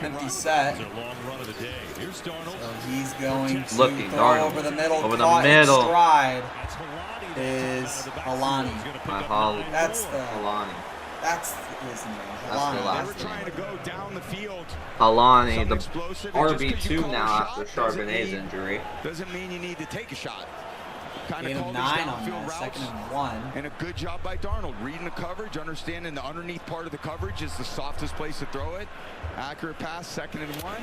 empty set. It's a long run of the day. Here's Darnold. So he's going to looking throw Darnold over the middle. over caught the middle. In stride is Alani. That's the Alani. That's his name. That's the last They were trying to go down the field. Alani, the RB2 now after Charbonnet's injury. Doesn't mean you need to take a shot. Gain of 9 on that, 2nd and 1. And a good job by Darnold, reading the coverage, understanding the underneath part of the coverage is the softest place to throw it. Accurate pass, 2nd and 1.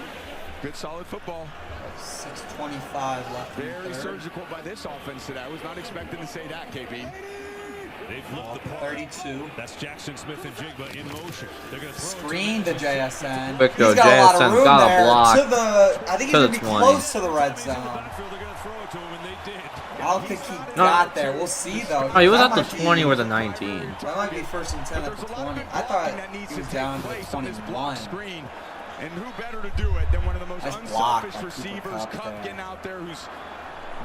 Good solid football. 6:25 left. Very surgical by this offense today. I was not expecting to say that, KP. They've flipped the 32. That's Jackson Smith and Jigba in motion. They're going to screen to JSN. Quick He's though, got a lot of room got there a block to the. I think he's gonna be 20. close to the red zone. I don't think he got there. We'll see though. Oh, he was at the 20 or the 19. That might be 1st and 10 at the 20. I thought he was down to the 21. And who better to do it than one of the most unselfish block receivers, Cup getting out there, who's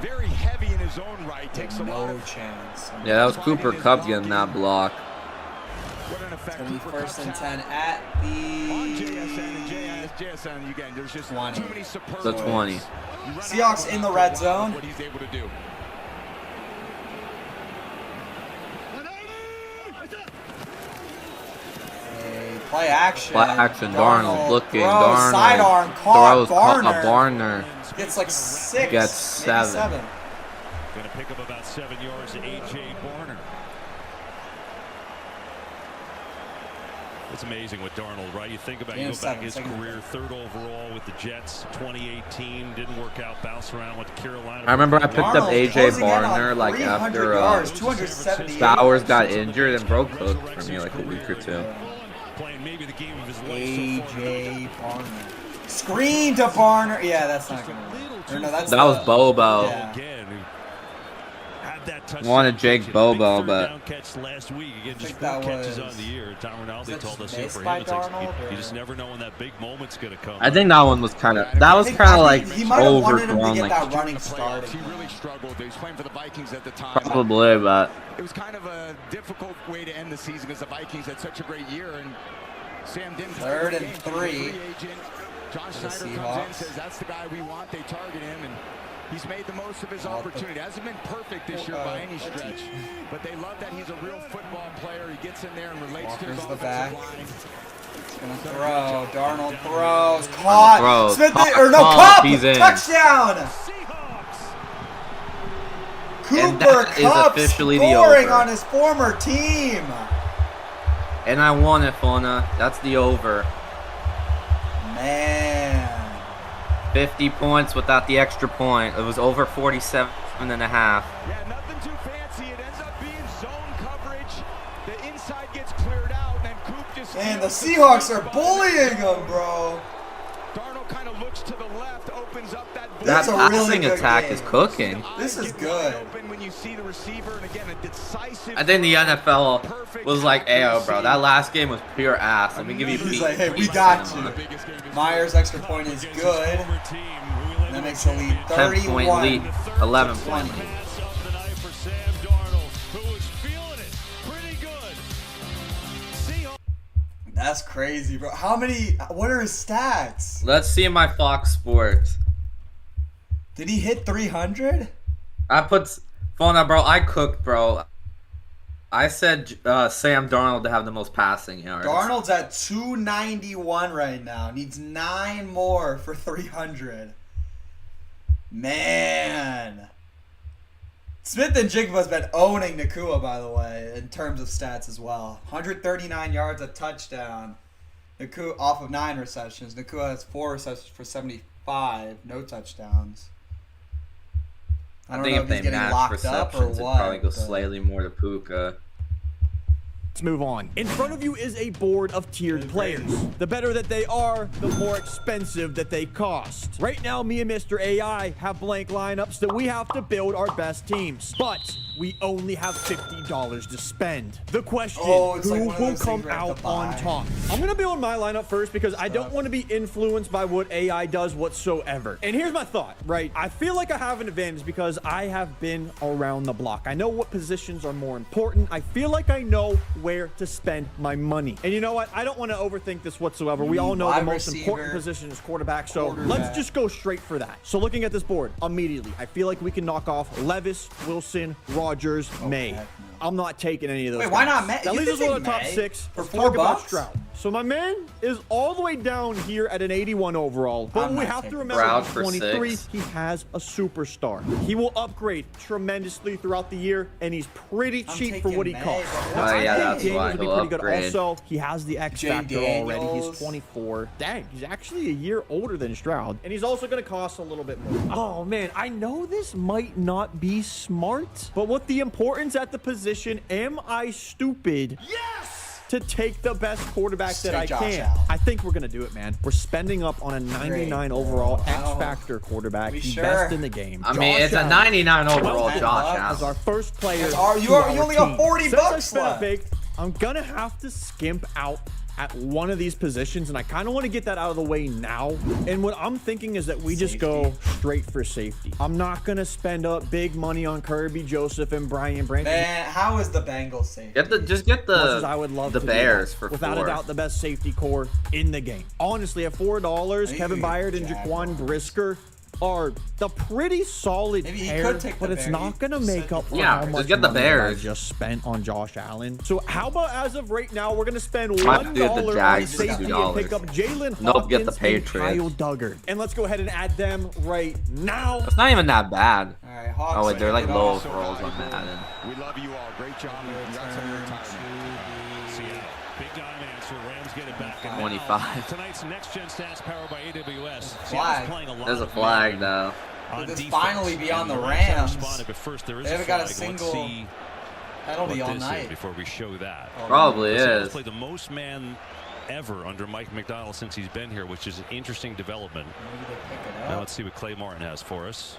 very heavy in his own right. Takes a lot of chance. Yeah, that was Cooper Kupp getting that block. It's going to be 1st and 10 at the JSN again. There's just 20. too many superb The 20. Seahawks in the red zone. What he's able to do. Play action. Play action. Darnold looking. Darnold Sidearm caught. throws Barner. Gets like 6. Gets 7. Going to pick up about 7 yards to A.J. Barner. It's amazing with Darnold, right? You think about you go back his career, 3rd overall with the Jets, 2018, didn't work out, bounced around with Carolina. I remember I picked up A.J. Barner like after Bowers got injured and broke cooked for me like a week or 2. Playing maybe the game of his life. A.J. Barner. Screen to Barner. Yeah, that's not going to. No, that's that was Bobo. Yeah. Wanted Jake Bobo, but catch last week again, just 4 that catches was, on the year. Tom Ronaldo told us missed for by him, it's like, Darnold, you just never know when that big moment's gonna come. I think that one was kind of like he might have wanted him to overthrown, get like that running started. He really struggled. He was playing for the Vikings at the time. probably, but It was kind of a difficult way to end the season because the Vikings had such a great year, and Sam didn't. 3rd and 3. John Schneider comes in, says that's the guy we want. They target him, and he's made the most of his opportunity. Hasn't been perfect this year by any stretch, but they love that he's a real football player. He gets in there and relates to his offensive line. He's gonna throw. Darnold throws. Caught. Smith Cup. He's in. Touchdown. Cooper Kupp scoring on his former team. And I won it, Fona. That's the over. Man. 50 points without the extra point. It was over 47 and a half. Yeah, nothing too fancy. It ends up being zone coverage. The inside gets cleared out, and then Coop just... And the Seahawks are bullying him, bro. Darnold kind of looks to the left, opens up that... That passing attack is cooking. This is good. When you see the receiver, and again, a decisive... I think the NFL was like, ayo, bro, that last game was pure ass. Let me give you He's like, hey, we got you. Myers' extra point is good. And that makes the lead 31. 10-point lead, 11 point lead. That's crazy, bro. What are his stats? Let's see my Fox Sports. Did he hit 300? I put, Fona, bro, I cooked, bro. I said Sam Darnold to have the most passing yards. Darnold's at 291 right now. Needs 9 more for 300. Man. Smith and Jigba's been owning Nakua, by the way, in terms of stats as well. 139 yards, a touchdown. Nakua off of 9 receptions. Nakua has 4 receptions for 75, no touchdowns. I think if they match receptions, it'd probably go slightly more to Puka. Let's move on. In front of you is a board of tiered players. The better that they are, the more expensive that they cost. Right now, me and Mr. AI have blank lineups that we have to build our best teams. But we only have $50 to spend. The question, who will come out on top? I'm going to build my lineup first because I don't want to be influenced by what AI does whatsoever. And here's my thought, right? I feel like I have an advantage because I have been around the block. I know what positions are more important. I feel like I know where to spend my money. And you know what? I don't want to overthink this whatsoever. We all know the most important position is quarterback, so let's just go straight for that. So looking at this board, immediately, I feel like we can knock off Levis, Wilson, Rogers, May. I'm not taking any of those. Wait, why not May? That leaves us with a top 6 for $4. Stroud. So my man is all the way down here at an 81 overall. But we have to remember at 23, he has a superstar. He will upgrade tremendously throughout the year, and he's pretty cheap for what he costs. Oh yeah, that's why he'll upgrade. Also, he has the X factor already. He's 24. Dang, he's actually a year older than Stroud. And he's also going to cost a little bit more. Oh man, I know this might not be smart, but with the importance at the position, am I stupid? Yes! To take the best quarterback that I can. I think we're going to do it, man. We're spending up on a 99 overall X-Factor quarterback. He's best in the game. I mean, it's a 99 overall Josh Allen. As our first player. You only got $40 left. I'm going to have to skimp out at one of these positions, and I kind of want to get that out of the way now. And what I'm thinking is that we just go straight for safety. I'm not going to spend up big money on Kirby Joseph and Brian Brandt. Man, how is the Bengals safety? Just get the I would love the Bears for without a doubt the best safety core in the game. Honestly, at $4, Kevin Byard and Jaquan Brisker are the pretty solid pair, but it's not going to make up for how much money I just spent on Josh Allen. So how about as of right now, we're going to spend $1 on safety and pick up Jalen Hawkins and Kyle Duggar. And let's go ahead and add them right now. It's not even that bad. All right, Hawks, oh wait, they're like low rolls on Madden. We love you all. Great job. Congrats on your retirement. Big time answer. Rams get it back. 25. Tonight's next gen stats powered by AWS. Flag. There's a flag though. Could this finally be on the Rams? But first there is they haven't got a single penalty all night. Before we show that. Probably is. Played the most man ever under Mike McDonald since he's been here, which is an interesting development. Maybe they pick it up. Now let's see what Clay Martin has for us.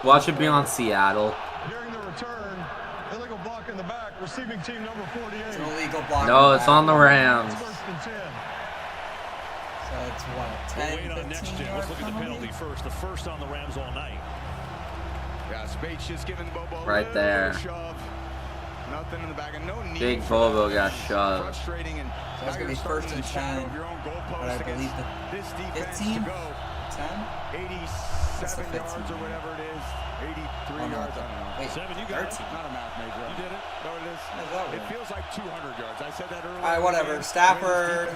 Watch it be on Seattle. During the return, illegal block in the back, receiving team number 48. It's an illegal block. No, it's on the Rams. It's first and 10. So it's what, 10, we'll wait on next gen. Let's look at the penalty first. The first on the Rams all night. Yeah, Spates just giving Bobo right there. Shove. Nothing in the back, and no need. Big Bobo got shoved. Frustrating, and so that's gonna be first and 10. But I believe this defense 15, to go 10, 87 yards or whatever it is, 83 yards. I don't know. Wait, 7, you got it. Not a math major. You did it. No, it is. It feels like 200 yards. I said that earlier. All right, whatever. Stafford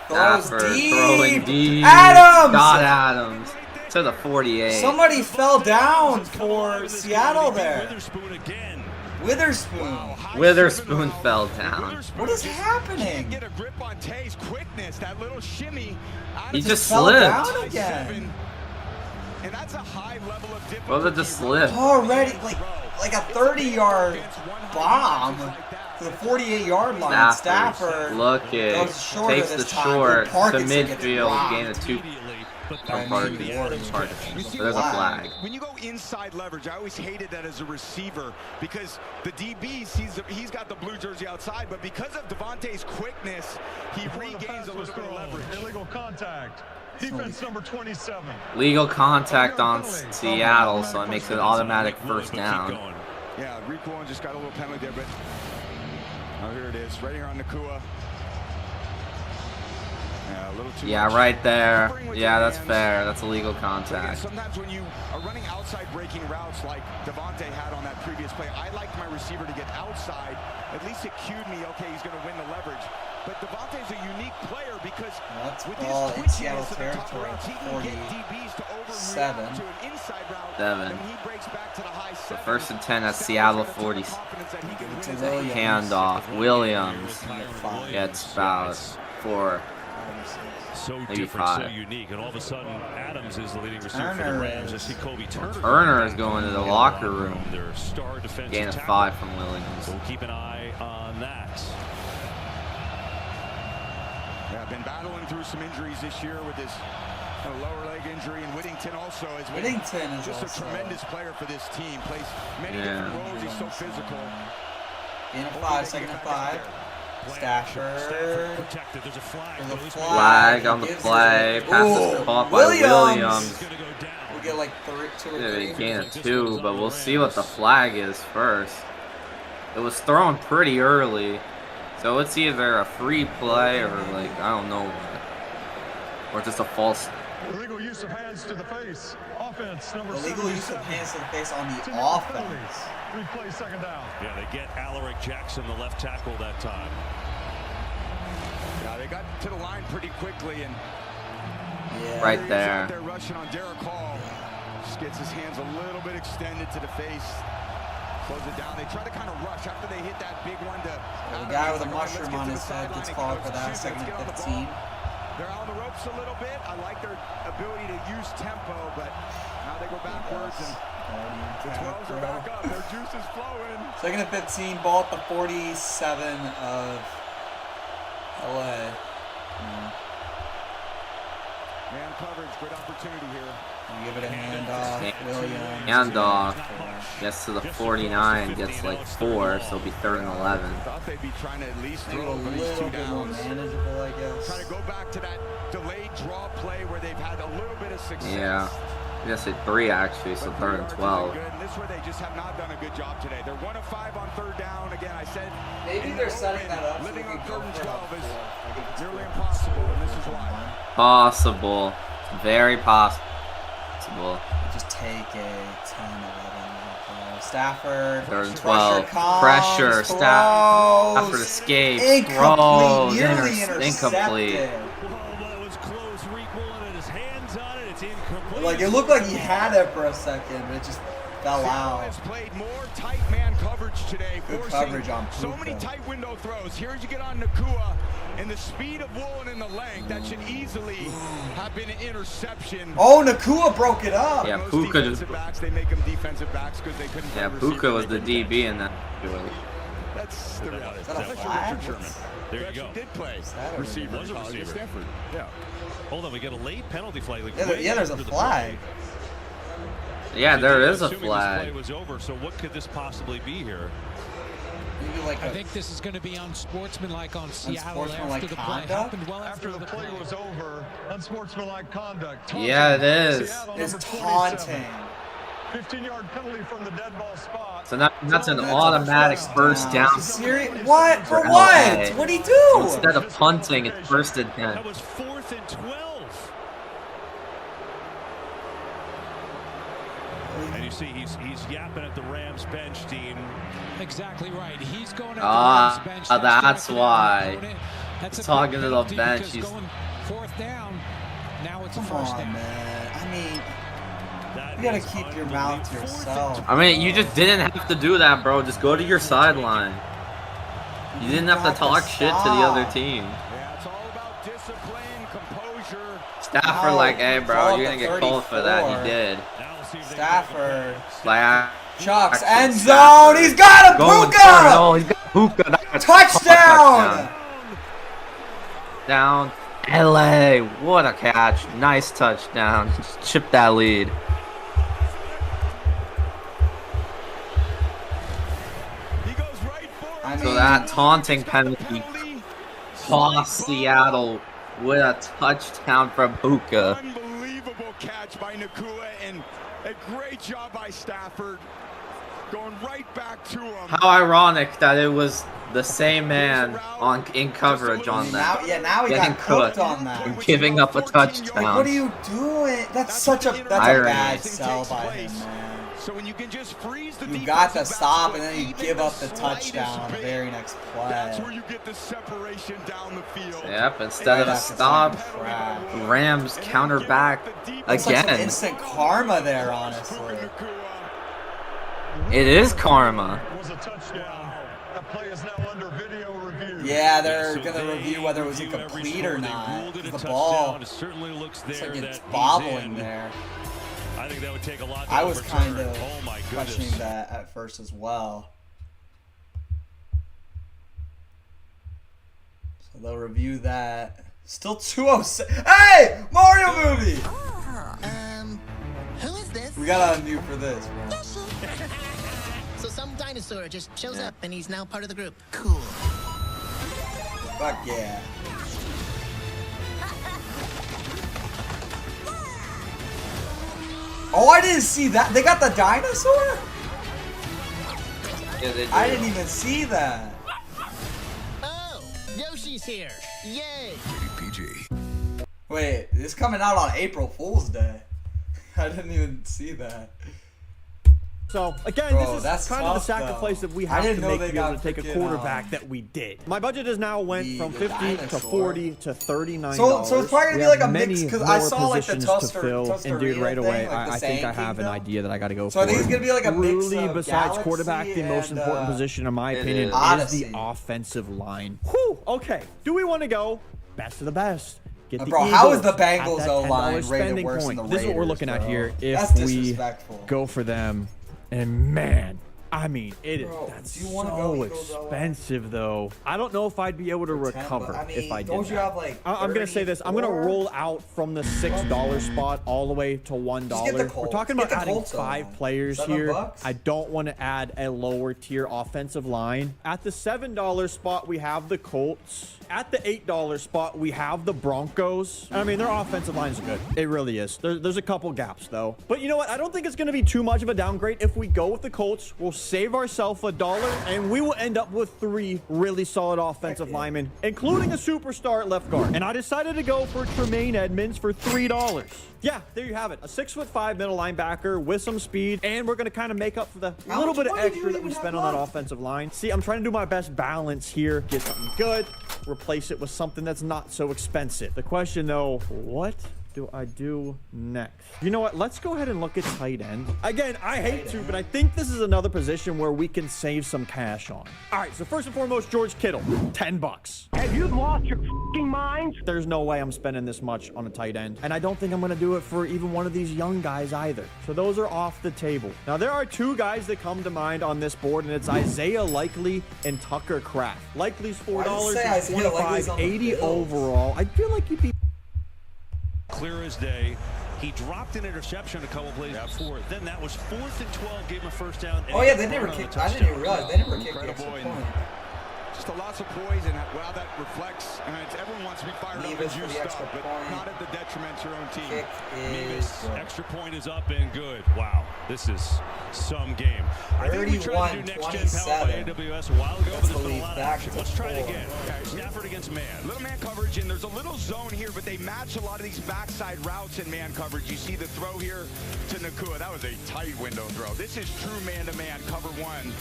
throws deep. Throwing deep. Adams. Got Adams to the 48. Somebody fell down for Seattle there. Witherspoon again. Witherspoon fell down. What is happening? Get a grip on Tay's quickness. That little shimmy. He just fell slipped. Down again. And that's a high level of difficulty. Well, they just slipped. Already, like a 30-yard bomb to the 48-yard line. Stafford look it. Takes the short to midfield, gain a 2. There's a flag. When you go inside leverage, I always hated that as a receiver because the DB sees he's got the blue jersey outside, but because of Devontae's quickness, he regains a little bit of leverage. Illegal contact. Defense number 27. Legal contact on Seattle, so it makes it automatic first down. Yeah, Rico just got a little penalty there, but oh, here it is, right here on Nakua. Yeah, Yeah, right there. Yeah, that's fair. That's illegal contact. Sometimes when you are running outside breaking routes like Devontae had on that previous play, I liked my receiver to get outside. At least it cued me, okay, he's going to win the leverage. But Devontae's a unique player because with his twitchiness at the top routes, he can get DBs to overreact to an inside route. And when he breaks back to the high So 1st and 10 at Seattle 40. Handoff. Williams gets about 4. So maybe different, 5. so unique, and all of a sudden Adams is the leading receiver for the Rams. I see Kobe Turner. Turner is going to the locker room. Their star defensive Gain of tackle. 5 from Williams. So we'll keep an eye on that. Yeah, been battling through some injuries this year with his lower leg injury, and Whittington also is just a tremendous player for this team. Plays many different roles. He's so physical. Gain of 5, 2nd and 5. Stafford protected. There's a flag. Flag on the play. Passes caught by Williams. We'll get like 2 or 3. Gain of 2, but we'll see what the flag is first. It was thrown pretty early, so it's either a free play or like I don't know what, or just a false. Illegal use of hands to the face. Offense number 7. Illegal use of hands to the face on the offense. Replay 2nd down. Yeah, they get Alaric Jackson, the left tackle, that time. Yeah, they got to the line pretty quickly, and right there. They're rushing on Derek Hall. Just gets his hands a little bit extended to the face. Close it down. They try to kind of rush after they hit that big one to. The guy with a mushroom on his head gets called for that. 2nd and 15. They're on the ropes a little bit. I like their ability to use tempo, but now they go backwards and the 12s are back up. Their juice is flowing. 2nd and 15, ball at the 47 of LA. Man coverage, good opportunity here. You give it a handoff. Williams. Handoff. Gets to the 49, gets like 4, so it'll be 3rd and 11. Thought they'd be trying to at least Maybe throw a these 2 little bit more downs. manageable, I guess. Trying to go back to that delayed draw play where they've had a little bit of success. Yeah. I guess it's 3 actually, so 3rd and 12. Good. And this is where they just have not done a good job today. They're 1 of 5 on 3rd down. Again, I said maybe they're setting that up. Living on 3rd and 12 is nearly impossible, and this is why. Possible. Very possible. Just take a 10, 11. Stafford. 3rd and 12. Comes, Pressure. Stafford escapes. Incomplete. Nearly incomplete. Like it looked like he had it for a second, but it just fell out. Has played more tight man coverage today. Good coverage on Puka. So many tight window throws. Here you get on Nakua, and the speed of Woolen and the length that should easily have been an interception. Oh, Nakua broke it up. Yeah, Puka just. Backs, they make them defensive backs because they couldn't. Yeah, Puka was the DB in that. That's the reality. Is that a flag? There you go. Did play receiver. Was a receiver. Stanford. Yeah. Hold on, we got a late penalty flag. Like yeah, there's a flag. Yeah, there is a Assuming this flag. play was over, so what could this possibly be here? Maybe like I think this is going to be unsportsmanlike on Seattle unsportsmanlike after the play. conduct? Happened well After the play was over, unsportsmanlike conduct. Yeah, it is. It's taunting. 15-yard penalty from the dead ball spot. So that's an automatic first down. Serious? What? For For what? LA. What'd he do? So instead of punting, it's 1st and 10. That was 4th and 12. And you see, he's yapping at the Rams bench team. Exactly right. He's going at the Rams bench. That's why. That's He's a talking big to the penalty bench. because He's going 4th down. Now it's a Come 1st on, down. man. I mean, you gotta keep your mouth to yourself. I mean, you just didn't have to do that, bro. Just go to your sideline. You didn't have to talk shit to the other team. Yeah, it's all about discipline, composure. Stafford, like, hey, bro, you're gonna get called for that. He did. Stafford. Like, Chucks, end zone. He's got a Puka. Oh, he's got Puka. Touchdown. Down. LA. What a catch. Nice touchdown. Just chip that lead. So that taunting penalty cost Seattle with a touchdown from Puka. Unbelievable catch by Nakua and a great job by Stafford. Going right back to him. How ironic that it was the same man in coverage on that. Now he got cooked on that. And giving up a touchdown. Like, what are you doing? That's a bad sell by him, man. So when you can just freeze the you got the stop and then you give up the touchdown on the very next play. That's where you get the separation down the field. Yep, instead of a stop, Rams counter back again. Like some instant karma there, honestly. It is karma. Yeah, they're gonna review whether it was incomplete or not. The ball, looks like it's bobbling there. I think that would take a lot. I was kind of questioning that at first as well. So they'll review that. Still 206. Hey, Mario movie. Who is this? We gotta undo for this, bro. So some dinosaur just shows up and he's now part of the group. Cool. Fuck yeah. Oh, I didn't see that. They got the dinosaur? Yeah, they did. I didn't even see that. Oh, Yoshi's here. Yay. PG. Wait, it's coming out on April Fool's Day. I didn't even see that. So, again, Bro, this is kind of the sacrifice that we have to make to be able to take a quarterback that we did. My budget has now went from 50 to 40 to $39. So it's probably gonna be like a mix because I saw like the and dude, right away, I think I have an idea that I got to go for. So I think it's gonna be like a mix Truly, of besides quarterback, the most important position in my opinion is the offensive line. Whew, okay, do we want to go best of the best? Get the bro, Eagles how is the Bengals at O-line rated worse point. than the Raiders? This is what we're looking at here. That's If we go for them, and man, I mean, that's so expensive though. I don't know if I'd be able to recover if I did that. I'm gonna say this. I'm gonna roll out from the $6 spot all the way to $1. We're talking about adding 5 players here. I don't want to add a lower tier offensive line. At the $7 spot, we have the Colts. At the $8 spot, we have the Broncos. I mean, their offensive line is good. It really is. There's a couple gaps, though. But you know what? I don't think it's going to be too much of a downgrade. If we go with the Colts, we'll save ourselves $1, and we will end up with 3 really solid offensive linemen, including a superstar at left guard. And I decided to go for Tremaine Edmonds for $3. Yeah, there you have it. A 6'5" middle linebacker with some speed, and we're going to kind of make up for the little bit of extra that we spent on that offensive line. See, I'm trying to do my best balance here. Get something good, replace it with something that's not so expensive. The question, though, what do I do next? You know what? Let's go ahead and look at tight end. Again, I hate to, but I think this is another position where we can save some cash on. All right, so first and foremost, George Kittle, $10. Have you lost your f***ing mind? There's no way I'm spending this much on a tight end, and I don't think I'm going to do it for even one of these young guys either. So those are off the table. Now, there are 2 guys that come to mind on this board, and it's Isaiah Likely and Tucker Kraft. Likely's $4, he's 25, 80 overall. I feel like he'd be clear as day. He dropped an interception a couple plays before. Then that was 4th and 12, gave him a first down. Oh yeah, they never kicked. I didn't even realize they never kicked the extra point. Just lots of poise, and how that reflects. And everyone wants to be fired up and juiced up, but not at the detriment to your own team. Extra point is up and good. Wow, this is some game. I think we tried to do next-gen powered by AWS a while ago, but there's been a lot of action. Let's try it again. Stafford against man. Little man coverage, and there's a little zone here, but they match a lot of these backside routes in man coverage. You see the throw here to Nakua. That was a tight window throw. This is true man-to-man, cover 1.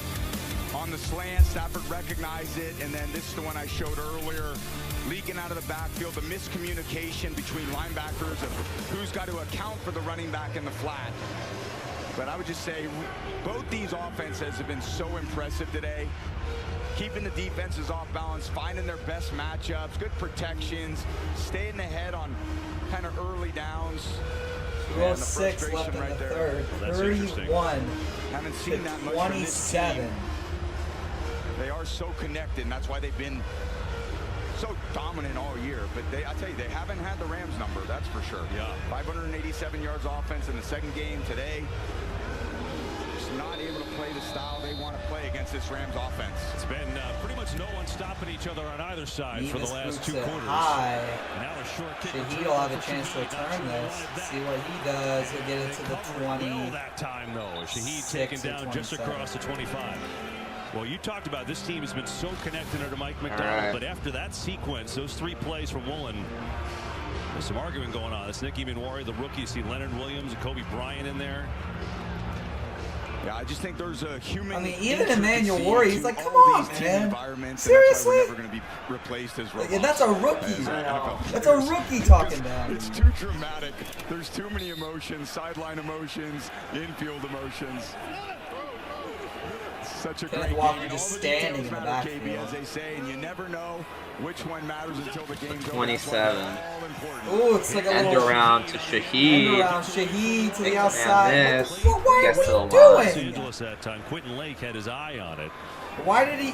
On the slant, Stafford recognized it, and then this is the one I showed earlier. Leaking out of the backfield, the miscommunication between linebackers of who's got to account for the running back in the flat. But I would just say both these offenses have been so impressive today. Keeping the defenses off balance, finding their best matchups, good protections, staying ahead on kind of early downs. 206 left in the third. 31. Haven't seen that much 27. They are so connected, and that's why they've been so dominant all year. But I tell you, they haven't had the Rams number, that's for sure. Yeah. 587 yards offense in the second game today. just not able to play the style they want to play against this Rams offense. It's been pretty much no one stopping each other on either side for the last 2 quarters. High. Now a short kick. Shahid will have a chance to return this. See what he does. He'll get it to the 20. Well, that time though, Shahid taken down just across the 25. Well, you talked about this team has been so connected under Mike McDonald, but after that sequence, those 3 plays from Woolen, there's some argument going on. It's Nicky Manwari, the rookie. You see Leonard Williams and Kobe Bryant in there. Yeah, I just think there's a human. I mean, even Emmanuel Warrior, he's like, come on, man. Seriously? Never going to be replaced as and that's a rookie. That's a rookie talking down. It's too dramatic. There's too many emotions, sideline emotions, infield emotions. Such a great game. Just standing in the backfield. As they say, and you never know which one matters until the game's over. 27. Ooh, it's like a end little around to Shahid. End around Shahid to the outside. What are you doing? Los Angeles that time. Quentin Lake had his eye on it. Why did he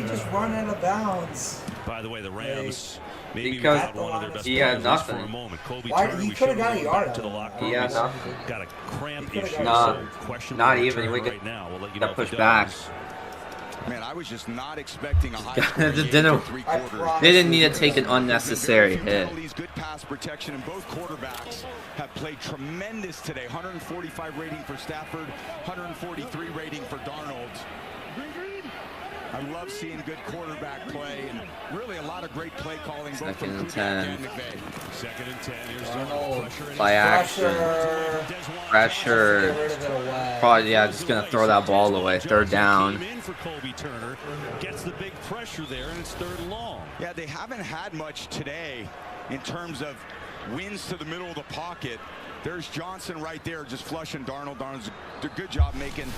just run out of bounds? By the way, the Rams maybe because one of their best he had nothing. nothing. For a moment. He could have got a yard to the locker room. He had nothing. Got a cramp issue. Not even. We right now. We'll let you got know pushed back. Man, I was just not expecting a high they didn't need to take an unnecessary hit. Good pass protection, and both quarterbacks have played tremendous today. 145 rating for Stafford, 143 rating for Darnold. I love seeing good quarterback play and really a lot of great play calling. Second and 10. Second and 10. Here's Darnold. Play action. Pressure. Probably, yeah, just going to throw that ball away. Third down. For Colby Turner. Gets the big pressure there, and it's 3rd and long. Yeah, they haven't had much today in terms of wins to the middle of the pocket. There's Johnson right there just flushing Darnold. Darnold's a good job making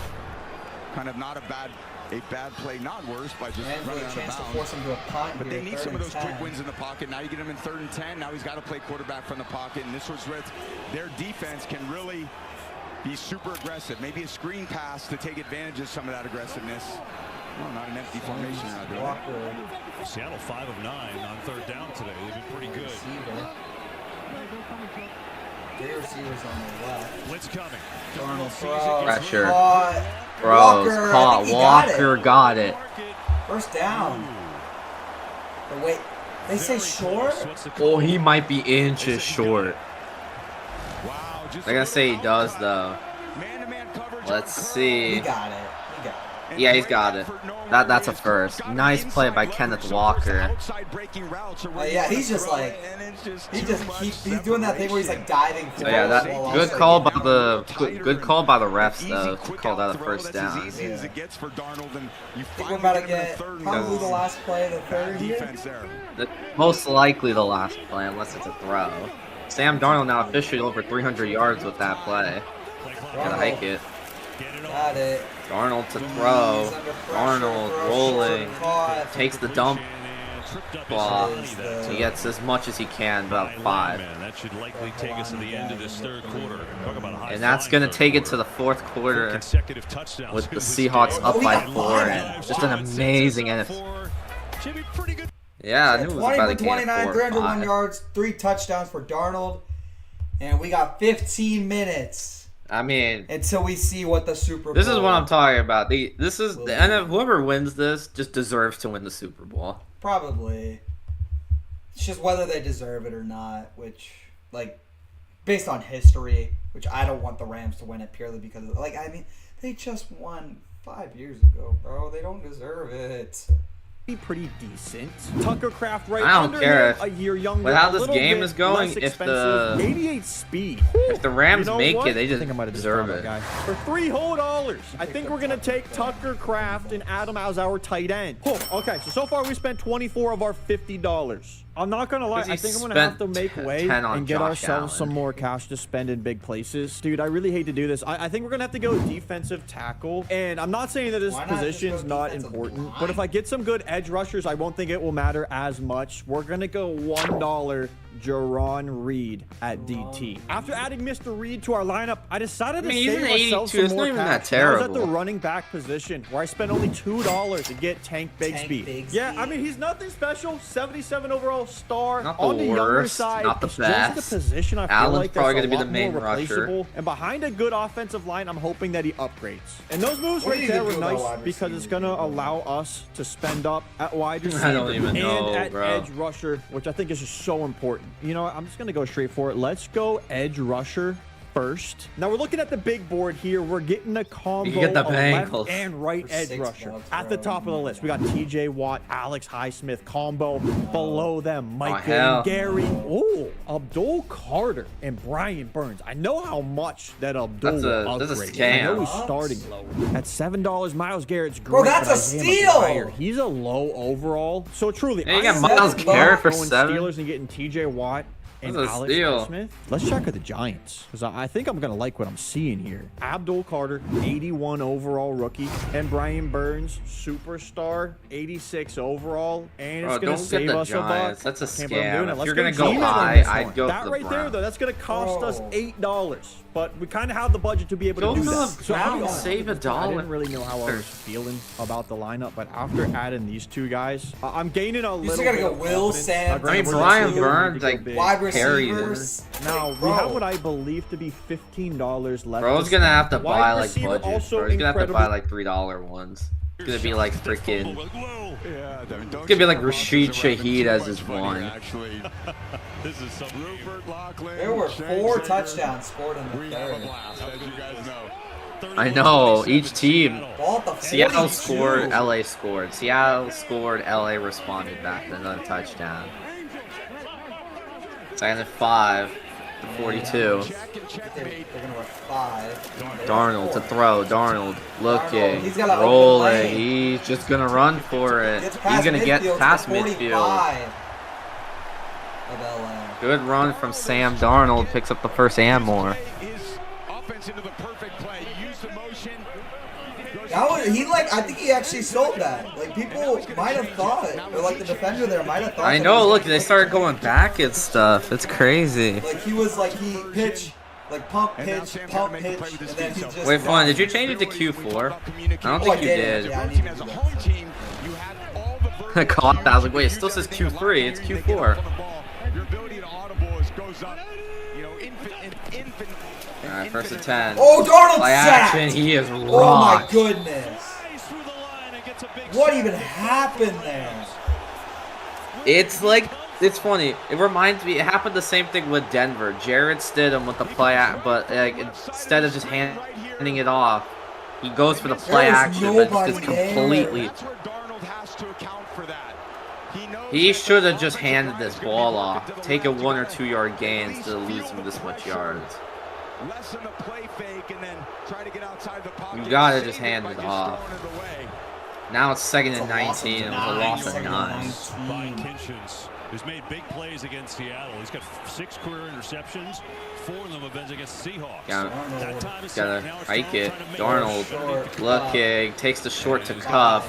kind of not a bad play, not worse, by just running out of bounds. To force him to a punt but they need some of those quick wins in the pocket. Now you get him in 3rd and 10. Now he's got to play quarterback from the pocket, and this was where their defense can really be super aggressive. Maybe a screen pass to take advantage of some of that aggressive-ness. Well, not an empty formation. Seattle 5 of 9 on 3rd down today. They've been pretty good. 3 receivers on the left. Blitz coming. Darnold throws. Pressure. Walker, Walker got it. 1st down. But wait, they say short? Oh, he might be inches short. They're gonna say he does though. Let's see. He got it. Yeah, he's got it. That's a first. Nice play by Kenneth Walker. Yeah, he's just like he's doing that thing where he's like diving forward. Yeah, that good call by the refs though. To call that a first down. Yeah. I think we're about to get probably the last play of the 3rd here. Most likely the last play, unless it's a throw. Sam Darnold now officially over 300 yards with that play. Gotta hike it. Got it. Darnold to throw. Darnold rolling. Takes the dump ball. He gets as much as he can, about 5. That should likely take us to the end of this 3rd quarter. And that's going to take it to the 4th quarter with the Seahawks up by 4. And just an amazing NFC. Yeah, I knew it was about to get 29, 301 yards, 3 touchdowns for Darnold. And we got 15 minutes. I mean, until we see what the Super Bowl. This is what I'm talking about. Whoever wins this just deserves to win the Super Bowl. Probably. It's just whether they deserve it or not, which, like, based on history, which I don't want the Rams to win it purely because, they just won 5 years ago, bro. They don't deserve it. Be pretty decent. Tucker Craft right I don't under care him, a year younger, with how this little game bit is going. less If expensive, the 88 speed, if the Rams make what? it, they just deserve it. For $3 whole, I think we're gonna take Tucker Craft and Adam as our tight end. Okay, so far we spent 24 of our $50. I'm not gonna lie, I think I'm gonna have to make way and get ourselves some more cash to spend in big places. Dude, I really hate to do this. I think we're gonna have to go defensive tackle, and I'm not saying that this position's not important, but if I get some good edge edge rushers, I won't think it will matter as much. We're going to go $1 Jerron Reed at DT. After adding Mr. Reed to our lineup, I decided to save myself some more cash. I was at the running back position where I spent only $2 to get Tank Bigsby. Yeah, I mean, he's nothing special. 77 overall star. Not the on the younger worst, side. not the It's best. just a position I feel Allen's like probably that's gonna a be lot the main more rusher. replaceable. And behind a good offensive line, I'm hoping that he upgrades. And those moves right there were nice because it's going to allow us to spend up at wide receiver I don't even know, and at bro. edge rusher, which I think is just so important. You know, I'm just going to go straight for it. Let's go edge rusher first. Now we're looking at the big board here. We're getting a combo You get the of left Bengals. and right For edge $6, rusher. At bro. the top of the list, we got TJ Watt, Alex Highsmith combo. Below them, Mike hell. and Gary. Ooh, Abdul Carter and Brian Burns. I know how much that Abdul That's a upgrade. scam. I know he's starting low. At $7, Myles Garrett's great. Bro, that's but a Isaiah McGuire, steal. He's a low overall. So truly, Yeah, you got I'm Myles going Garrett for going 7. Steelers and getting TJ Watt and That's a Alex steal. Highsmith. Let's check out the Giants, because I think I'm going to like what I'm seeing here. Abdul Carter, 81 overall rookie, and Brian Burns, superstar, 86 overall, and it's Bro, going to don't save get the us a buck. Giants. That's a Can't believe I'm doing scam. it. If Let's you're gonna go go G-Man on high, this I'd one. go That for the right there, Browns. though, that's going to cost us Bro. $8, but we kind of have the budget to be able Go to do for that. the So I'll be Browns, honest, save a I dollar. didn't really know how I was feeling about the lineup, but after adding these two guys, I'm gaining a little still gotta bit go of Will, confidence. Sam, Granted, I mean, we're Brian still gonna Burns, need to go like, big. Wide carries it. receivers. Now, we Bro. have what I believe to be $15 left. Bro's to gonna spend. have to Wide buy like receiver budget. also Bro, he's gonna have to buy incredible. like $3 ones. It's gonna be like freaking. Yeah, It's gonna be like Rashid Shaheed as his one. Actually, this is some Rupert Lachlan. There were Shane 4 Sager. touchdowns scored in the We have a third. blast, as you guys know. I know. Each team. Ball at the Seattle 42. scored. LA scored. Seattle scored. LA responded back with another touchdown. Second and 5. To 42. They're gonna work 5. Darnold to throw. Darnold looking, He's got an open rolling. lane. He's just gonna run for it. Gets He's past gonna get midfield to past the midfield. 45 of LA. Good run from Sam Darnold. Picks up the first and more. His offense into the perfect play. Use the motion. That was, I think he actually sold that. Like, people might have thought, or like the defender there might have thought. I that know. he was Look, gonna they take started the going back and stuff. It's crazy. Like, he was like, he pitch, like pump, pitch, and then he just. Wait, fun. Did you change it to Q4? I don't think you did. Yeah, I need to As do a that. home team, you have all the I caught that. I was like, wait, it still says Q3. It's Q4. Your ability to audible goes up. You know, infant. Alright, first and 10. Oh, Darnold Play sacked! action. He is rocked. Oh my goodness. What even happened there? It's like, it's funny. It reminds me, it happened the same thing with Denver. Jared Stidham with the play act, but like, instead of just handing it off, he goes for the play action, but it's just completely. That's where Darnold has to account for that. He should have just handed this ball off. Take a 1 or 2 yard gain instead of losing this much yards. Lessen the play fake and then try to get outside the pocket. You gotta just hand it off. Now it's 2nd and 19. It was a loss of 9. By Kinshins, who's made big plays against Seattle. He's got 6 career interceptions. 4 of them have been against the Seahawks. Gotta hike it. Darnold looking, takes the short to Cup.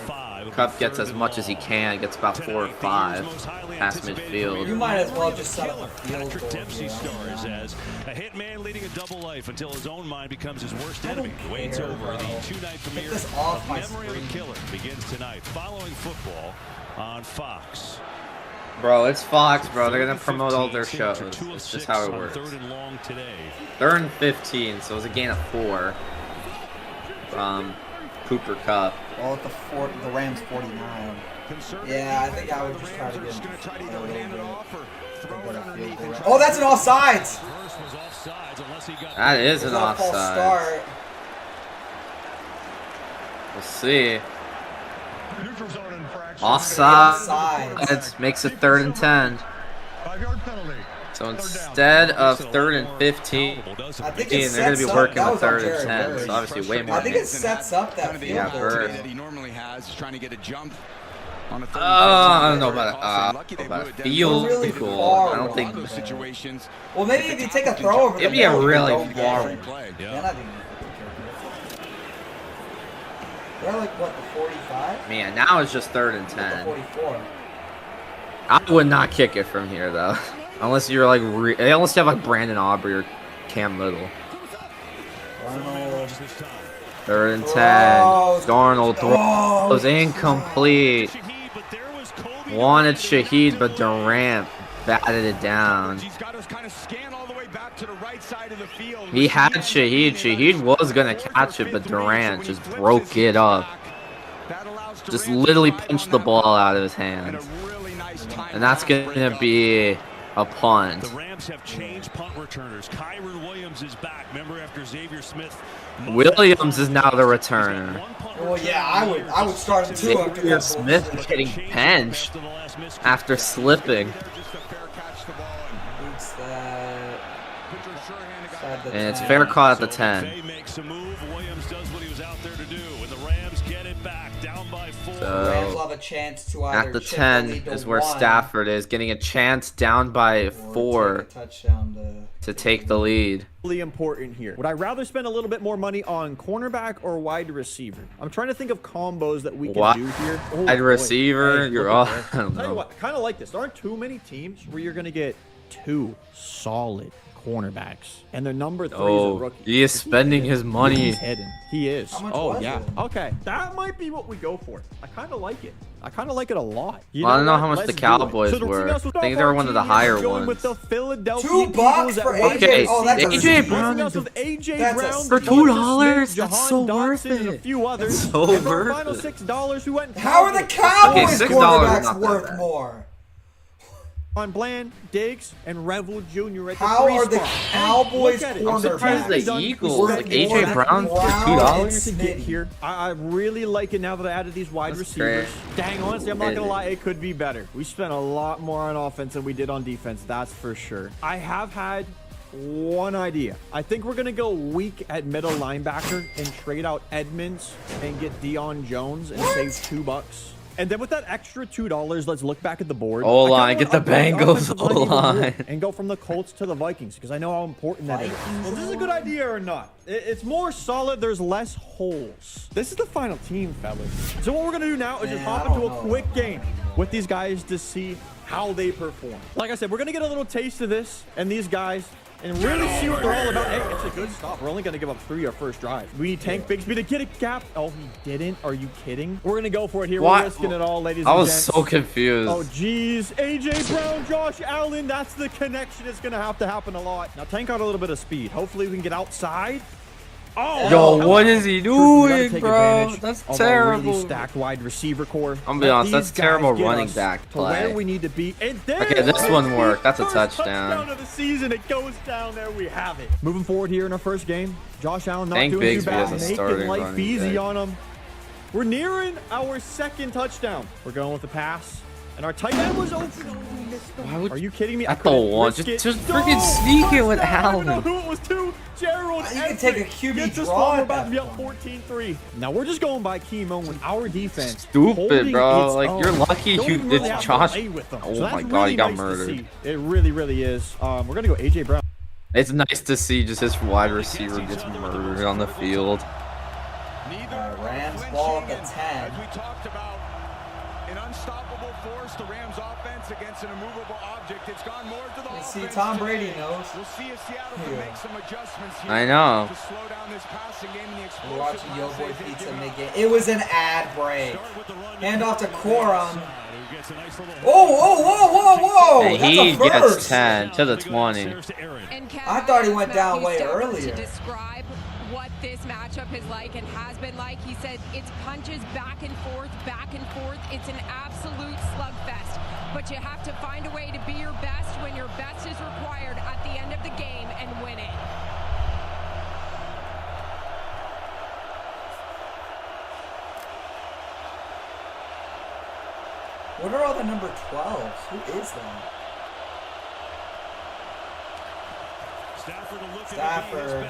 Cup gets as much as he can, gets about 4 or 5 past midfield. You might as well just set up a field Patrick goal. Dempsey stars as a hitman leading a double life until his own mind becomes his worst enemy. Waits over. The 2-night premiere this off my Memory of a screen. Killer begins tonight, following football on Fox. Bro, it's Fox, bro. They're gonna promote all their shows. It's just how it works. 3rd and long today. 3rd and 15, so it was a gain of 4 from Cooper Cup. Well, at the Rams 49. Yeah, I think I would just try to get Oh, that's an offsides! That is an False offside. start. We'll see. Neutral zone infraction. Offside. It makes it 3rd and 10. 5-yard penalty. So instead of 3rd and 15, I think they're it going to sets be up. working That on was on 3rd and Jared 10. Bird. So obviously way more. I think it sets up that field Yeah, goal. Bird. that he normally has. He's trying to get a jump on a I don't know about field really goal. far I don't think. wrong. situations. Well, maybe if you take a throw over the It'd be a middle, really you don't far get it. play. Then I think They're like, what, the 45? Man, now it's just 3rd and 10. 44. I would not kick it from here, though. Unless you're like, unless you have like Brandon Aubrey or Cam Little. Darnold. 3rd and 10. Darnold throws incomplete. Wanted Shaheed, but Durant batted it down. He had Shaheed. Shaheed was going to catch it, but Durant just broke it up. Just literally punched the ball out of his hands. And that's going to be a punt. The Rams have changed punt returners. Kyron Williams is back. Remember after Xavier Smith. Williams is now the returner. Well, yeah, I would start him too. Xavier Smith is getting benched after slipping. And it's fair call at the 10. Rams will have a chance to either at the 10 is where Stafford is getting a chance down by 4 to take the lead. Really important here. Would I rather spend a little bit more money on cornerback or wide receiver? I'm trying to think of combos that we can do here. Wide receiver, you're all. I don't Tell you know. what, I kind of like this. There aren't too many teams where you're going to get 2 solid cornerbacks, and their number 3 is a rookie. He is spending his money. He's hidden. He is. Oh yeah. it? Okay, that might be what we go for. I kind of like it. I kind of like it a lot. Well, I don't know how much the Cowboys were. I think they were one of the higher ones. With the Philadelphia $2 for AJ. Okay, Oh, that's AJ Brown for $2. That's so worth it. And a few others. That's so and our worth final it. $6 who went. How are the Cowboys $6 quarterbacks not that worth bad. more? On Bland, Diggs, and Revel Jr. at the How 3 are the spot. Cowboys Look at it. I'm surprised quarterbacks the Eagles, worth like more AJ than Brown for Brown $2. To get here. I really like it now that I added these wide receivers. Dang, honestly, I'm not gonna lie, it could be better. We spent a lot more on offense than we did on defense, that's for sure. I have had one idea. I think we're gonna go weak at middle linebacker and trade out Edmonds and get Deion Jones and save $2. And then with that extra $2, let's look back at the board. O-line, get the Bengals O-line. And go from the Colts to the Vikings because I know how important that is. Well, this is a good idea or not? It's more solid. There's less holes. This is the final team, fellas. So what we're going to do now is just hop into a quick game with these guys to see how they perform. Like I said, we're going to get a little taste of this and these guys and really see what they're all about. Hey, it's a good stop. We're only going to give up 3 our first drive. We need Tank Bigsby to get a gap. Oh, he didn't. Are you kidding? We're going to go for it here. What? We're risking it all, ladies I and was gents. so confused. Oh, geez. A.J. Brown, Josh Allen. That's the connection. It's going to have to happen a lot. Now, Tank got a little bit of speed. Hopefully, we can get outside. Oh, Yo, what is he doing, bro? That's of terrible. Really stacked wide receiver core. I'm gonna be honest, that's These guys terrible get running us back to where play. we need to be. And there Okay, this one is worked. That's a first touchdown. of the season. It goes down there. We have it. Moving forward here in our first game, Josh Allen not Tank doing too Bigsby bad. as a Making starting life running easy back. on him. We're nearing our 2nd touchdown. We're going with the pass. And our tight end was open. Oh, we missed him. Are you kidding me? At the one, just freaking sneak it with I don't know Allen. who it was to. Gerald You can take a QB gets us draw one. We're at about that to be up 14-3. Now we're just going by chemo when our defense Stupid, holding bro. its Like, own. you're lucky Don't you even really did have to Josh. play with them. Oh So my that's God, really he got nice to murdered. see. It really, really is. We're gonna go AJ Brown. It's nice to see just his wide receiver gets murdered on the field. Rams ball at the 10. As we talked about, an unstoppable force, the Rams offense against an immovable object. It's gone more to the offense. See, Tom Brady knows. We'll see if Seattle can make some adjustments here. I know. To slow down this passing game and the explosive We're watching Yo runs Boy they've been Pizza giving make up. it. It was an ad break. Hand off to Corum. Whoa. And That's he a gets first. 10 to the 20. I thought he went down way To earlier. describe what this matchup is like and has been like, he said it's punches back and forth. It's an absolute slugfest. But you have to find a way to be your best when your best is required at the end of the game and win it. What are all the number 12s? Who is that? Stafford.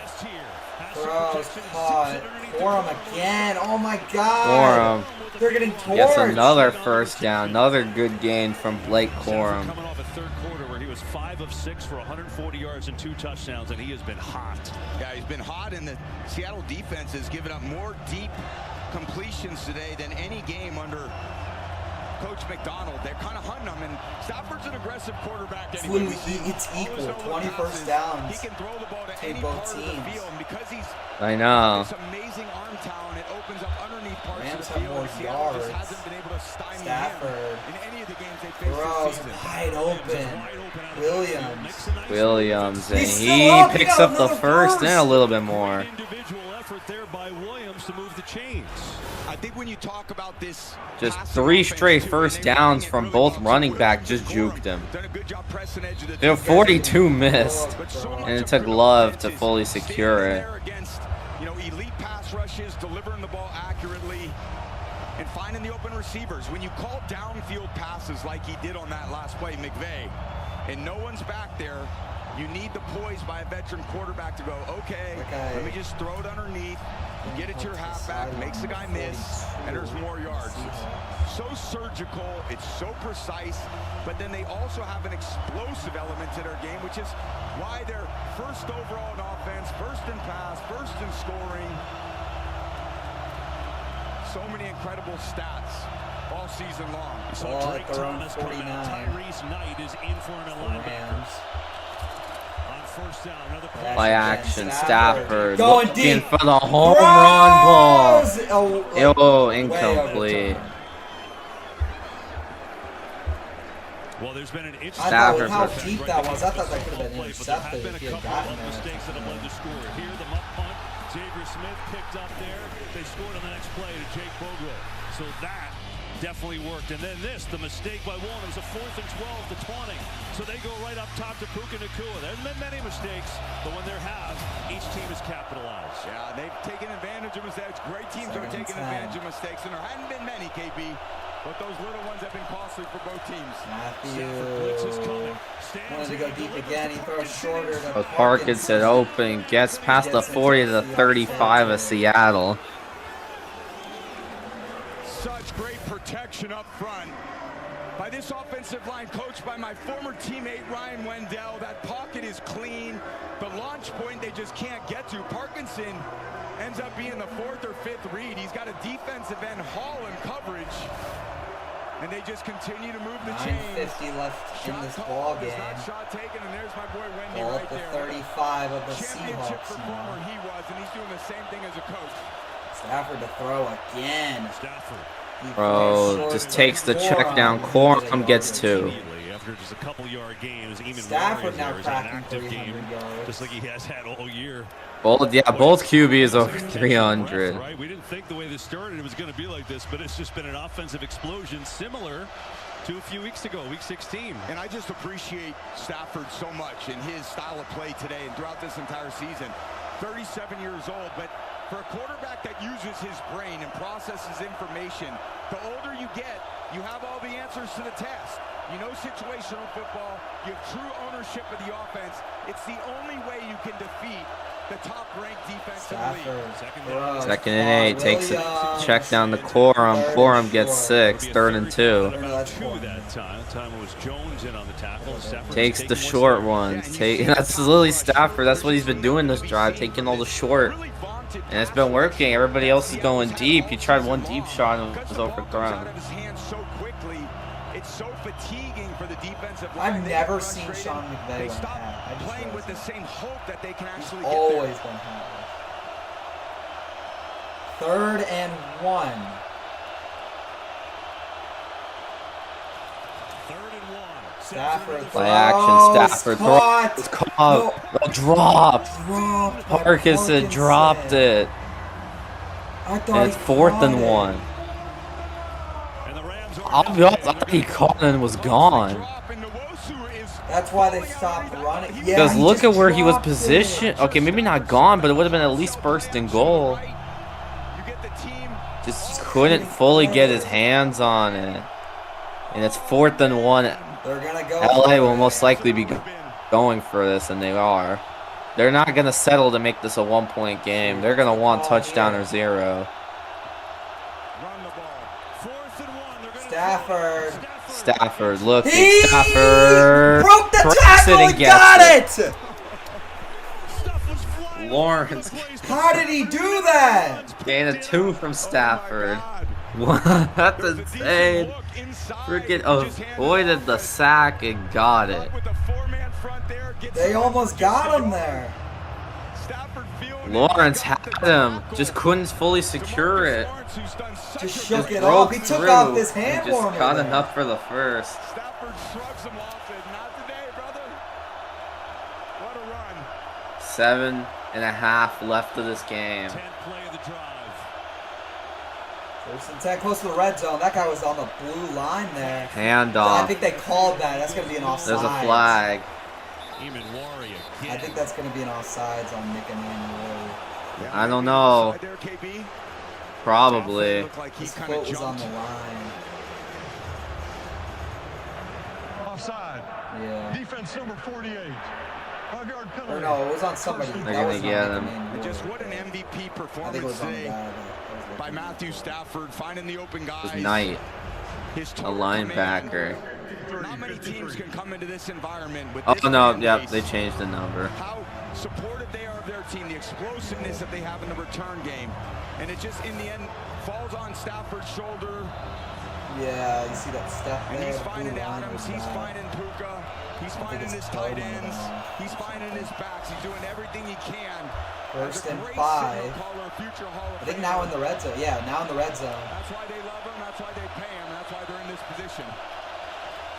Throws caught. Corum again. Oh my God. Corum They're getting torched. gets another first down. Another good gain from Blake Corum. Coming off a 3rd quarter where he was 5 of 6 for 140 yards and 2 touchdowns, and he has been hot. Yeah, he's been hot, and the Seattle defense has given up more deep completions today than any game under Coach McDonald. They're kind of hunting them, and Stafford's an aggressive quarterback anyway. It's equal. 20 first downs. He can throw the ball to any both part of teams. the field, and because he's I know. this amazing arm talent, it opens up underneath parts Rams of the have field. more and Seattle yards. just hasn't been able to stymie Stafford him in any of the games they faced throws this season. wide open. Williams, and He's he still up. picks He got up the another first first. and a little bit more. Individual effort there by Williams to move the chains. I think when you talk about this, Just 3 straight first downs from both running back just juked him. They have 42 missed, and it took Love to fully secure it. against, you know, elite pass rushes, delivering the ball accurately, and finding the open receivers. When you call downfield passes like he did on that last play, McVay, and no one's back there, you need the poise by a veteran quarterback to go, okay, let me just throw it underneath, get it to your halfback, makes the guy miss, and there's more yards. So surgical, it's so precise, but then they also have an explosive element to their game, which is why they're first overall in offense, first in pass, first in scoring. So many incredible stats all season long. So Drake Thomas coming out. Tyrese Knight is in for an linebacker. First down, another Play action, Stafford going looking deep for the home run ball. Oh, incomplete. Well, there's been an Stafford. How deep that was. I thought that could have been intercepted if he had gotten there. Mistakes that have led to score. Here, the muck punt. Xavier Smith picked up there. They scored on the next play to Jake Bogle. So that definitely worked. And then this, the mistake by Williams, a 4th and 12 to taunting. So they go right up top to Puka Nacua. There's been many mistakes, but when there have, each team has capitalized. Yeah, they've taken advantage of mistakes. Great teams are taking advantage of mistakes, and there hadn't been many, KB, but those little ones have been costly for both teams. Matthew wanted to go deep again. He throws shorter to But Parkinson open, gets past the 40 to the 35 of Seattle. Such great protection up front by this offensive line, coached by my former teammate Ryan Wendell. That pocket is clean. The launch point they just can't get to. Parkinson ends up being the 4th or 5th read. He's got a defensive end haul in coverage, and they just continue to move the chains. 9:50 left in this ball game. Shot taken, and there's my boy Wendy Ball right at the there. 35 of the Championship Seahawks performer now. he was, and he's doing the same thing as a coach. Stafford to throw again. Stafford. Bro, just takes the check down. Quorum gets 2. After just a couple yard games, even Stafford now is an cracking active game, 300 yards. just like he has had all year. Both QBs over 300. Right, we didn't think the way this started it was going to be like this, but it's just been an offensive explosion similar to a few weeks ago, week 16. And I just appreciate Stafford so much in his style of play today and throughout this entire season. 37 years old, but for a quarterback that uses his brain and processes information, the older you get, you have all the answers to the test. You know situational football, you have true ownership of the offense. It's the only way you can defeat the top-ranked defense in the league. 2nd and 8, takes a check down to Quorum. Quorum gets 6, 3rd and 2. That time it was Jones in on the tackle. Takes the short ones. That's Lily Stafford. That's what he's been doing this drive, taking all the short. And it's been working. Everybody else is going deep. He tried one deep shot and it was overthrown. It's so fatiguing for the defensive line. I've never seen Sean McVay They run stop half. playing with the same hope that they can actually get Always there. been half. 3rd and 1. 3rd and 1. Stafford Play action, Stafford caught. throws. Caught. No. Dropped. Parkinson dropped it. And it's 4th and 1. I'll be honest, I thought he caught it and was gone. That's why they stopped running. Yeah, Because look at where he was positioned. Okay, maybe not gone, but it would have been at least 1st and goal. Just couldn't fully get his hands on it. And it's 4th and 1. They're gonna go. LA will most likely be going for this, and they are. They're not going to settle to make this a 1-point game. They're going to want touchdown or 0. Stafford looking. Stafford broke the tackle and got it. Lawrence. How did he do that? Gain a 2 from Stafford. What? That's insane. Freaking avoided the sack and got it. They almost got him there. Lawrence had him, just couldn't fully secure it. Just shook it off. He took off his hand just warmer. caught enough for the first. Stafford shrugs him off and not today, brother. What a run. 7.5 left of this game. 10th play of the drive. First and 10, close to the red zone. That guy was on the blue line there. Handoff. I think they called that. That's going to be an offside. There's a flag. I think that's going to be an offsides on Nick Emmanuel. I don't know. Probably. His foot was on the line. Offside. Yeah. Defense number 48. 5-yard penalty. Or no, it was on somebody. They're going to get him. Just what an MVP performance today by Matthew Stafford, finding the open guys. It was Knight, a linebacker. Not many teams can come into this environment with Oh no, yep, they changed the number. How supportive they are of their team, the explosiveness that they have in the return game. And it just, in the end, falls on Stafford's shoulder. Yeah, you see that step there. And he's finding Adams, he's finding Puka, he's finding his tight ends, he's finding his backs, he's doing everything he can. First and 5. I think now in the red zone. Yeah, now in the red zone. That's why they love him, that's why they pay him, that's why they're in this position.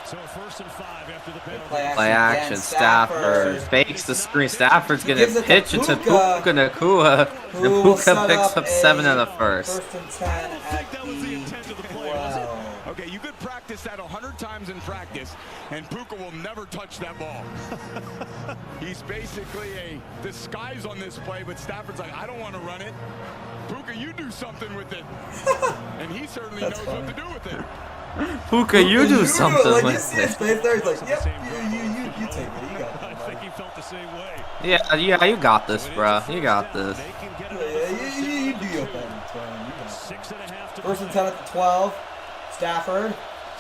So 1st and 5 after the penalty. Play action. Stafford fakes the screen. Stafford's gonna pitch it to Puka Nakua. And Puka picks up 7 in the first. First and 10 at the 12. Okay, you could practice that 100 times in practice, and Puka will never touch that ball. He's basically a disguise on this play, but Stafford's like, I don't want to run it. Puka, you do something with it. And he certainly knows what to do with it. Puka, you do something like, with you see his it. face there, he's like, yep, you take it. You got it. I think he felt the same way. Yeah, you got this, bro. You got this. Yeah, you do your thing, Twan. You got it. First and 10 at the 12. Stafford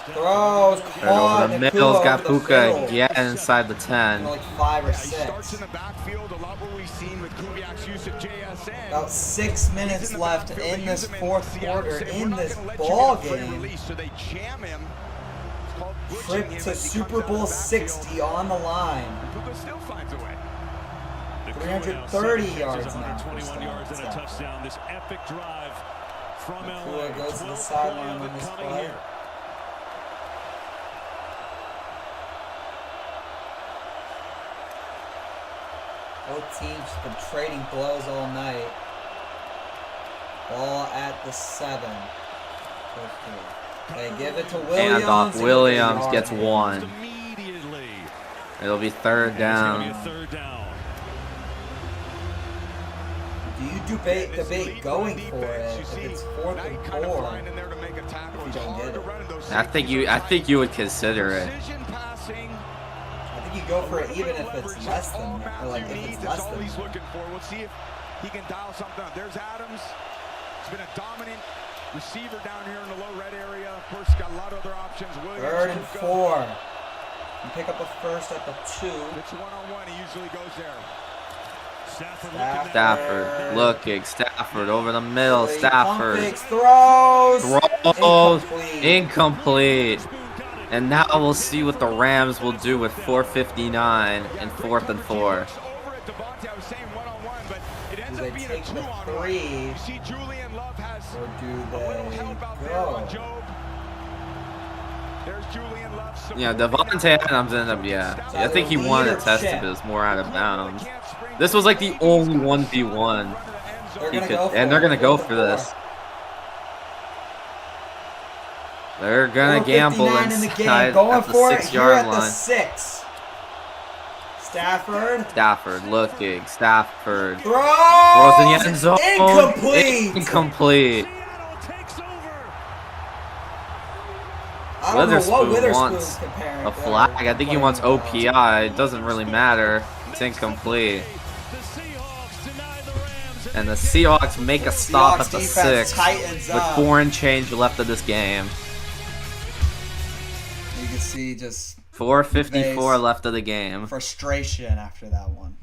throws, caught, Over the middle's got Puka again inside the 10. Like 5 or 6. Starts in the backfield, a lot what we've seen with Kubiak's use of JSN. About 6 minutes left in this fourth quarter in this ball game. So they jam him. Trip to Super Bowl 60 on the line. Puka still finds a way. 330 yards now. 121 yards and a touchdown. This epic drive from LA. Goes to the sideline on this play. Both teams have been trading blows all night. Ball at the 7. They give it to Williams. Handoff. Williams gets 1. It'll be 3rd down. Do you debate going for it if it's 4th and 4? If you don't get it. I think you would consider it. I think you go for it even if it's less than that. Or like if it's less than He's that. looking for. We'll see if he can dial something up. There's Adams. He's been a dominant receiver down here in the low red area. Of course, got a lot of other options. Williams, 3rd and 4. You pick up a first at the 2. It's one-on-one. He usually goes there. Stafford looking. Stafford over the middle. Stafford throws. Incomplete. And now we'll see what the Rams will do with 4:59 and 4th and 4. Do they take the 3? Or do they go? Yeah, Devontae Adams ended up, yeah. I think he wanted to test it, but it was more out of bounds. This was like the only 1v1 he could, and they're gonna go for this. They're gonna gamble inside at the 6-yard line. 6. Stafford looking. Stafford throws in the end zone. Incomplete. Witherspoon wants a flag. I think he wants OPI. It doesn't really matter. It's incomplete. And the Seahawks make a stop at the 6 with 4 and change left of this game. You can see just 4:54 left of the game. Frustration after that one.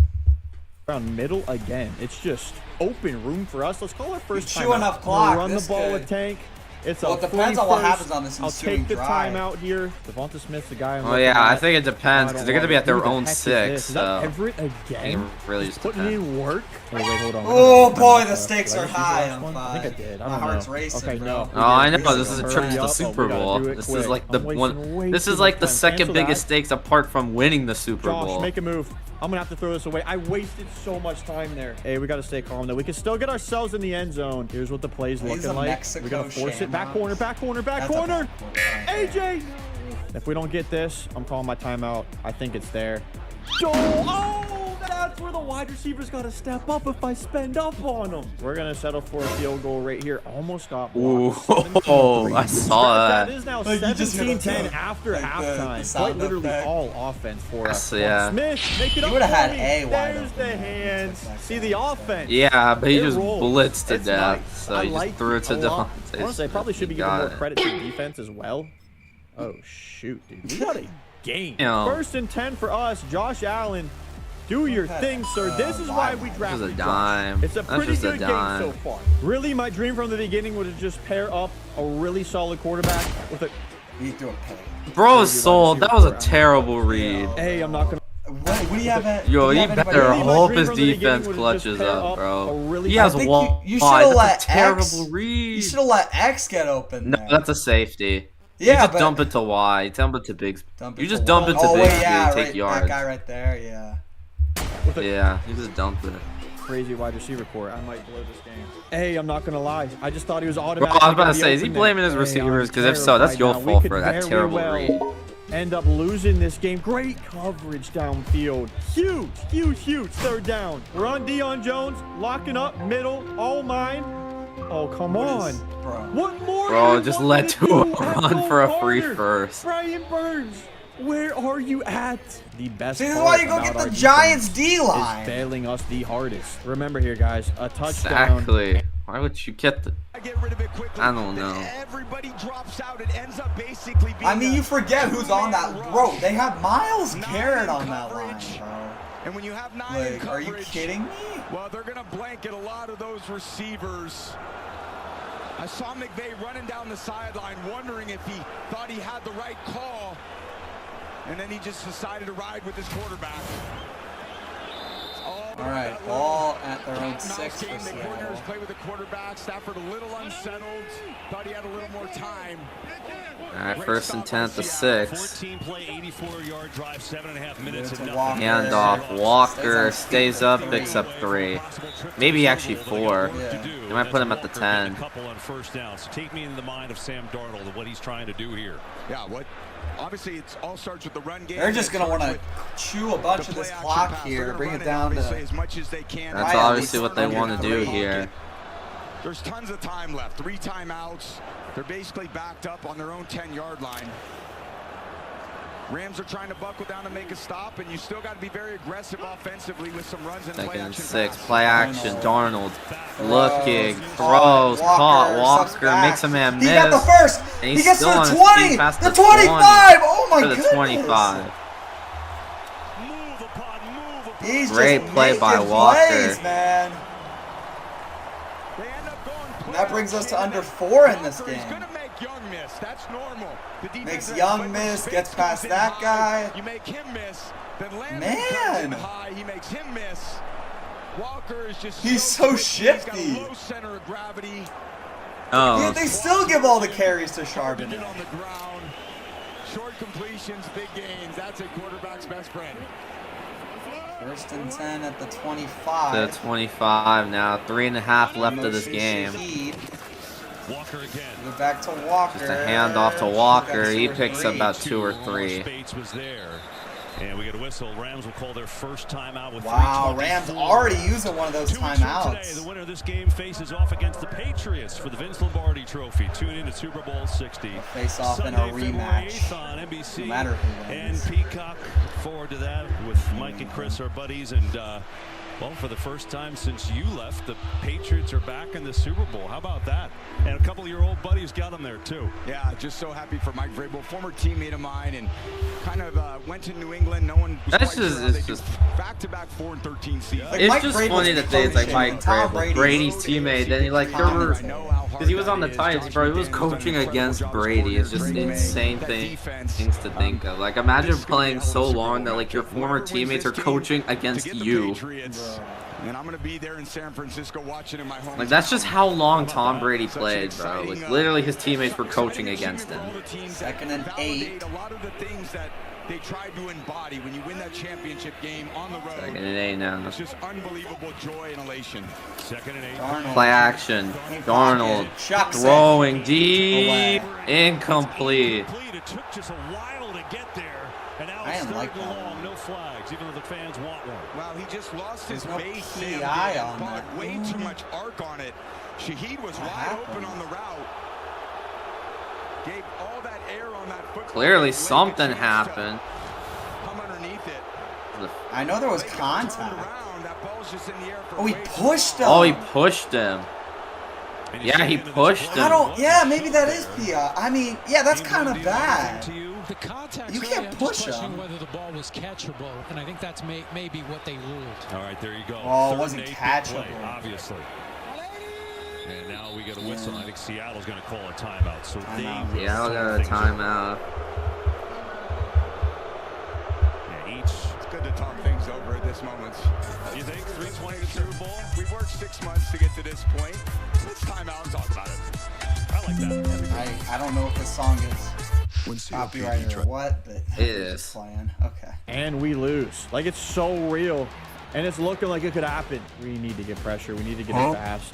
around middle again. It's just open room for us. Let's call our first time. Chew enough clock. Run the ball with Tank. It's well, it depends on what happens on this ensuing I'll take the drive. timeout here. Devonta Smith's the guy. Oh yeah, I think it depends because they're gonna be at their own 6. Is that Everett again? Really just putting in work. Oh, wait, hold on. Oh boy, the stakes are high on 5. I think I did. I My don't heart's know. racing, Okay, bro. no. Oh, I know. This is a trip to the Super Bowl. This is like the one. This is like the second biggest stakes apart from winning the Super Bowl. Josh, make a move. I'm gonna have to throw this away. I wasted so much time there. Hey, we gotta stay calm though. We can still get ourselves in the end zone. Here's what the play's looking like. We gotta force it. Back corner, back corner, back corner. AJ! If we don't get this, I'm calling my timeout. I think it's there. Oh, that's where the wide receivers gotta step up if I spend up on them. We're gonna settle for a field goal right here. Almost got blocked. Oh, I saw that. That is now 17-10 after halftime. Quite literally all offense for us. Yeah. Smith, make it up. You would have had A wide There's the hands. See the offense. Yeah, but he just rolled. blitzed to It's death. nice. So I he like just threw it to a lot. Devontae. Honestly, I probably should be giving more credit to the defense as well. Oh shoot, dude. We got a game. First and 10 for us. Josh Allen. Do your thing, sir. This is why we drafted This is a dime. It's a pretty good game dime. so far. Really, my dream from the beginning was to just pair up a really solid quarterback with a... He threw a pick. Bro is sold. That was a terrible read. Hey, I'm not gonna... What do you have? Yo, he better hope his defense clutches up, bro. He has one. You should have let That's a terrible X. read. You should have let X get open. No, there. that's a safety. Yeah, you just but dump it to Y. Dump it to Big. You just to dump Y. it to Oh, Big. wait, yeah, take right, yards. that guy right there, yeah. Yeah, you just dumped it. Crazy wide receiver core. I might blow this game. Hey, I'm not gonna lie. I just thought he was Bro, automatic. I was about to say, is he blaming his receivers? Because if so, that's your fault for that terrible read. End up losing this game. Great coverage downfield. Huge, huge, huge third down. We're on Deion Jones, locking up, middle, all mine. Oh, come on. What more? Bro, just let Tua run for a free first. Brian Burns, where are you at? The best See, this is why you go get the Giants D-line. Is failing us the hardest. Remember here, guys, a touchdown. Exactly. Why would you get the... I don't know. Everybody drops out. It ends up basically being I mean, you forget who's on that. Bro, they have Myles Garrett on that line, bro. And when you have 9 like, coverage, are you kidding me? Well, they're going to blanket a lot of those receivers. I saw McVay running down the sideline wondering if he thought he had the right call. And then he just decided to ride with his quarterback. All right, ball at their own 6 for The Seattle. coordinators play with the quarterback. Stafford a little unsettled. Thought he had a little more time. All right, first and 10 at the 6. 14 play, 84-yard drive, 7.5 minutes. Hand off. Walker stays up, picks up 3. Maybe actually 4. They might put him at the 10. A couple on first down. So take me into the mind of Sam Darnold and what he's trying to do here. Yeah, what? Obviously, it all starts with the run game. They're just going to want to chew a bunch of this clock here, bring it down to... as much as they can. That's obviously what they want to do here. There's tons of time left. 3 timeouts. They're basically backed up on their own 10-yard line. Rams are trying to buckle down and make a stop, and you still got to be very aggressive offensively with some runs and play action. 6, play action. Darnold looking, throws, caught. Walker makes a man miss. He got the first. And He gets to still the on his 20. feet past The 25. Oh my goodness. To the 25. He's great just play by making Walker. Plays, man. And that brings us to under 4 in this game. Young miss. That's normal. Makes Young miss, gets past that guy. You make him miss, then Man. high. He makes him miss. Walker is just He's so shifty. He's got a low center of gravity. Oh. Yet they still give all the carries to Charbonnet. On the ground. Short completions, big gains. That's a quarterback's best friend. First and 10 at the 25. The 25 now. 3.5 left of this game. Walker again. Go back to Walker. Just a handoff to Walker. He picks up about 2 or 3. Bates was there. And we get a whistle. Rams will call their first timeout with wow, Rams already using one of those timeouts. Today, the winner of this game faces off against the Patriots for the Vince Lombardi Trophy. Tune in to Super Bowl 60. Face off in a rematch. On NBC no matter who wins. And Peacock. Forward to that with Mike and Chris, our buddies, and Well, for the first time since you left, the Patriots are back in the Super Bowl. How about that? And a couple of your old buddies got them there, too. Yeah, just so happy for Mike Vrabel, former teammate of mine, and kind of went to New England. No one was quite sure how they do. Back-to-back 4-13 seasons. It's just funny that it's like Mike Vrabel, Brady's teammate. Then he like, because he was on the Titans, bro. He was coaching against Brady. It's just insane things to think of. Like, imagine playing so long that like your former teammates are coaching against you. And I'm going to be there in San Francisco watching in my home. Like, that's just how long Tom Brady played, bro. Like, literally his teammates were coaching against him. 2nd and 8. A lot of the things that they tried to embody when you win that championship game on the road. 2nd and 8 now. It's just unbelievable joy and elation. 2nd and 8. Darnold. Play action. Darnold throwing deep, incomplete. It took just a while to get there. And now I it's didn't like that. No flags, even though the fans want one. Wow, he just lost his no base. PI on that. Way too much arc on it. Shaheed was wide open on the route. Gave all that air on that foot. Clearly something happened. Come underneath it. I know there was contact. That ball's just in the air for Oh, he pushed him. Oh, he pushed him. Yeah, he pushed him. I don't. Yeah, maybe that is PI. I mean, yeah, that's kind of bad. The contact. You can't push him. him. Whether the ball was catchable, and I think that's maybe what they ruled. All right, there you go. Oh, it wasn't catchable. Play, obviously. And now we get a whistle. I think Seattle's going to call a timeout. So Seattle got a timeout. Yeah, it's good to talk things over at this moment. You think 3:20 to Super Bowl? We've worked 6 months to get to this point. Let's time out and talk about it. I like that. I don't know if this song is copyrighted or what, but it is playing. Okay. And we lose. Like, it's so real. And it's looking like it could happen. We need to get pressure. We need to get it fast.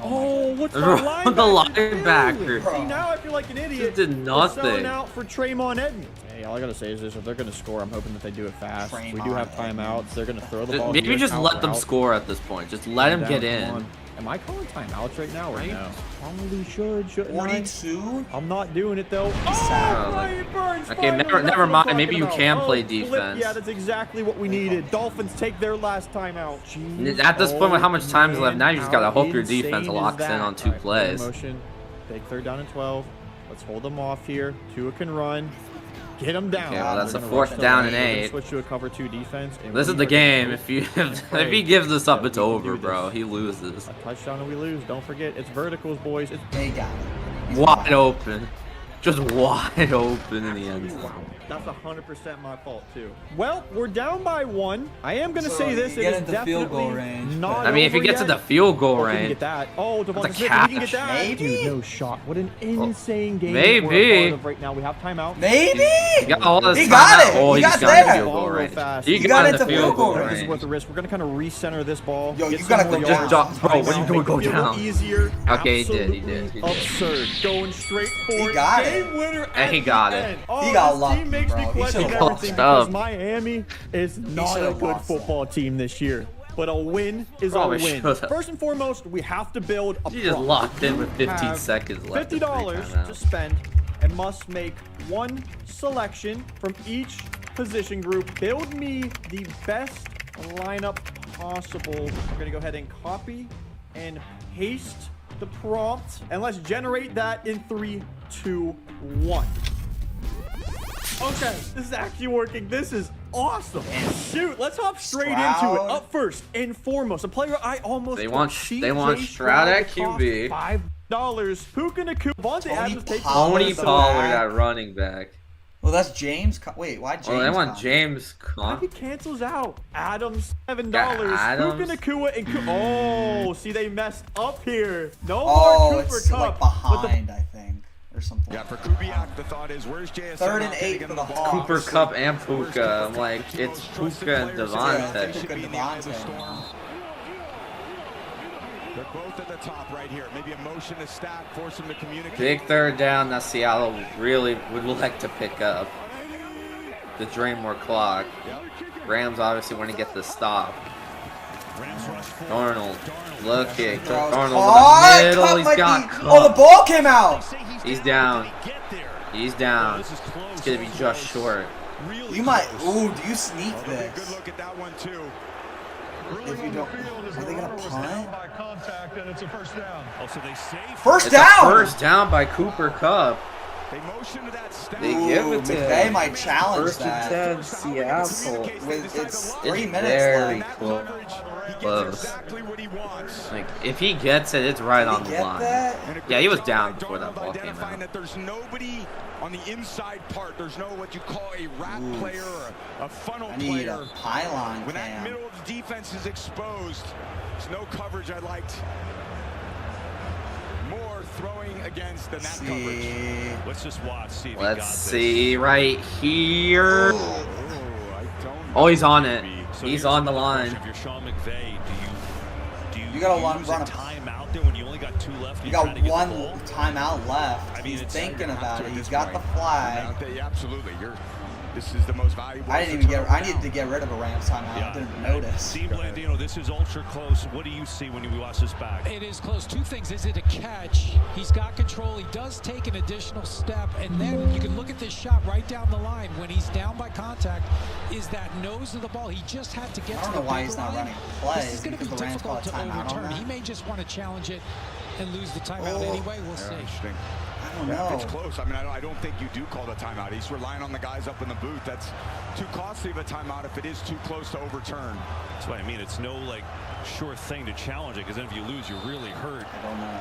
Oh, what's the linebacker? The linebacker. See, now I feel like an idiot. Just did nothing. Selling out for Tremont Edmonds. Hey, all I gotta say is this: if they're gonna score, I'm hoping that they do it fast. We do have timeouts. They're gonna throw the ball. Maybe just let them score at this point. Just let him get in. Am I calling timeouts right now or no? Probably shouldn't 42? I'm not doing it though. Okay, never mind. Maybe you can play defense. Yeah, that's exactly what we needed. Dolphins take their last timeout. Jeez. At this point, with how much time is left, now you just gotta hope your defense locks in on 2 plays. Motion. Big 3rd down and 12. Let's hold them off here. Tua can run. Get him down. Okay, well, that's a 4th down and 8. Switch to a cover 2 defense. This is the game. If he gives this up, it's over, bro. He loses. A touchdown and we lose. Don't forget, it's verticals, boys. They got it. Wide open. Just wide open in the end zone. That's 100% my fault too. Well, we're down by 1. I am gonna say this: it is definitely field goal range. Not I mean, if you get to the field goal range, can get that. Oh, Devonta Smith, catch. we can get that. Maybe. Dude, no shot. What an insane game. Maybe. We're a part of right now. We have timeout. Maybe. He got all this he got time it. out. Oh, he got got there. the field goal range. He got into the field goal range. This is worth the risk. We're gonna kind of recenter this ball. Yo, you gotta go down. Bro, when you go down. Easier. Okay, he did. Absurd. Going straight for He got game it. winner. And he got it. Oh, he got this lucky, team makes me bro. question He everything because Miami is not a good lost football team this year. But a win is Probably a win. should've. First and foremost, we have to build a He just prop. locked in with We 15 have seconds left. $50 to spend and must make one selection from each position group. Build me the best lineup possible. I'm gonna go ahead and copy and paste the prompt, and let's generate that in 3, 2, 1. Okay, this is actually working. This is awesome. Shoot, let's hop straight into it. Up first and foremost, a player I almost They want Stroud at QB. $5. Puka Nacua. Devontae Adams takes Tony Pollard at running back. Well, that's James. Wait, why James? Oh, they want James. He cancels out. Adams, $7. Adams. Puka Nacua and Oh, see, they messed up here. No Oh, more Cooper it's Kupp. like behind, I think, or something. Yeah, for Kubiak, the thought is, where's JSN? 3rd and 8 for the Hawks. Cooper Kupp and Puka. I'm like, it's Puka and Devontae. They're both at the top right here. Maybe a motion to stack, force them to communicate. Big 3rd down that Seattle really would like to pick up. To drain more clock. Rams obviously want to get the stop. Darnold looking. Darnold in the middle. He's got Kupp. Oh, the ball came out. He's down. He's down. It's going to be just short. You might. Ooh, do you sneak this? Good look at that one too. If you don't, are they gonna punt? By contact, and it's a first down. Oh, so they say First It's down. a first down by Cooper Kupp. They motion to that step. They give it to McVay him. might challenge First that. and 10, Seattle. It's 3 minutes Very left. close. Like, if he gets it, it's right on the line. Yeah, he was down before that ball came out. That there's nobody on the inside part. There's no what you call a wrap player or a funnel I need player. a pylon When that cam. middle of the defense is exposed, there's no coverage I liked. More throwing against than that coverage. Let's just watch. See if Let's see right here. Oh, he's on it. He's on the line. If you're Sean McVay, do you You gotta use run a a timeout there when you only got 2 left? You got one timeout left. He's thinking about it. He's got the flag. Absolutely. This is the most valuable. I didn't even get. I needed to get rid of a Rams timeout. I didn't notice. Steve Blandino, this is ultra close. What do you see when you watch this back? It is close. 2 things. Is it a catch? He's got control. He does take an additional step. And then you can look at this shot right down the line. When he's down by contact, is that nose of the ball. He just had to get I to don't the know why bigger he's not line. running a play. This is going to be Because the Rams call difficult a to timeout on overturn. that. He may just want to challenge it and lose the timeout anyway. We'll see. I don't know. It's close. I mean, I don't think you do call the timeout. He's relying on the guys up in the booth. That's too costly of a timeout if it is too close to overturn. That's what I mean. It's no like sure thing to challenge it, because then if you lose, you're really hurt. I don't know.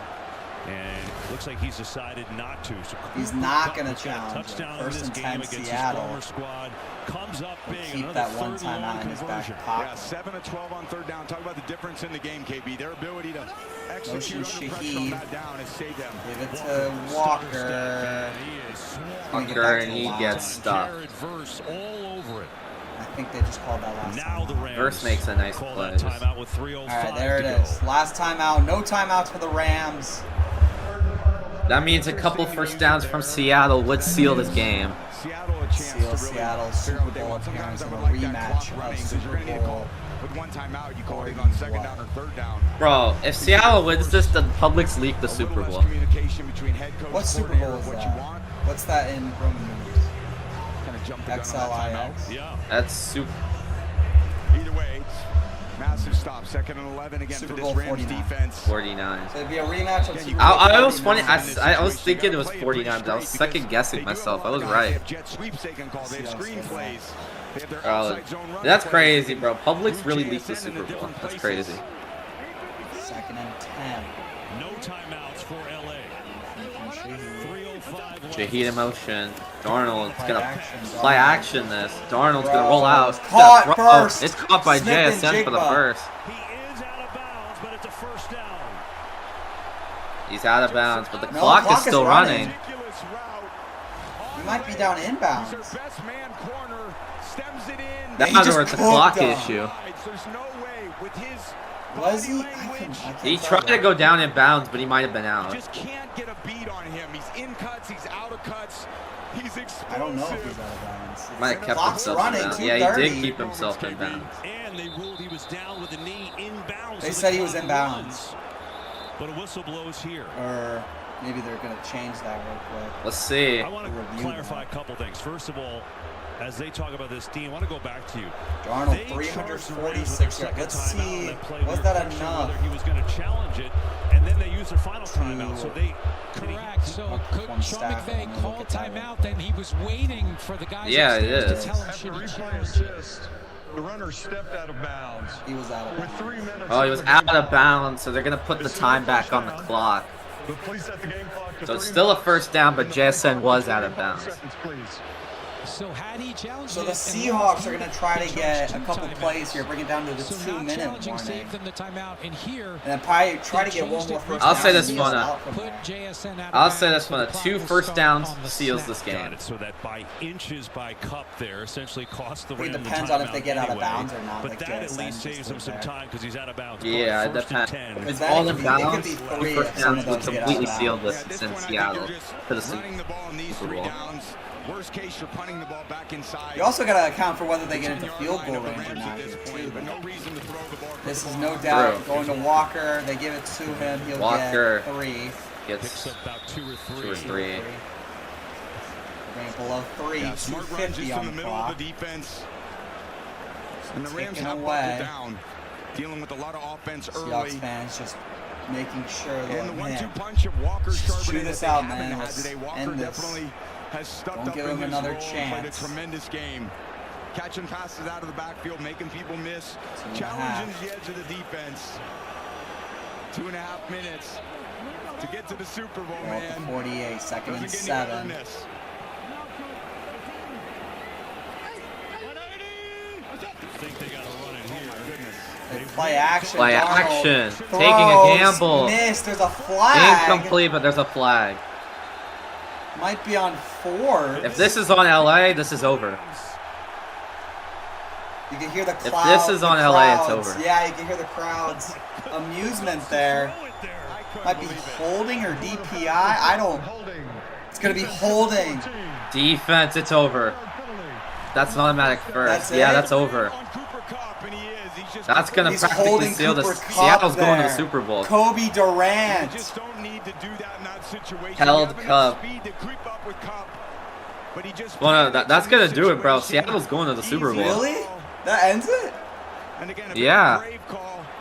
And looks like he's decided not to. So He's not going to challenge it. touchdown First in and this 10 game against Seattle. his former squad. Comes up big. Keep that one timeout in his back pocket. Yeah, 7 of 12 on third down. Talk about the difference in the game, KB. Their ability to execute Motion under pressure on that down has saved them. Give it to Walker. Walker, and he gets stuck. All over it. I think they just called that last Now the Rams Verse makes a nice call play. that timeout with 3:05 All right, there it to is. Last timeout. No timeouts for the Rams. That means a couple first downs from Seattle would seal this game. Seal Seattle's Super Bowl appearance in a rematch of Super Bowl. With one timeout, you call it on second down or third down. Bro, if Seattle wins this, the Publix leak the Super Bowl. Communication between head coach, What Super Bowl is what that? you want. What's that in Roman numerals? Kind of jump the gun on that XLIX. timeout. Yeah. That's super. Either way, it's massive stop. 2nd and 11 again Super for Bowl this Rams 49. defense. 49. So it'd be a rematch of Super Bowl I was funny. 49. I was thinking it was 49, but I was second guessing myself. I was They right. have jet sweeps they can call. They have screen plays. They have their Bro, outside zone run that's plays. crazy, bro. Publix Move really JSN leaked the into Super Bowl. different That's places. crazy. 2nd and 10. No timeouts for LA. 3:05 left. Shaheed in motion. Darnold's Play gonna action, play Darnold. action this. Darnold's gonna roll out. It's caught Bro, first. It's caught by Smith and JSN for the Jigba. first. He is out of bounds, but it's a first down. He's out of bounds, but the No, clock is clock is still running. Ridiculous route. He might be down inbounds. He's their best man corner. Stems it in. That's He just where it's a cooked clock him. issue. There's no way with his Was body he? language. I can't He tell tried to that. go down in bounds, but he might have been out. Just can't get a beat on him. He's in cuts. He's out of cuts. He's explosive. I don't know if he's out of bounds. Might have kept Clock's himself in running, bounds. Yeah, he did 2:30. keep himself in bounds. And they ruled he was down with a knee inbounds. They so said the he was clock in bounds. runs. But a whistle blows here. Or maybe they're going to change that real quick. Let's see. I want to Review clarify a couple things. First of all, as they talk about this, Dean, I want to go back to you. Darnold, They charged the Rams with their 346 yards. second Let's timeout, see. and play. Was We were that unsure enough? whether he was going to challenge it, and then they used their final timeout. So they Correct. So one Sean stack, McVay and then called look at that timeout, then he was waiting for the guys Yeah, it upstairs is. to tell him After should he replay challenge it. assist, the runner stepped out of bounds. He was out of With bounds. 3 minutes Oh, he was on the out game of clock, bounds, so they're gonna put the time back on the clock. but please set the game clock to So it's 3 still a minutes. first down, but JSN was out of bounds. Seconds, please. So had he challenged So it the and Seahawks lost, are going to try they to get charged a two couple timeouts. plays here, bring it down to the So 2-minute challenging warning. saved them the timeout, and here And then probably try to get one more first I'll down say and this he's one, out from put there. JSN out of I'll say bounds, this so one: the clock 2 will first start downs on the seals snap. this got game. it. So that by inches by Cup there essentially cost the It Rams the depends on if timeout they get out of anyway. bounds or not, But like that at JSN least just saves him did some there. time because he's out of bounds. Yeah, it First and depends. 10. Because All that in could bounds, be 2 three first if some downs of would those get out completely of seal bounds. this Yeah, in at this point, I think Seattle you're just for the running the ball in these Super 3 Bowl. downs. Worst case, you're punting the ball back inside. You also got to account for whether they get into 10-yard field line goal of the range or Rams not at here, this too. point, but no reason to throw the ball. This is no doubt True. going to Walker. They give it to him. He'll Walker get 3. gets Picks up about 2 or 3. 2 or 3. Going below 3. Yeah, smart run just 250 in on the the middle clock. of the defense. And the Rams Taken have away. buckled down. dealing with a lot of offense early. Seahawks fans just making sure that, and the 1-2 punch of Walker Charbonnet shoot this out, man. Let's end this. Definitely has stepped Don't up give in him his another role, chance. played a tremendous game. Catching passes out of the backfield, making people miss, challenging the edge of the defense. 2.5 minutes to get to the Super Bowl, man. 48, second and 7. Think they got to run it here. Goodness. Play action. Play Darnold action. throws, Taking a gamble. Missed. There's a flag. Incomplete, but there's a flag. Might be on 4. If this is on LA, this is over. You can hear the crowd. If this is on LA, it's over. Yeah, you can hear the crowd's amusement there. Might be holding or DPI. I don't. It's gonna be holding. Defense, it's over. That's an automatic first. Yeah, that's over. That's gonna practically seal this. Seattle's going to the Super Bowl. Kobe Durant. Held Cup. Well, no, that's gonna do it, bro. Seattle's going to the Super Bowl. Really? That ends it? Yeah.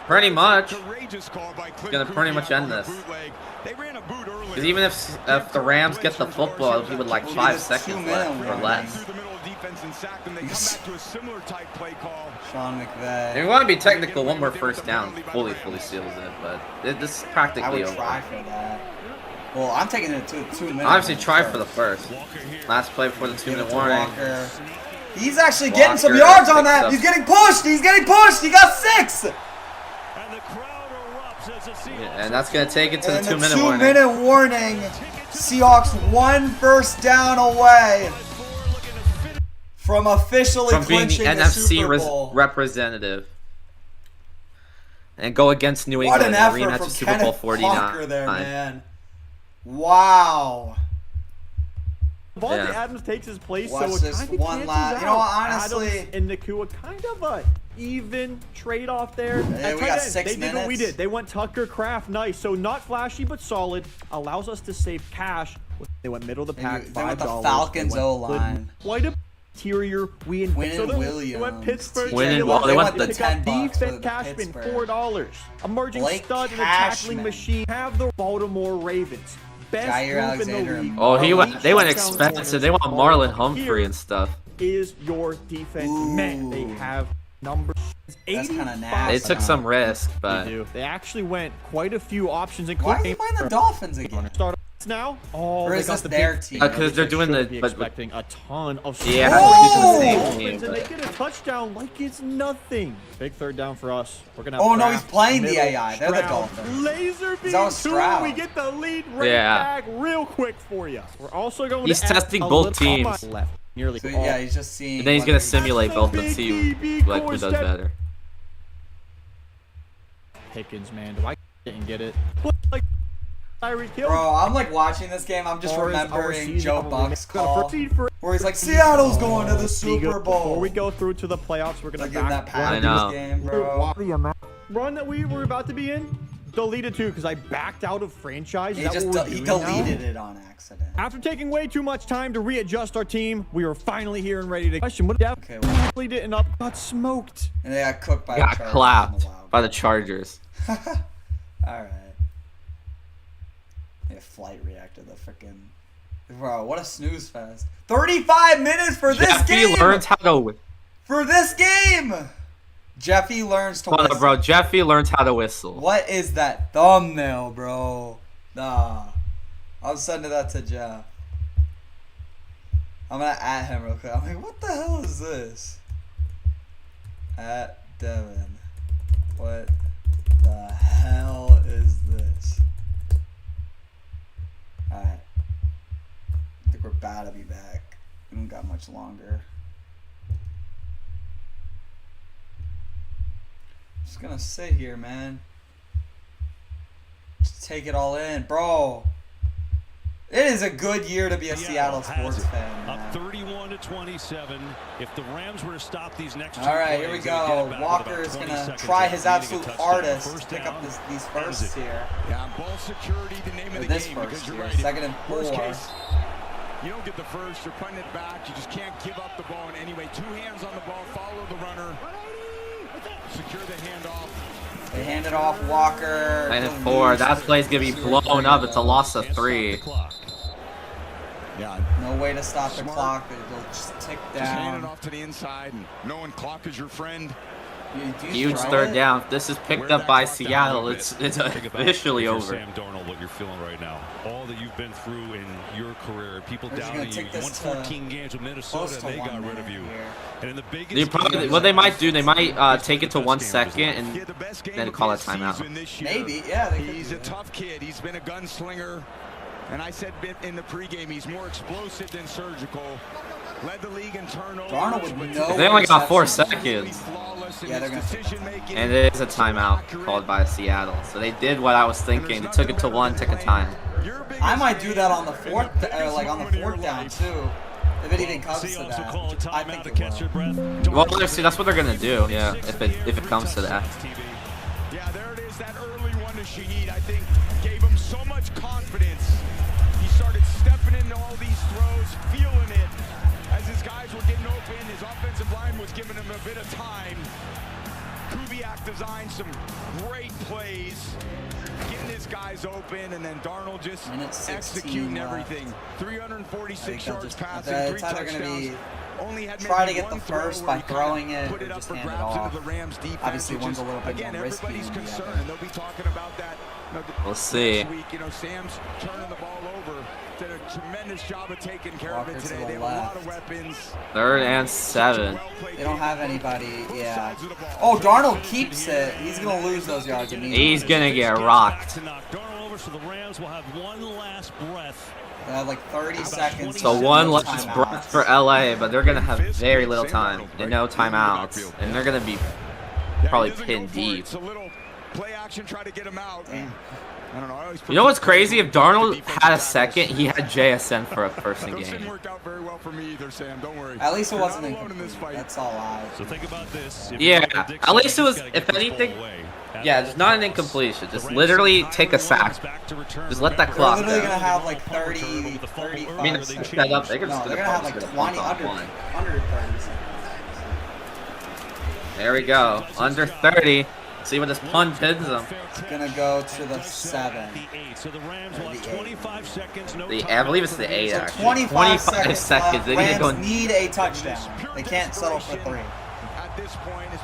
Pretty much. It's gonna pretty much end this. Because even if the Rams get the football, it'll be with like 5 seconds left or less. Sean McVay. If you want to be technical, one more first down fully seals it, but this is practically over. I would try for that. Well, I'm taking it to 2 minutes. Obviously, try for the first. Last play before the 2-minute warning. Walker. He's actually getting some yards on that. He's getting pushed. He's getting pushed. He got 6. Yeah, and that's going to take it to the 2-minute warning. 2-minute warning. Seahawks 1 first down away from officially being the clinching NFC Super Bowl. representative. And go against New England What an and effort rematch from of Super Bowl Kenneth 49. Walker there, man. Wow. Devontae Adams takes his place, Watch so it this kind of one last. You know what? Honestly, Adams and Nakua kind of a even trade-off there. Yeah, we got 6 they minutes. did what we did. They went Tucker Kraft, nice. So not flashy, but solid. Allows us to save cash. They went middle of the pack. They went the Falcons O-line. Quite a interior. We Win Williams. They went Pittsburgh. They went the $10 defense Cashman, $4. Emerging stud and a tackling machine. Have the Baltimore Ravens. Best group in the league. Oh, they went expensive. They want Marlon Humphrey and stuff. Is your defense man? They have numbers. That's kind of nasty. They took some risk, but they actually went quite a few options. Why are you playing the Dolphins again? Start now. Oh, or is this their team? Because they're doing expecting a ton of. Yeah, and they get a touchdown like it's nothing. Big third down for us. We're gonna. Oh no, he's playing the AI. They're the Dolphins. Laser beam. We get the lead right back real quick for you. We're also going. He's testing both teams. Left. Nearly. So, yeah, he's just seeing. And then he's gonna simulate both and see like who does better. Pickens, man, do I didn't get it? Bro, I'm like watching this game. I'm just remembering Joe Buck's call where he's like, Seattle's going to the Super Bowl. Before we go through to the playoffs, we're gonna give that Packers game, bro. Run that we were about to be in. Deleted too because I backed out of franchise. He deleted it on accident. After taking way too much time to readjust our team, we are finally here and ready to question. What actually didn't up? Got smoked. And they got cooked by. Got clapped by the Chargers. All right. Yeah, flight reacted the freaking. Bro, what a snooze fest! 35 minutes for this game. Jeffy learns how to. For this game. Jeffy learns to whistle. Bro, Jeffy learns how to whistle. What is that thumbnail, bro? Nah. I'm sending that to Jeff. I'm gonna at him real quick. I'm like, what the hell is this? At Devin. What the hell is this? Alright. I think we're about to be back. We don't got much longer. Just gonna sit here, man. Just take it all in, bro. It is a good year to be a Seattle sports fan. Up 31-27. If the Rams were to stop these next two all right, here we go. Walker is gonna try his absolute hardest to pick up these firsts here. Yeah, ball security, the name of the this game. First Because here, you're right. 2nd and 4. Worst case, you don't get the first. You're putting it back. You just can't give up the ball in any way. 2 hands on the ball. Follow the runner. secure the handoff. They hand it off Walker. 9-4. That play's gonna be blown up. It's a loss of 3. Yeah. No way to stop the clock. It'll just tick down. Just hand it off to the inside, and knowing clock is your friend. Huge third down. If this is picked up by Seattle, it's officially over. Sam Darnold, what you're feeling right now. All that you've been through in your career, people doubting you. You won 14 games with Minnesota, and they got rid of you. And in the biggest what they might do, they might take it to 1 second and then call a timeout. Maybe, yeah. He's a tough kid. He's been a gunslinger. And I said in the pregame, he's more explosive than surgical. Led the league in turnovers. Darnold with no They only got 4 seconds. Yeah, they're gonna and it is a timeout called by Seattle. So they did what I was thinking. They took it to 1, took a time. I might do that on the fourth down too. If it even comes to that, I think it will. Well, see, that's what they're gonna do. Yeah, if it comes to that. Yeah, there it is. That early one to Shaheed, I think, gave him so much confidence. He started stepping into all these throws, feeling it. As his guys were getting open, his offensive line was giving him a bit of time. Kubiak designed some great plays, getting his guys open, and then Darnold just executing everything. 346 yards passing, 3 touchdowns. Only had try to get the first by throwing it, or just hand it off. Obviously, one's a little bit more risky. Everybody's concerned, and they'll be talking about that. We'll see. You know, Sam's turning the ball over. Did a tremendous job of taking care of it today. They have a lot of weapons. 3rd and 7. They don't have anybody. Yeah. Oh, Darnold keeps it. He's gonna lose those yards immediately. He's gonna get rocked. They have like 30 seconds. So 1 last breath for LA, but they're gonna have very little time. They no timeouts, and they're gonna be probably pinned deep. Play action, try to get him out. I don't know. You know what's crazy? If Darnold had a second, he had JSN for a first in game. Didn't work out very well for me either, Sam. Don't worry. At least it wasn't incomplete. That's all I. So think about this. Yeah, at least it was. If anything, yeah, just not an incompletion. Just literally take a sack. Just let that clock. They're literally gonna have like 30, 35. I mean, set up. They're gonna have like 20 under 30 seconds. There we go. Under 30. See what this pun pins them. It's gonna go to the 7. So the Rams will have 25 seconds. I believe it's the 8 so actually. 25 seconds. They need to go. Need a touchdown. They can't settle for 3.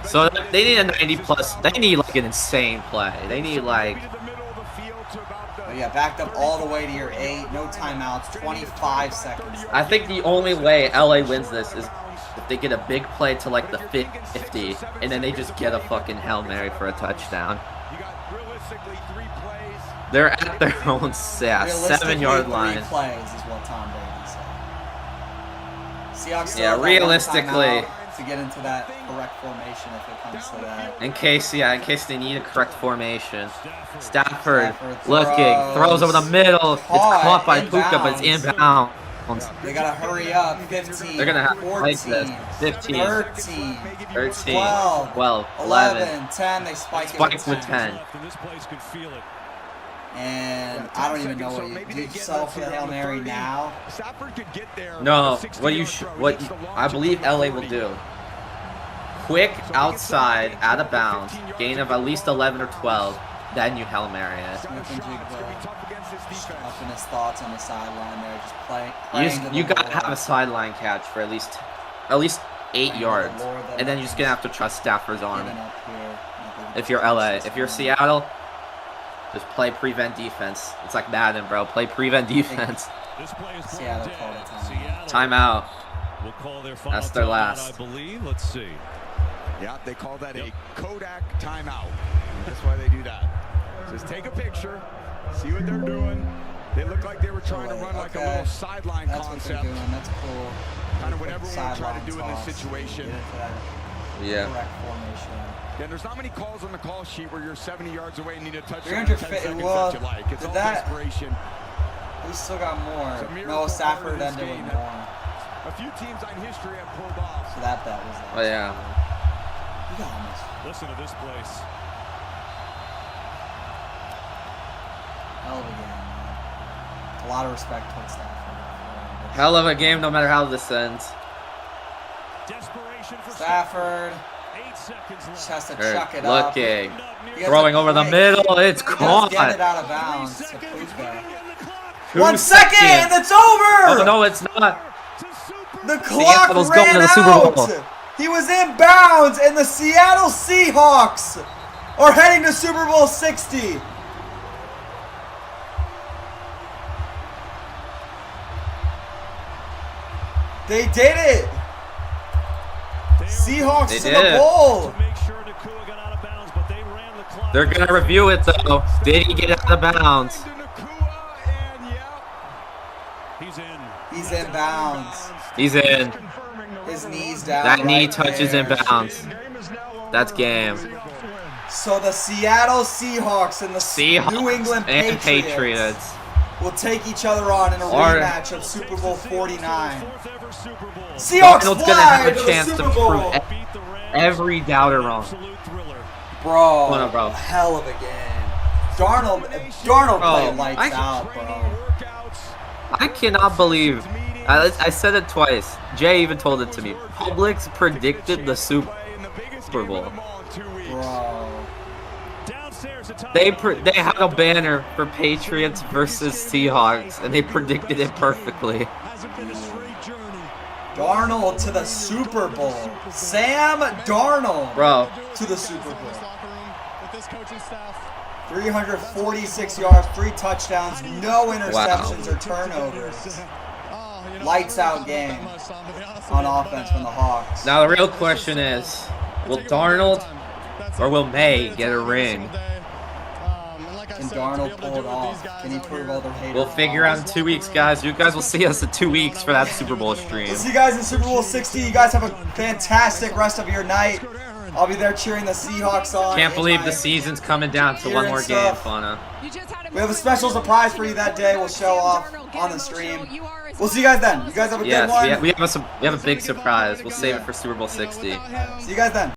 So they need a 90+. They need like an insane play. They need like. Oh yeah, backed up all the way to your 8. No timeouts. 25 seconds. I think the only way LA wins this is if they get a big play to like the 50, and then they just get a fucking Hail Mary for a touchdown. They're at their own 7-yard line. 3 plays is what Tom Brady said. Seahawks still yeah, have realistically. To get into that correct formation if it comes to that. In case they need a correct formation. Stafford looking, throws over the middle. It's caught by Puka, but it's inbound. They gotta hurry up. 15. They're gonna have 14, to this. 15, 13, 12, 11, 10. They spike with 10. And I don't even know what you settle for the Hail Mary now. No, what I believe LA will do. Quick outside, out of bounds, gain of at least 11 or 12. Then you Hail Mary it. Up in his thoughts on the sideline there, just playing. You gotta have a sideline catch for at least 8 yards, and then you're just gonna have to trust Stafford's arm. If you're LA, if you're Seattle, just play prevent defense. It's like Madden, bro. Play prevent defense. Seattle called a timeout. We'll call their final That's their last. I believe. Let's see. Yeah, they call that a Kodak timeout. That's why they do that. Just take a picture, see what they're doing. They look like they were trying to run like a little sideline concept. That's cool. Kind of what everyone tried to do in this situation. Yeah. Correct formation. Yeah, there's not many calls on the call sheet where you're 70 yards away and need a touchdown. 300 that you like. It's all desperation. We still got more. No, Stafford ended with more. A few teams in history have pulled off. So that bet was that. Oh yeah. You got almost. Listen to this place. Hell of a game, man. A lot of respect towards Stafford. Hell of a game, no matter how this ends. Desperation for Stafford. Just has to chuck it up. Looking. Throwing over the middle. It's caught. Get it out of bounds. So 1 second and it's over. Oh, no, it's not. The clock ran going to the Super Bowl. out. He was in bounds, and the Seattle Seahawks are heading to Super Bowl 60. They did it. Seahawks to the bowl. They're going to review it, though. Did he get out of bounds? He's in bounds. He's in. His knee's down. That knee touches in bounds. That's game. So the Seattle Seahawks and the New England Patriots will take each other on in a rematch of Super Bowl 49. Seahawks Darnold's gonna have a chance to prove every doubter wrong. Bro, hell of a game. Darnold played lights out, bro. I cannot believe. I said it twice. Jay even told it to me. Publix predicted the Super Bowl. Bro. They had a banner for Patriots versus Seahawks, and they predicted it perfectly. Darnold to the Super Bowl. Sam Darnold to the Super Bowl. 346 yards, 3 touchdowns, no interceptions or turnovers. Lights out game on offense from the Hawks. Now the real question is, will Darnold or will May get a ring? Can Darnold pull it off? Can he prove all their haters? We'll figure out in 2 weeks, guys. You guys will see us in 2 weeks for that Super Bowl stream. We'll see you guys in Super Bowl 60. You guys have a fantastic rest of your night. I'll be there cheering the Seahawks on. Can't believe the season's coming down to one more game, Fauna. We have a special surprise for you that day. We'll show off on the stream. We'll see you guys then. You guys have a good one. We have a big surprise. We'll save it for Super Bowl 60. See you guys then.